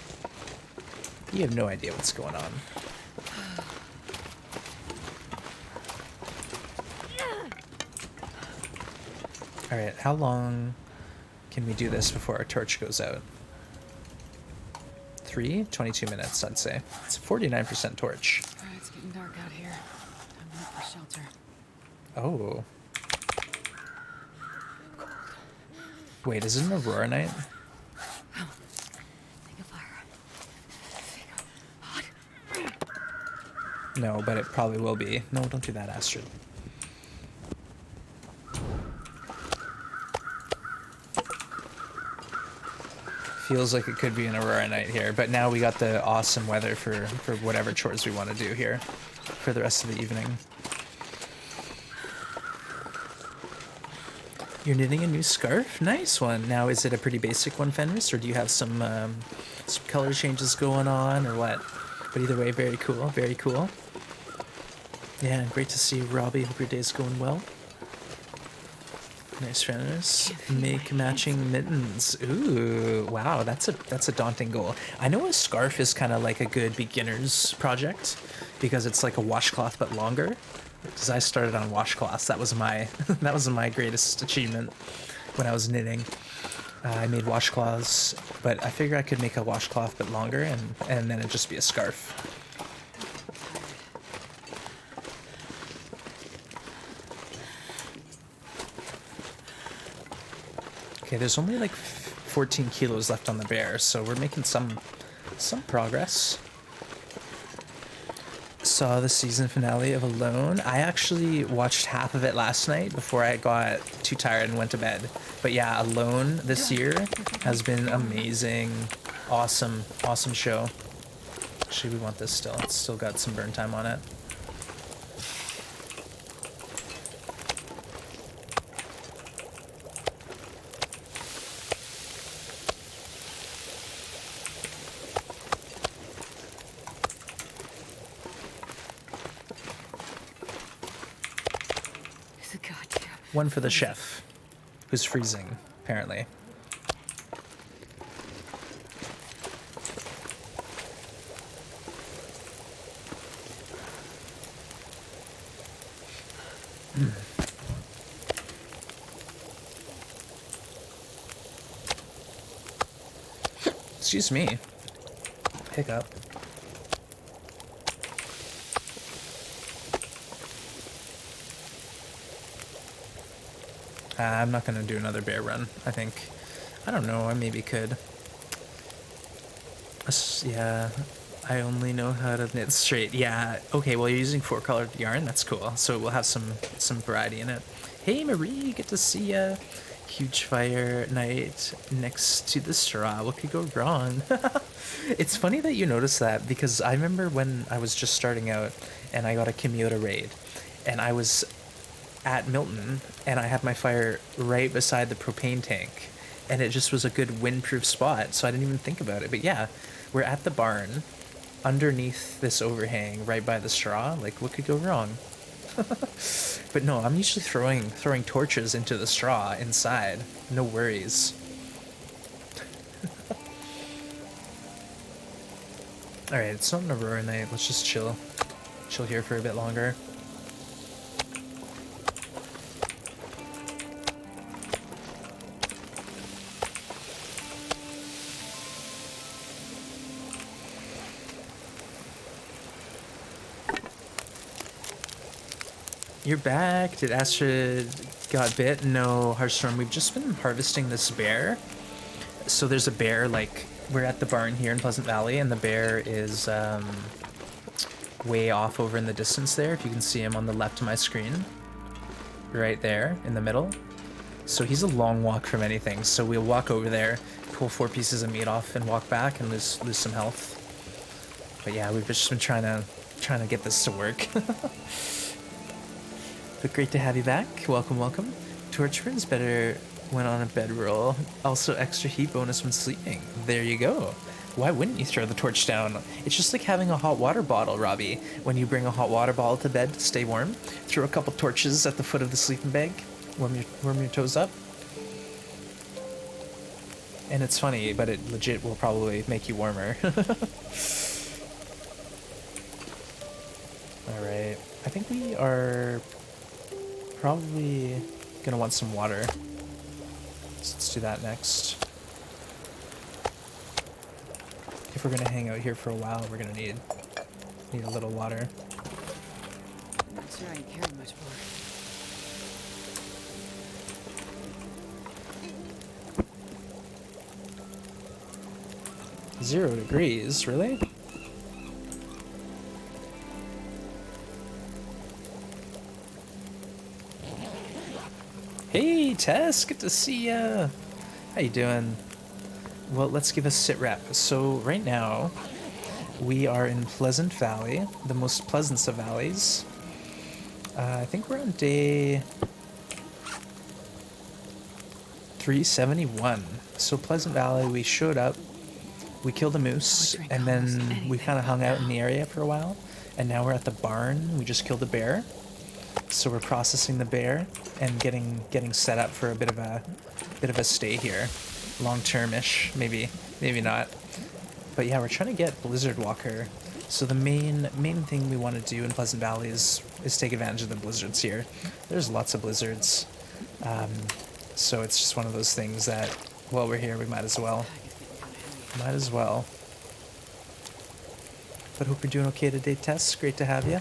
S3: you have no idea what's going on. Alright, how long can we do this before our torch goes out? 22 minutes, I'd say. It's a 49% torch.
S2: Alright, it's getting dark out here. Time to look for shelter.
S3: Oh. Wait, is it an Aurora night?
S2: Think of fire. Hot.
S3: No, but it probably will be. No, don't do that, Astrid. Feels like it could be an Aurora night here, but now we got the awesome weather for whatever chores we want to do here for the rest of the evening. You're knitting a new scarf? Nice one. Now, is it a pretty basic one, Fenris, or do you have some color changes going on, or what? But either way, very cool, very cool. Yeah, great to see you, Robbie. Hope your day's going well. Nice, Fenris. Make matching mittens. Ooh, wow, that's a daunting goal. I know a scarf is kind of like a good beginner's project because it's like a washcloth but longer. Because I started on washcloths. That was my that was my greatest achievement when I was knitting. I made washcloths, but I figured I could make a washcloth but longer, and then it'd just be a scarf. Okay, there's only like 14 kilos left on the bear, so we're making some progress. Saw the season finale of Alone. I actually watched half of it last night before I got too tired and went to bed. But yeah, Alone this year has been amazing. Awesome show. Actually, we want this still. It's still got some burn time on it. One for the chef, who's freezing, apparently. Excuse me. Hiccup. I'm not gonna do another bear run, I think. I don't know, I maybe could. Yeah, I only know how to knit straight. Yeah, okay, well you're using 4-colored yarn, that's cool. So we'll have some variety in it. Hey Marie, good to see ya. Huge fire night next to the straw. What could go wrong? It's funny that you noticed that, because I remember when I was just starting out and I got a Kimyota raid, and I was at Milton, and I had my fire right beside the propane tank, and it just was a good windproof spot, so I didn't even think about it. But yeah, we're at the barn, underneath this overhang, right by the straw. Like, what could go wrong? But no, I'm usually throwing torches into the straw inside. No worries. Alright, it's not an Aurora night. Let's just chill here for a bit longer. You're back. Did Astrid got bit? No, Hearthstorm. We've just been harvesting this bear. So there's a bear, like, we're at the barn here in Pleasant Valley, and the bear is way off over in the distance there. If you can see him on the left of my screen. Right there, in the middle. So he's a long walk from anything. So we'll walk over there, pull 4 pieces of meat off, and walk back and lose some health. But yeah, we've just been trying to get this to work. But great to have you back. Welcome, welcome. Torch burns better when on a bedroll. Also, extra heat bonus when sleeping. There you go. Why wouldn't you throw the torch down? It's just like having a hot water bottle, Robbie. When you bring a hot water bottle to bed to stay warm, throw a couple torches at the foot of the sleeping bag, warm your toes up. And it's funny, but it legit will probably make you warmer. Alright, I think we are probably gonna want some water. So let's do that next. If we're gonna hang out here for a while, we're gonna need a little water.
S2: I'm not sure I can carry much more.
S3: 0 degrees, really? Hey, Tess, good to see ya. How you doing? Well, let's give a sit rep. So right now, we are in Pleasant Valley, the most pleasant of valleys. I think we're on day 371. So Pleasant Valley, we showed up, we killed a moose, and then we kind of hung out in the area for a while. And now we're at the barn. We just killed a bear. So we're processing the bear and getting set up for a bit of a stay here, long-term-ish, maybe not. But yeah, we're trying to get Blizzard Walker. So the main thing we want to do in Pleasant Valley is take advantage of the blizzards here. There's lots of blizzards, so it's just one of those things that while we're here, we might as well. Might as well. But hope you're doing okay today, Tess. Great to have you.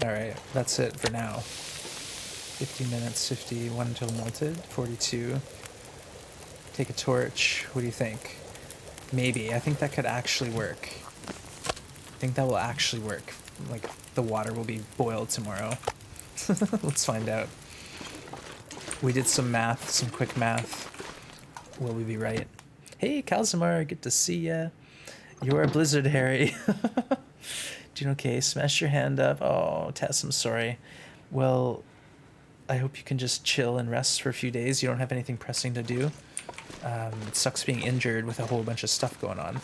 S3: Alright, that's it for now. 50 minutes, 51 until melted, 42. Take a torch. What do you think? Maybe. I think that could actually work. I think that will actually work. Like, the water will be boiled tomorrow. Let's find out. We did some math, some quick math. Will we be right? Hey, Calzamar, good to see ya. You're a Blizzard Harry. Doing okay? Smash your hand up. Oh, Tess, I'm sorry. Well, I hope you can just chill and rest for a few days. You don't have anything pressing to do. It sucks being injured with a whole bunch of stuff going on.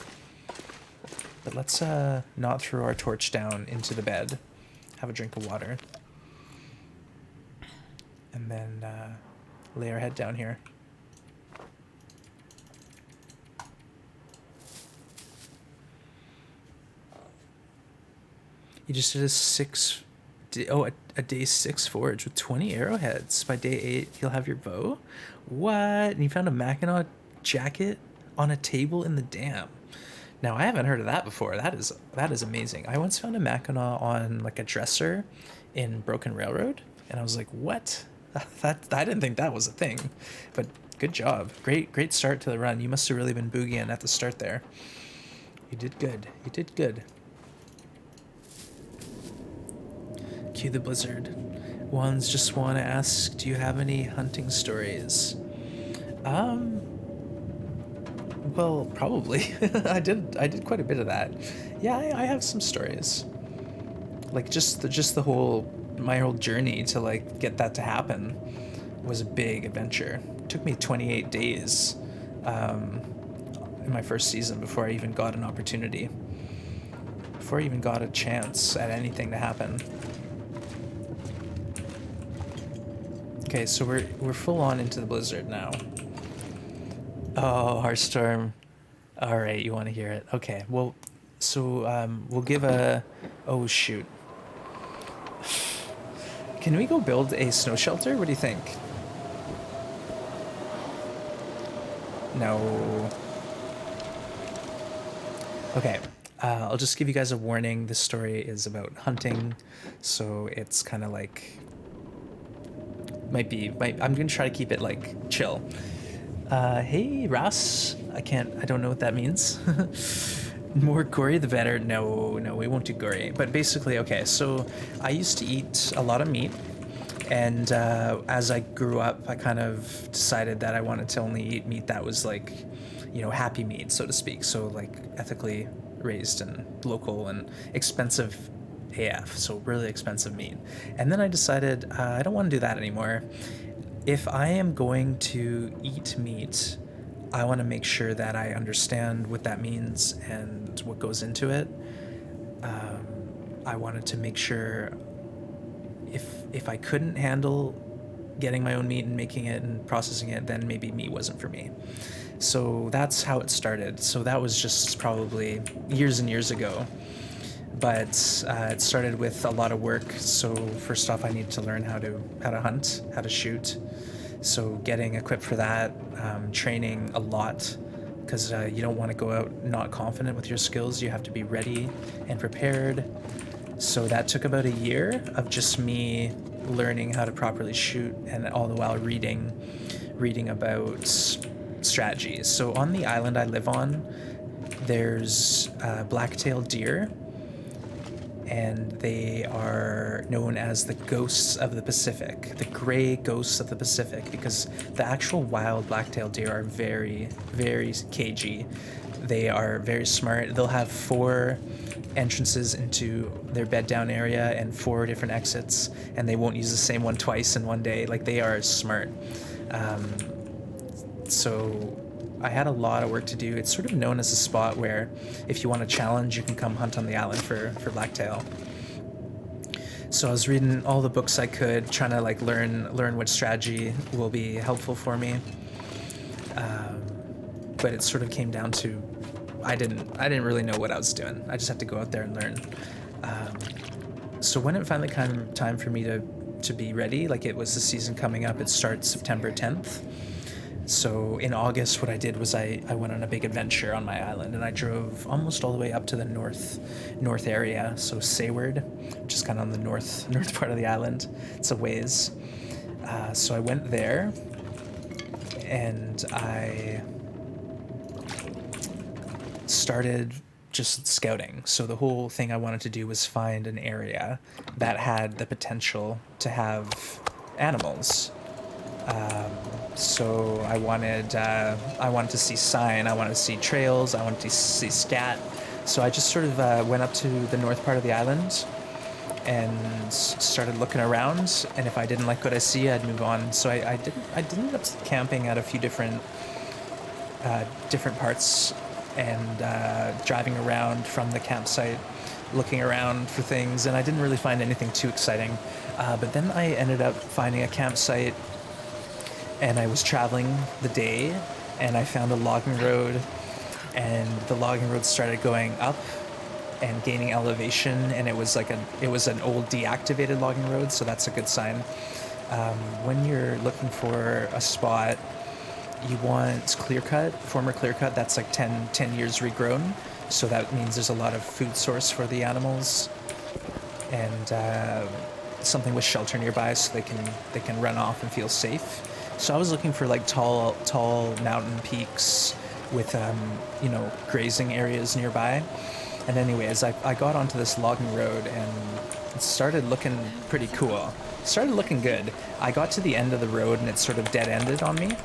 S3: But let's not throw our torch down into the bed. Have a drink of water. And then lay our head down here. You just did a day 6 forge with 20 arrowheads. By day 8, you'll have your bow. What? And you found a Mackinac jacket on a table in the dam. Now, I haven't heard of that before. That is amazing. I once found a Mackinac on like a dresser in Broken Railroad, and I was like, what? I didn't think that was a thing. But good job. Great start to the run. You must have really been boogieing at the start there. You did good. You did good. Cue the blizzard. Ones just want to ask, do you have any hunting stories? Well, probably. I did quite a bit of that. Yeah, I have some stories. Like just the whole my whole journey to like get that to happen was a big adventure. It took me 28 days in my first season before I even got an opportunity. Before I even got a chance at anything to happen. Okay, so we're full on into the blizzard now. Oh, Heartstorm. All right, you want to hear it? Okay, well, so we'll give a. Oh shoot. Can we go build a snow shelter? What do you think? No. Okay, I'll just give you guys a warning. This story is about hunting, so it's kind of like. I'm gonna try to keep it like chill. Hey Ross, I don't know what that means. More gory the better. No, we won't do gory. But basically, okay, so I used to eat a lot of meat. And as I grew up, I kind of decided that I wanted to only eat meat that was like, happy meat, so to speak. So like ethically raised and local and expensive AF. So really expensive meat. And then I decided I don't want to do that anymore. If I am going to eat meat, I want to make sure that I understand what that means and what goes into it. I wanted to make sure if I couldn't handle getting my own meat and making it and processing it, then maybe meat wasn't for me. So that's how it started. So that was just probably years and years ago. But it started with a lot of work. So first off, I needed to learn how to hunt, how to shoot. So getting equipped for that, training a lot, because you don't want to go out not confident with your skills. You have to be ready and prepared. So that took about a year of just me learning how to properly shoot, and all the while reading about strategies. So on the island I live on, there's black-tailed deer, and they are known as the ghosts of the Pacific, the gray ghosts of the Pacific, because the actual wild black-tailed deer are very, very cagey. They are very smart. They'll have 4 entrances into their bed down area and 4 different exits, and they won't use the same one twice in one day. Like, they are smart. So I had a lot of work to do. It's sort of known as a spot where if you want a challenge, you can come hunt on the island for blacktail. So I was reading all the books I could, trying to like learn what strategy will be helpful for me. But it sort of came down to I didn't really know what I was doing. I just had to go out there and learn. So when it finally came time for me to be ready, like it was the season coming up, it starts September 10th. So in August, what I did was I went on a big adventure on my island, and I drove almost all the way up to the north area, so Sayward, which is kind of on the north part of the island. It's a ways. So I went there, and I started just scouting. So the whole thing I wanted to do was find an area that had the potential to have animals. So I wanted to see sign, I wanted to see trails, I wanted to see scat. So I just sort of went up to the north part of the island and started looking around. And if I didn't like what I see, I'd move on. So I did end up camping at a few different parts and driving around from the campsite, looking around for things. And I didn't really find anything too exciting. But then I ended up finding a campsite. And I was traveling the day, and I found a logging road, and the logging road started going up and gaining elevation, and it was an old deactivated logging road, so that's a good sign. When you're looking for a spot, you want former clear cut, that's like 10 years regrown, so that means there's a lot of food source for the animals, and something with shelter nearby so they can run off and feel safe. So I was looking for like tall mountain peaks with grazing areas nearby. And anyways, I got onto this logging road, and it started looking pretty cool. It started looking good. I got to the end of the road, and it sort of dead-ended on me.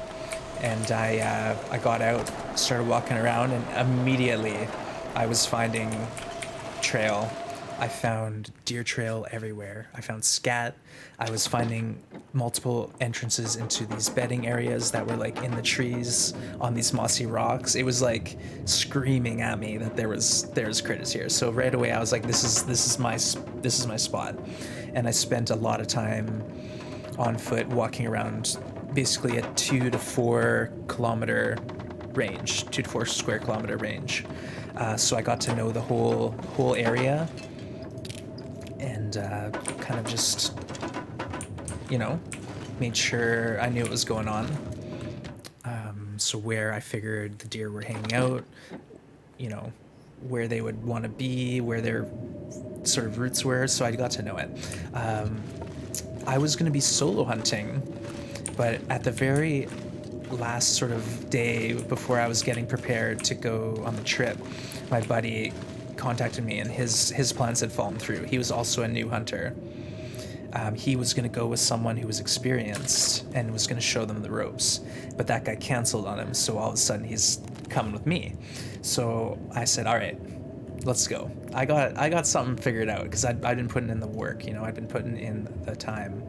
S3: And I got out, started walking around, and immediately I was finding trail. I found deer trail everywhere. I found scat. I was finding multiple entrances into these bedding areas that were like in the trees on these mossy rocks. It was like screaming at me that there's critters here. So right away I was like, this is my spot. And I spent a lot of time on foot walking around basically a 2 to 4 kilometer range, 2 to 4 square kilometer range. So I got to know the whole area. And kind of just, made sure I knew what was going on. So where I figured the deer were hanging out, where they would want to be, where their sort of roots were. So I got to know it. I was going to be solo hunting, but at the very last sort of day before I was getting prepared to go on the trip, my buddy contacted me, and his plans had fallen through. He was also a new hunter. He was going to go with someone who was experienced and was going to show them the ropes, but that guy canceled on him. So all of a sudden he's coming with me. So I said, all right, let's go. I got something figured out because I'd been putting in the work, I'd been putting in the time.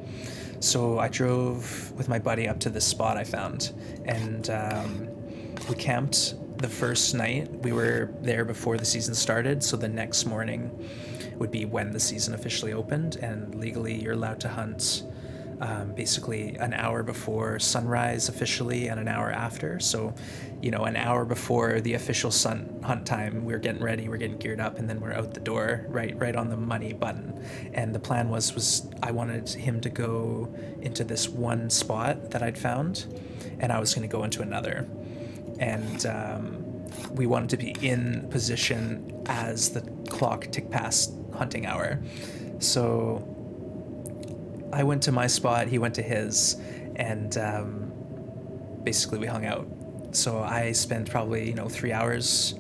S3: So I drove with my buddy up to this spot I found, and we camped the first night. We were there before the season started, so the next morning would be when the season officially opened, and legally you're allowed to hunt basically an hour before sunrise officially and an hour after. So, an hour before the official sun hunt time, we're getting ready, we're getting geared up, and then we're out the door, right on the money button. And the plan was I wanted him to go into this one spot that I'd found, and I was going to go into another. And we wanted to be in position as the clock ticked past hunting hour. So I went to my spot, he went to his, and basically we hung out. So I spent probably 3 hours,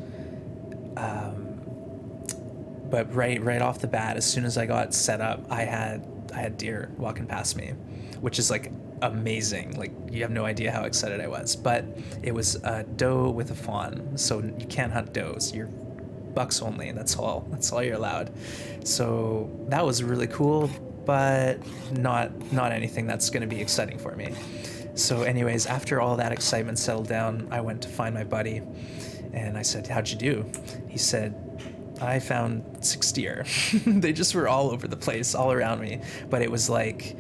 S3: but right off the bat, as soon as I got set up, I had deer walking past me, which is like amazing. Like, you have no idea how excited I was. But it was a doe with a fawn, so you can't hunt does. You're bucks only, and that's all you're allowed. So that was really cool, but not anything that's going to be exciting for me. So anyways, after all that excitement settled down, I went to find my buddy, and I said, how'd you do? He said, I found 6 deer. They just were all over the place, all around me, but it was like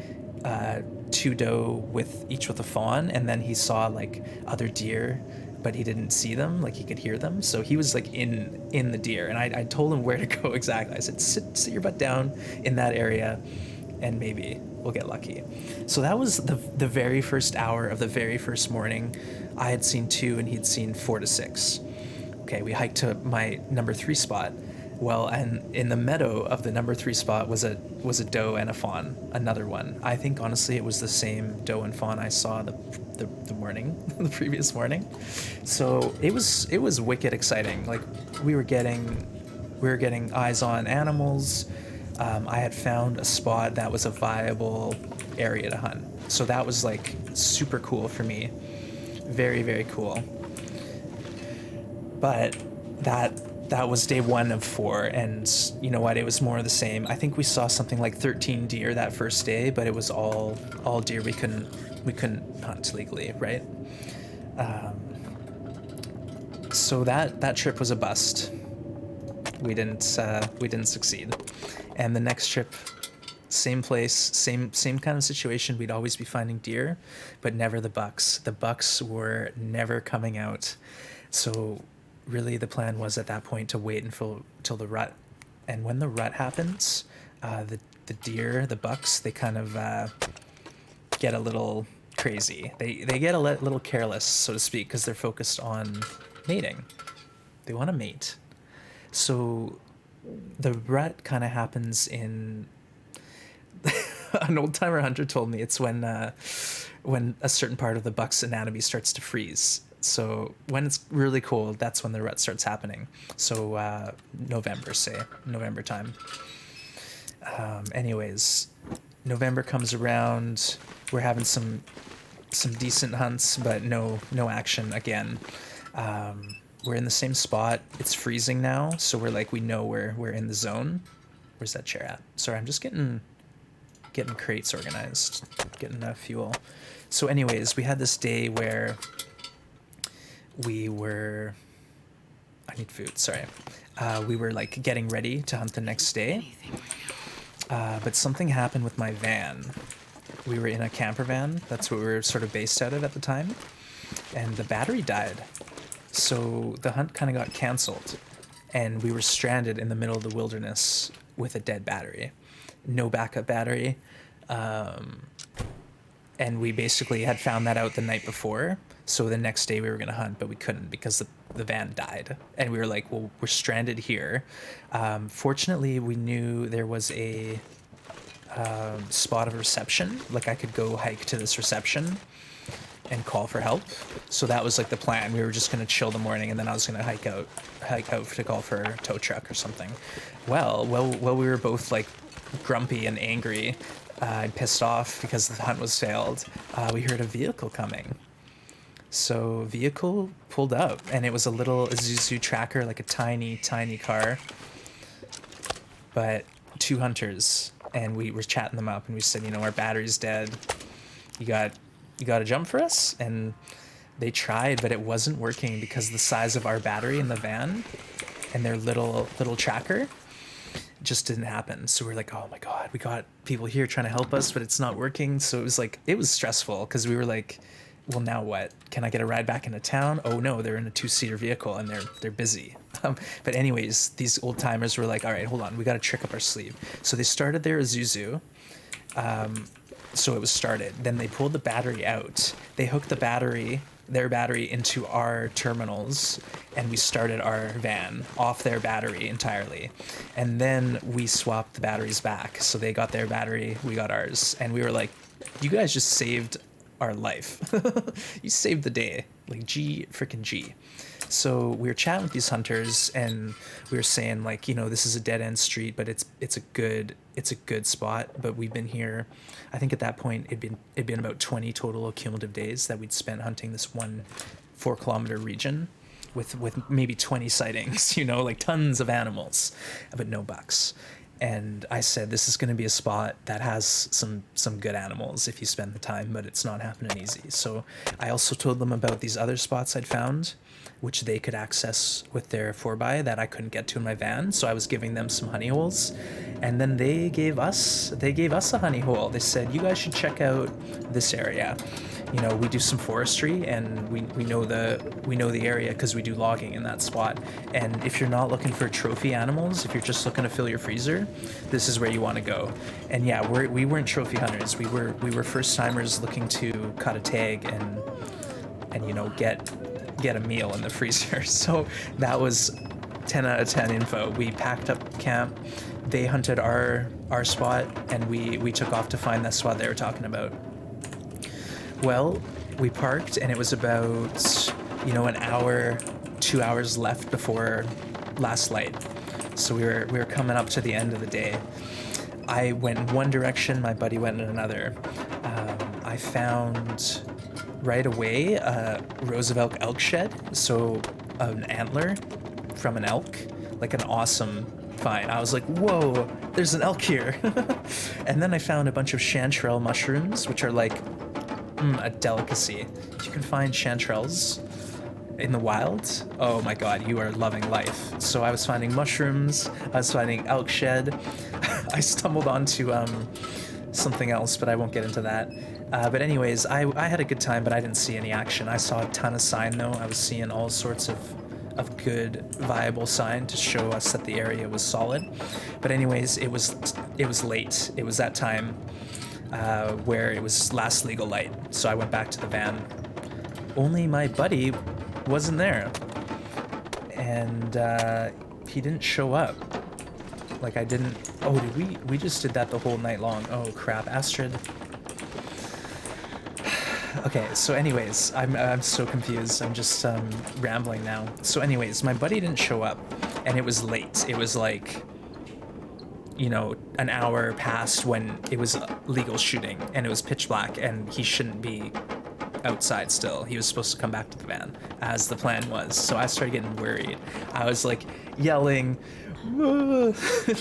S3: 2 doe each with a fawn, and then he saw like other deer, but he didn't see them, like he could hear them. So he was like in the deer, and I told him where to go exactly. I said, sit your butt down in that area, and maybe we'll get lucky. So that was the very first hour of the very first morning. I had seen 2, and he'd seen 4 to 6. Okay, we hiked to my number 3 spot. Well, and in the meadow of the number 3 spot was a doe and a fawn, another one. I think honestly it was the same doe and fawn I saw the the previous morning. So it was wicked exciting. Like, we were getting eyes on animals. I had found a spot that was a viable area to hunt. So that was like super cool for me. Very, very cool. But that was day 1 of 4, and you know what, it was more of the same. I think we saw something like 13 deer that first day, but it was all deer we couldn't hunt legally, right? So that trip was a bust. We didn't succeed. And the next trip, same place, same kind of situation. We'd always be finding deer, but never the bucks. The bucks were never coming out. So really the plan was at that point to wait until the rut. And when the rut happens, the deer, the bucks, they kind of get a little crazy. They get a little careless, so to speak, because they're focused on mating. They want to mate. So the rut kind of happens in an old timer hunter told me it's when a certain part of the buck's anatomy starts to freeze. So when it's really cold, that's when the rut starts happening. So November time. Anyways, November comes around. We're having some decent hunts, but no action again. We're in the same spot. It's freezing now, so we know we're in the zone. Where's that chair at? Sorry, I'm just getting crates organized, getting fuel. So anyways, we had this day where we were... I need food, sorry. We were like getting ready to hunt the next day. But something happened with my van. We were in a camper van. That's what we were sort of based out of at the time. And the battery died. So the hunt kind of got canceled. And we were stranded in the middle of the wilderness with a dead battery. No backup battery. And we basically had found that out the night before. So the next day we were going to hunt, but we couldn't because the van died. And we were like, well, we're stranded here. Fortunately, we knew there was a spot of reception. Like, I could go hike to this reception. and call for help. So that was like the plan. We were just gonna chill the morning, and then I was gonna hike out to call for a tow truck or something. Well, we were both like grumpy and angry and pissed off because the hunt was failed. We heard a vehicle coming. So vehicle pulled up, and it was a little Isuzu Tracker, like a tiny car, but two hunters. And we were chatting them up, and we said, you know, our battery's dead. You got a jump for us? And they tried, but it wasn't working because the size of our battery in the van and their little tracker just didn't happen. So we're like, oh my god, we got people here trying to help us, but it's not working. So it was stressful because we were like, well, now what? Can I get a ride back into town? Oh no, they're in a 2-seater vehicle and they're busy. But anyways, these old timers were like, all right, hold on, we got a trick up our sleeve. So they started their Isuzu. So it was started. Then they pulled the battery out. They hooked their battery into our terminals, and we started our van off their battery entirely. And then we swapped the batteries back. So they got their battery, we got ours. And we were like, you guys just saved our life. You saved the day. Like, freaking G. So we were chatting with these hunters, and we were saying, like, you know, this is a dead end street, but it's a good spot. But we've been here, I think at that point it'd been about 20 total cumulative days that we'd spent hunting this 1 4-kilometer region with maybe 20 sightings, you know, like tons of animals, but no bucks. And I said, this is going to be a spot that has some good animals if you spend the time, but it's not happening easy. So I also told them about these other spots I'd found, which they could access with their 4x that I couldn't get to in my van. So I was giving them some honey holes, and then they gave us a honey hole. They said, you guys should check out this area. You know, we do some forestry, and we know the area because we do logging in that spot. And if you're not looking for trophy animals, if you're just looking to fill your freezer, this is where you want to go. And yeah, we weren't trophy hunters. We were first timers looking to cut a tag and you know, get a meal in the freezer. So that was 10 out of 10 info. We packed up camp. They hunted our spot, and we took off to find that spot they were talking about. Well, we parked, and it was about, you know, an hour, 2 hours left before last light. So we were coming up to the end of the day. I went in one direction, my buddy went in another. I found right away a Roosevelt elk shed, so an antler from an elk, like an awesome find. I was like, whoa, there's an elk here. And then I found a bunch of chanterelle mushrooms, which are like a delicacy. If you can find chanterelles in the wild, oh my god, you are loving life. So I was finding mushrooms, I was finding elk shed. I stumbled onto something else, but I won't get into that. But anyways, I had a good time, but I didn't see any action. I saw a ton of sign though. I was seeing all sorts of good viable sign to show us that the area was solid. But anyways, it was late. It was that time where it was last legal light. So I went back to the van. Only my buddy wasn't there, and he didn't show up. Like, I didn't. Oh, did we just did that the whole night long? Oh crap, Astrid. Okay, so anyways, I'm so confused. I'm just rambling now. So anyways, my buddy didn't show up, and it was late. It was like, you know, an hour past when it was legal shooting, and it was pitch black, and he shouldn't be outside still. He was supposed to come back to the van, as the plan was. So I started getting worried. I was like yelling,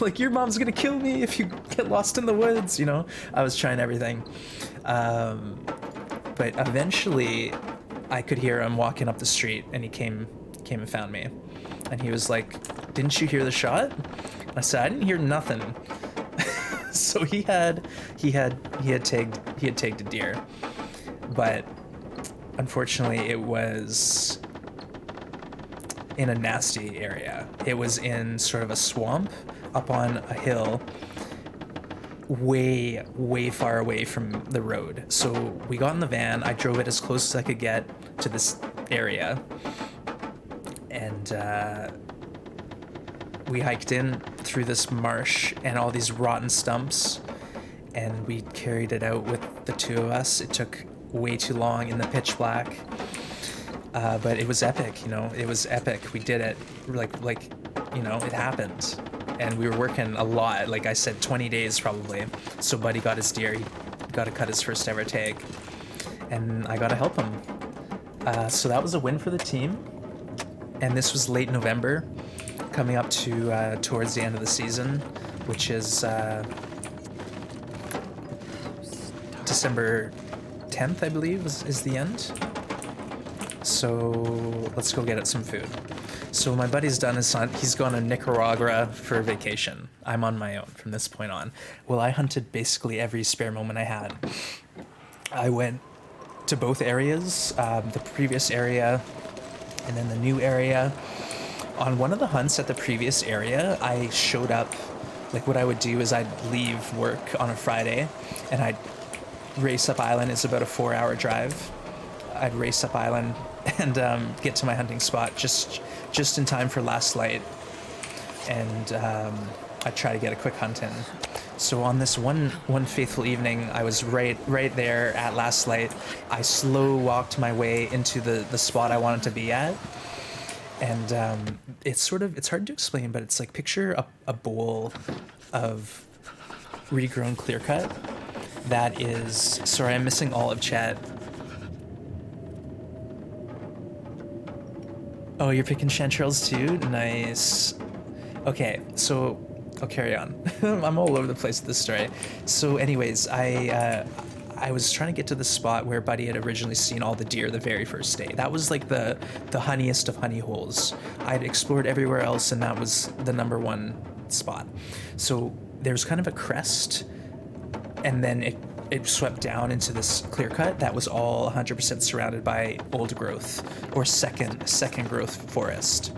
S3: like, your mom's gonna kill me if you get lost in the woods, you know? I was trying everything. But eventually I could hear him walking up the street, and he came and found me. And he was like, didn't you hear the shot? And I said, I didn't hear nothing. So he had tagged a deer. But unfortunately it was in a nasty area. It was in sort of a swamp up on a hill, way far away from the road. So we got in the van, I drove it as close as I could get to this area, and we hiked in through this marsh and all these rotten stumps, and we carried it out with the two of us. It took way too long in the pitch black. But it was epic, you know. It was epic. We did it. Like, you know, it happened. And we were working a lot. Like I said, 20 days probably. So Buddy got his deer. He got to cut his first ever tag. And I got to help him. So that was a win for the team. And this was late November, coming up to towards the end of the season, which is December 10th, I believe, is the end. So let's go get some food. So my buddy's done his hunt. He's gone to Nicaragua for vacation. I'm on my own from this point on. Well, I hunted basically every spare moment I had. I went to both areas, the previous area and then the new area. On one of the hunts at the previous area, I showed up, like what I would do is I'd leave work on a Friday and I'd race up island. It's about a 4-hour drive. I'd race up island and get to my hunting spot just in time for last light. And I'd try to get a quick hunt in. So on this one faithful evening, I was right there at last light. I slow walked my way into the spot I wanted to be at. And it's hard to explain, but it's like picture a bowl of regrown clear cut that is, sorry, I'm missing all of chat. Oh, you're picking chanterelles too? Nice. Okay, so I'll carry on. I'm all over the place with this story. So anyways, I was trying to get to the spot where Buddy had originally seen all the deer the very first day. That was like the honeyest of honey holes. I'd explored everywhere else and that was the number one spot. So there's kind of a crest and then it swept down into this clear cut that was all 100% surrounded by old growth or second growth forest.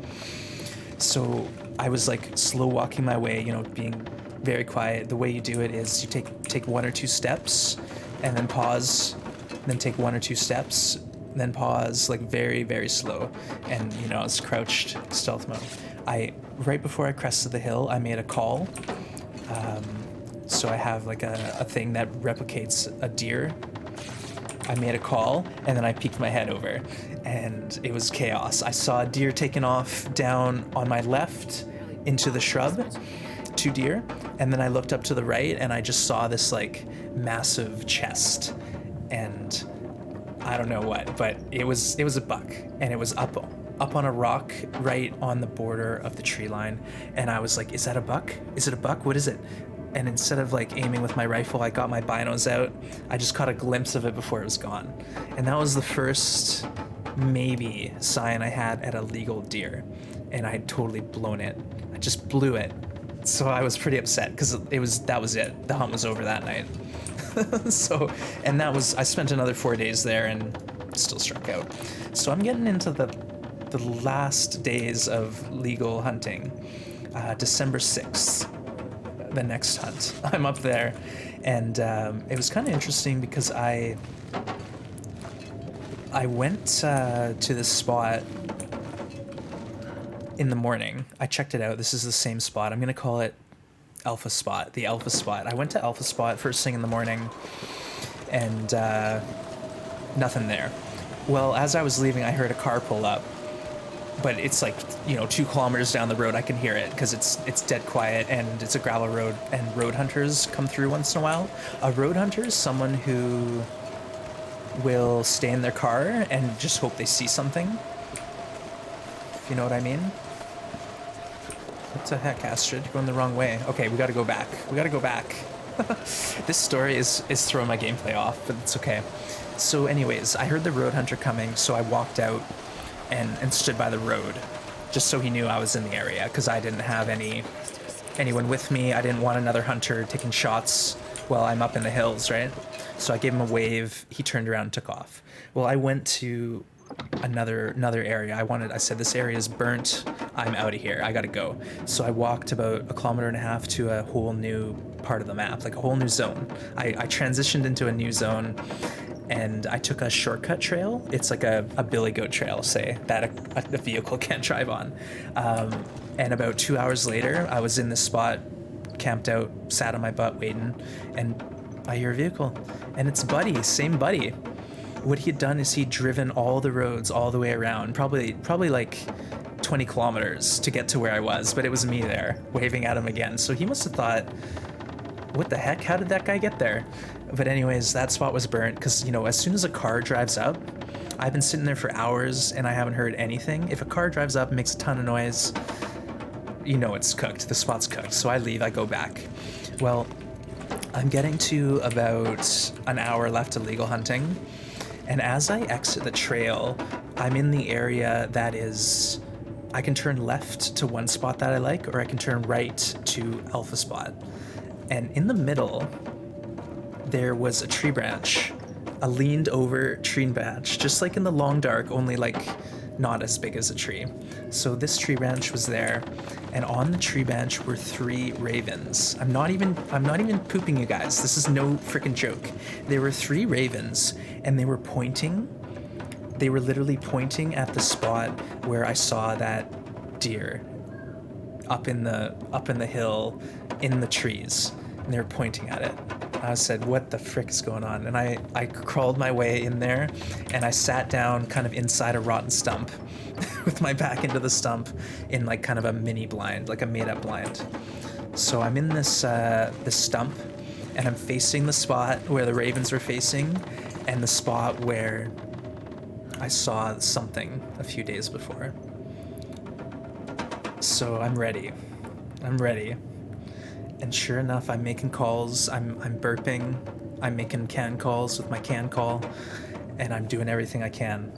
S3: So I was like slow walking my way, you know, being very quiet. The way you do it is you take 1 or 2 steps and then pause, then take 1 or 2 steps, then pause, like very, very slow. And, you know, I was crouched stealth mode. Right before I crested the hill, I made a call. So I have like a thing that replicates a deer. I made a call and then I peeked my head over and it was chaos. I saw a deer taken off down on my left into the shrub, 2 deer, and then I looked up to the right and I just saw this like massive chest and I don't know what, but it was a buck and it was up on a rock right on the border of the tree line. And I was like, is that a buck? Is it a buck? What is it? And instead of like aiming with my rifle, I got my binos out. I just caught a glimpse of it before it was gone. And that was the first maybe sign I had at a legal deer. And I had totally blown it. I just blew it. So I was pretty upset because that was it. The hunt was over that night. I spent another 4 days there and still struck out. So I'm getting into the last days of legal hunting. December 6th. The next hunt. I'm up there and it was kind of interesting because I went to this spot in the morning. I checked it out. This is the same spot. I'm gonna call it Alpha Spot, the Alpha Spot. I went to Alpha Spot first thing in the morning and nothing there. Well, as I was leaving, I heard a car pull up. But it's like, you know, 2 kilometers down the road, I can hear it because it's dead quiet and it's a gravel road and road hunters come through once in a while. A road hunter is someone who will stay in their car and just hope they see something. If you know what I mean? What the heck, Astrid? You're going the wrong way. Okay, we gotta go back. This story is throwing my gameplay off, but it's okay. So anyways, I heard the road hunter coming, so I walked out and stood by the road just so he knew I was in the area because I didn't have anyone with me. I didn't want another hunter taking shots while I'm up in the hills, right? So I gave him a wave. He turned around and took off. Well, I went to another area. I said, this area is burnt. I'm out of here. I gotta go. So I walked about 1.5 kilometers to a whole new part of the map, like a whole new zone. I transitioned into a new zone and I took a shortcut trail. It's like a billy goat trail, say, that a vehicle can't drive on. And about 2 hours later, I was in this spot, camped out, sat on my butt waiting, and I hear a vehicle. And it's Buddy, same Buddy. what he had done is he'd driven all the roads all the way around, probably like 20 kilometers to get to where I was, but it was me there waving at him again. So he must have thought, what the heck? How did that guy get there? But anyways, that spot was burnt because, you know, as soon as a car drives up, I've been sitting there for hours and I haven't heard anything. If a car drives up and makes a ton of noise, you know it's cooked. The spot's cooked. So I leave, I go back. Well, I'm getting to about an hour left of legal hunting. And as I exit the trail, I'm in the area that is, I can turn left to one spot that I like, or I can turn right to Alpha Spot. And in the middle, there was a tree branch, a leaned over tree branch, just like in the long dark, only like not as big as a tree. So this tree branch was there, and on the tree branch were 3 ravens. I'm not even pooping, you guys. This is no freaking joke. There were 3 ravens, and they were literally pointing at the spot where I saw that deer up in the hill in the trees, and they were pointing at it. I said, what the frick is going on? And I crawled my way in there, and I sat down kind of inside a rotten stump with my back into the stump in like kind of a mini blind, like a made-up blind. So I'm in this stump, and I'm facing the spot where the ravens were facing, and the spot where I saw something a few days before. So I'm ready. And sure enough, I'm making calls, I'm burping, I'm making can calls with my can call, and I'm doing everything I can.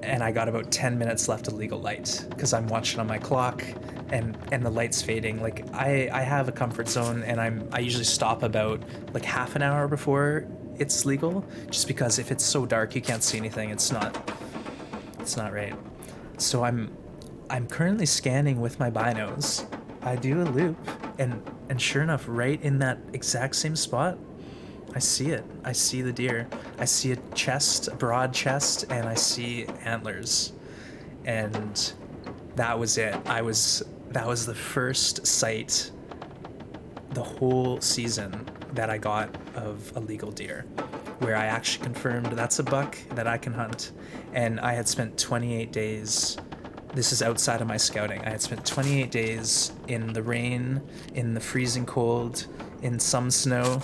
S3: And I got about 10 minutes left of legal light, because I'm watching on my clock, and the light's fading. Like, I have a comfort zone, and I usually stop about like half an hour before it's legal, just because if it's so dark you can't see anything, it's not right. So I'm currently scanning with my binos. I do a loop, and sure enough, right in that exact same spot, I see it. I see the deer. I see a chest, a broad chest, and I see antlers. And that was it. That was the first sight the whole season that I got of a legal deer, where I actually confirmed that's a buck that I can hunt. And I had spent 28 days, this is outside of my scouting, I had spent 28 days in the rain, in the freezing cold, in some snow.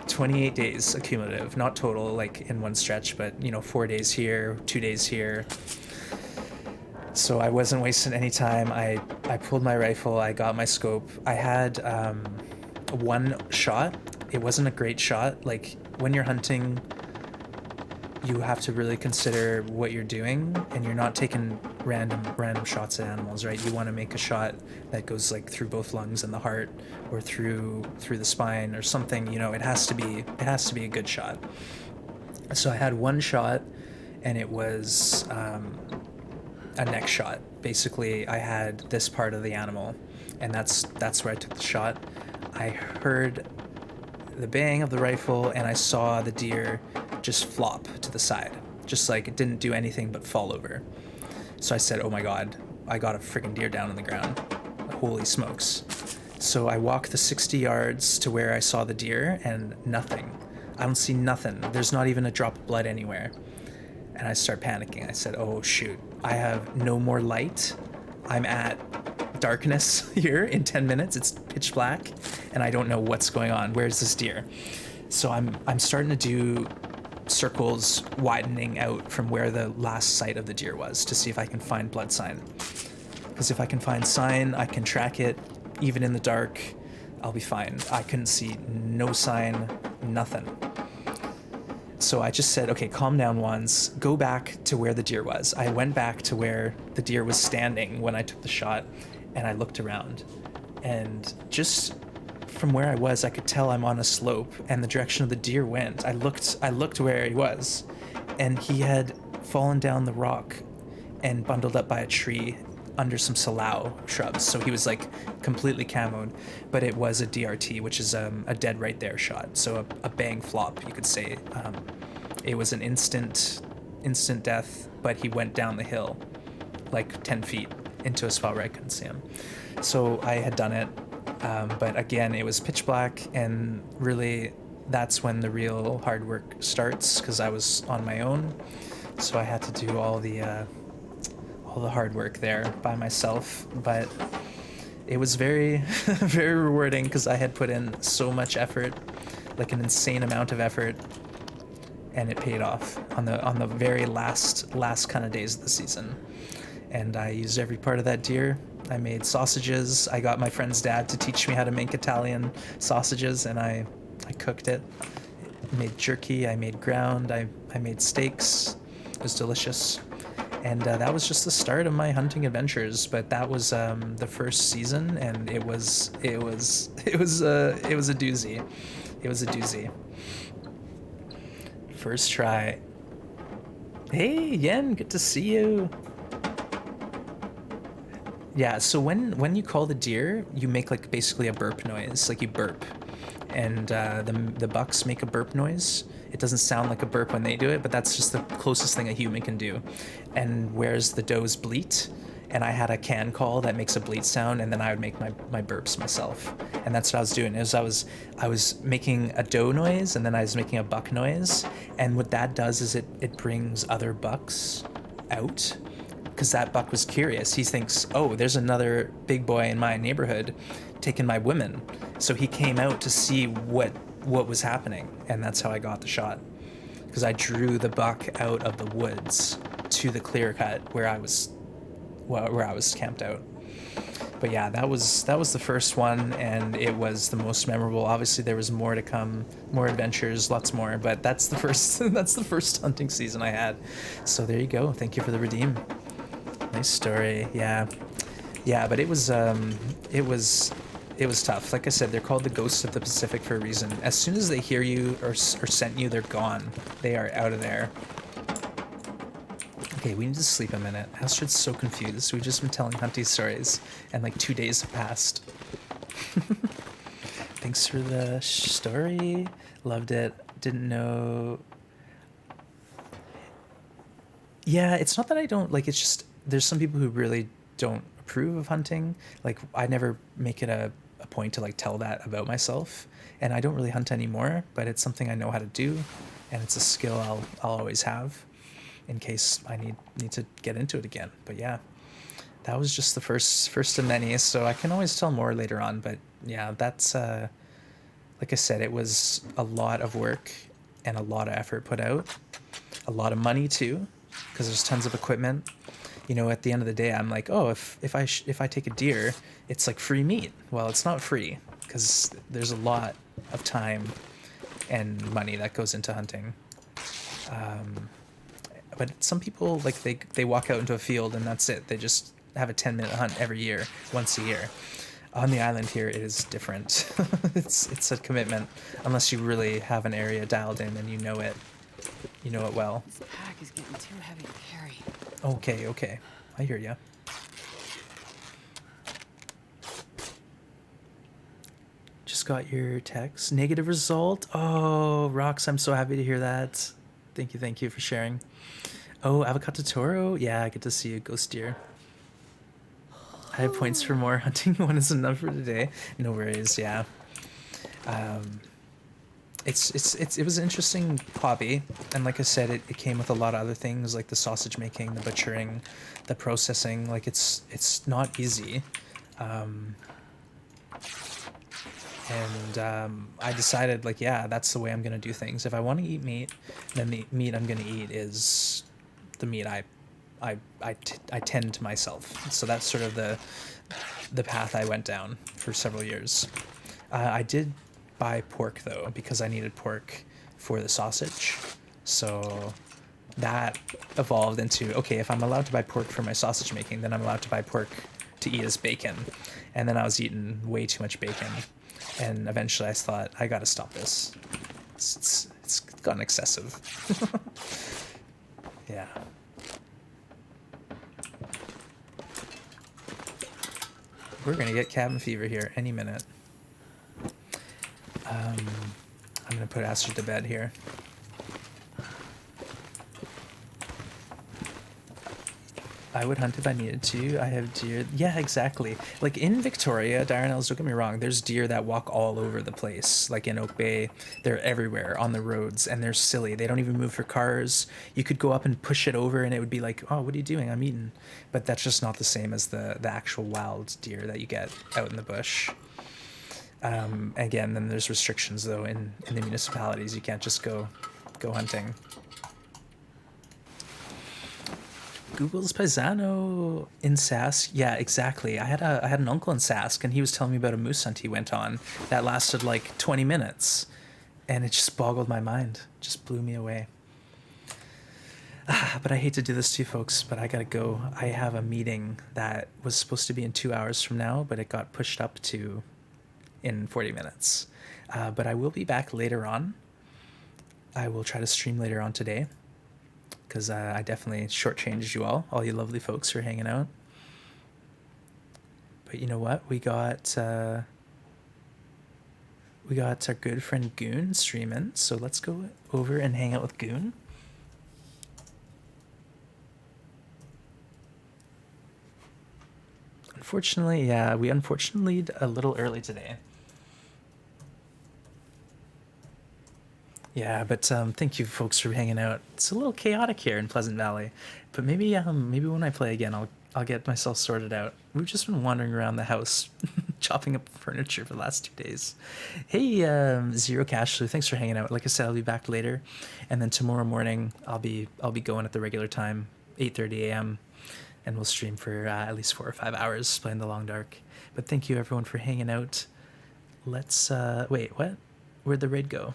S3: 28 days accumulative, not total, like in one stretch, but 4 days here, 2 days here. So I wasn't wasting any time. I pulled my rifle, I got my scope. I had one shot. It wasn't a great shot. Like, when you're hunting, you have to really consider what you're doing, and you're not taking random shots at animals, right? You want to make a shot that goes like through both lungs and the heart, or through the spine or something. It has to be a good shot. So I had one shot, and it was a neck shot. Basically, I had this part of the animal, and that's where I took the shot. I heard the bang of the rifle, and I saw the deer just flop to the side, just like it didn't do anything but fall over. So I said, oh my god, I got a freaking deer down on the ground. Holy smokes. So I walked the 60 yards to where I saw the deer, and nothing. I don't see nothing. There's not even a drop of blood anywhere. And I start panicking. I said, oh shoot, I have no more light. I'm at darkness here in 10 minutes. It's pitch black, and I don't know what's going on. Where's this deer? So I'm starting to do circles widening out from where the last sight of the deer was, to see if I can find blood sign. Because if I can find sign, I can track it. Even in the dark, I'll be fine. I couldn't see no sign, nothing. So I just said, okay, calm down, Wands. Go back to where the deer was. I went back to where the deer was standing when I took the shot, and I looked around. And just from where I was, I could tell I'm on a slope, and the direction of the deer went. I looked where he was, and he had fallen down the rock and bundled up by a tree under some salao shrubs. So he was like completely camoed, but it was a DRT, which is a dead right there shot. So a bang flop, you could say. It was an instant death, but he went down the hill like 10 feet into a spot where I couldn't see him. So I had done it. But again, it was pitch black, and really that's when the real hard work starts, because I was on my own, so I had to do all the hard work there by myself. But it was very very rewarding because I had put in so much effort, like an insane amount of effort, and it paid off on the very last kind of days of the season. And I used every part of that deer. I made sausages. I got my friend's dad to teach me how to make Italian sausages, and I cooked it. I made jerky. I made ground. I made steaks. It was delicious. And that was just the start of my hunting adventures. But that was the first season, and it was a doozy. It was a doozy. First try. Hey, Yen, good to see you. Yeah, so when you call the deer, you make like basically a burp noise, like you burp, and the bucks make a burp noise. It doesn't sound like a burp when they do it, but that's just the closest thing a human can do. And whereas the does bleat, and I had a can call that makes a bleat sound, and then I would make my burps myself. And that's what I was doing. Is I was making a doe noise, and then I was making a buck noise. And what that does is it brings other bucks out, because that buck was curious. He thinks, oh, there's another big boy in my neighborhood taking my women. So he came out to see what was happening, and that's how I got the shot. Because I drew the buck out of the woods to the clear cut where I was camped out. But yeah, that was the first one, and it was the most memorable. Obviously, there was more to come, more adventures, lots more. But that's the first that's the first hunting season I had. So there you go. Thank you for the redeem. Nice story. Yeah, but it was tough. Like I said, they're called the ghosts of the Pacific for a reason. As soon as they hear you or scent you, they're gone. They are out of there. Okay, we need to sleep a minute. Astrid's so confused. We've just been telling hunting stories, and like 2 days have passed. Thanks for the story. Loved it. Didn't know. Yeah, it's not that I don't like. It's just there's some people who really don't approve of hunting. Like I never make it a point to like tell that about myself, and I don't really hunt anymore. But it's something I know how to do, and it's a skill I'll always have in case I need to get into it again. But yeah, that was just the first of many. So I can always tell more later on. But yeah, that's like I said, it was a lot of work and a lot of effort put out, a lot of money too, because there's tons of equipment. You know, at the end of the day, I'm like, oh, if I take a deer, it's like free meat. Well, it's not free, because there's a lot of time and money that goes into hunting. But some people, like, they walk out into a field and that's it. They just have a 10-minute hunt every year, once a year. On the island here, it is different. It's a commitment, unless you really have an area dialed in and you know it well.
S2: This pack is getting too heavy to carry.
S3: Okay. I hear ya. Just got your text. Negative result. Oh, Rox, I'm so happy to hear that. Thank you for sharing. Oh, Avocado Toro. Yeah, I get to see you, Ghost Deer. I have points for more hunting. One is enough for today. No worries. Yeah. It was an interesting hobby, and like I said, it came with a lot of other things, like the sausage making, the butchering, the processing. Like it's not easy, and I decided, like, yeah, that's the way I'm gonna do things. If I want to eat meat, then the meat I'm gonna eat is the meat I tend to myself. So that's sort of the path I went down for several years. I did buy pork though, because I needed pork for the sausage. So that evolved into, okay, if I'm allowed to buy pork for my sausage making, then I'm allowed to buy pork to eat as bacon. And then I was eating way too much bacon. And eventually I thought, I gotta stop this. It's gotten excessive. Yeah. We're gonna get cabin fever here any minute. I'm gonna put Astrid to bed here. I would hunt if I needed to. I have deer. Yeah, exactly. Like in Victoria, Darnells, don't get me wrong, there's deer that walk all over the place. Like in Oak Bay, they're everywhere on the roads and they're silly. They don't even move for cars. You could go up and push it over and it would be like, oh, what are you doing? I'm eating. But that's just not the same as the actual wild deer that you get out in the bush. Again, then there's restrictions though in the municipalities. You can't just go hunting. Google's Paisano in Sask. Yeah, exactly. I had an uncle in Sask, and he was telling me about a moose hunt he went on that lasted like 20 minutes, and it just boggled my mind. Just blew me away. But I hate to do this to you folks, but I gotta go. I have a meeting that was supposed to be in 2 hours from now, but it got pushed up to in 40 minutes. But I will be back later on. I will try to stream later on today, because I definitely shortchanged you all you lovely folks who are hanging out. But you know what? We got our good friend Goon streaming, so let's go over and hang out with Goon. Unfortunately, yeah, we unfortunately a little early today. Yeah, but thank you folks for hanging out. It's a little chaotic here in Pleasant Valley, but maybe when I play again, I'll get myself sorted out. We've just been wandering around the house, chopping up furniture for the last 2 days. Hey, Zero Cashflow, thanks for hanging out. Like I said, I'll be back later, and then tomorrow morning I'll be going at the regular time, 8:30 a.m., and we'll stream for at least 4 or 5 hours playing the Long Dark. But thank you everyone for hanging out. Let's wait, what? Where'd the raid go?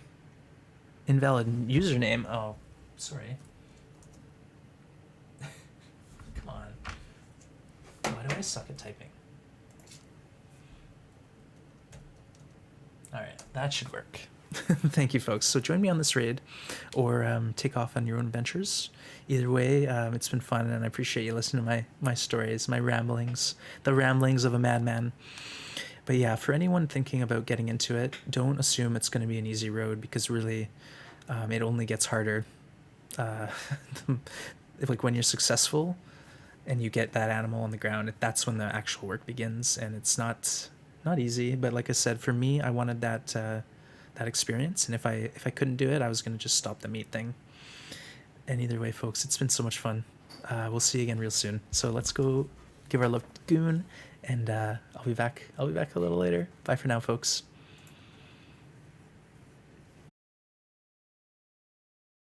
S3: Invalid username. Oh, sorry. Come on. Why do I suck at typing? All right, that should work. Thank you, folks. So join me on this raid, or take off on your own adventures. Either way, it's been fun, and I appreciate you listening to my stories, my ramblings, the ramblings of a madman. But yeah, for anyone thinking about getting into it, don't assume it's going to be an easy road, because really, it only gets harder. Like when you're successful and you get that animal on the ground, that's when the actual work begins, and it's not easy. But like I said, for me, I wanted that experience, and if I couldn't do it, I was going to just stop the meat thing. And either way, folks, it's been so much fun. We'll see you again real soon. So let's go give our love to Goon, and I'll be back a little later. Bye for now, folks.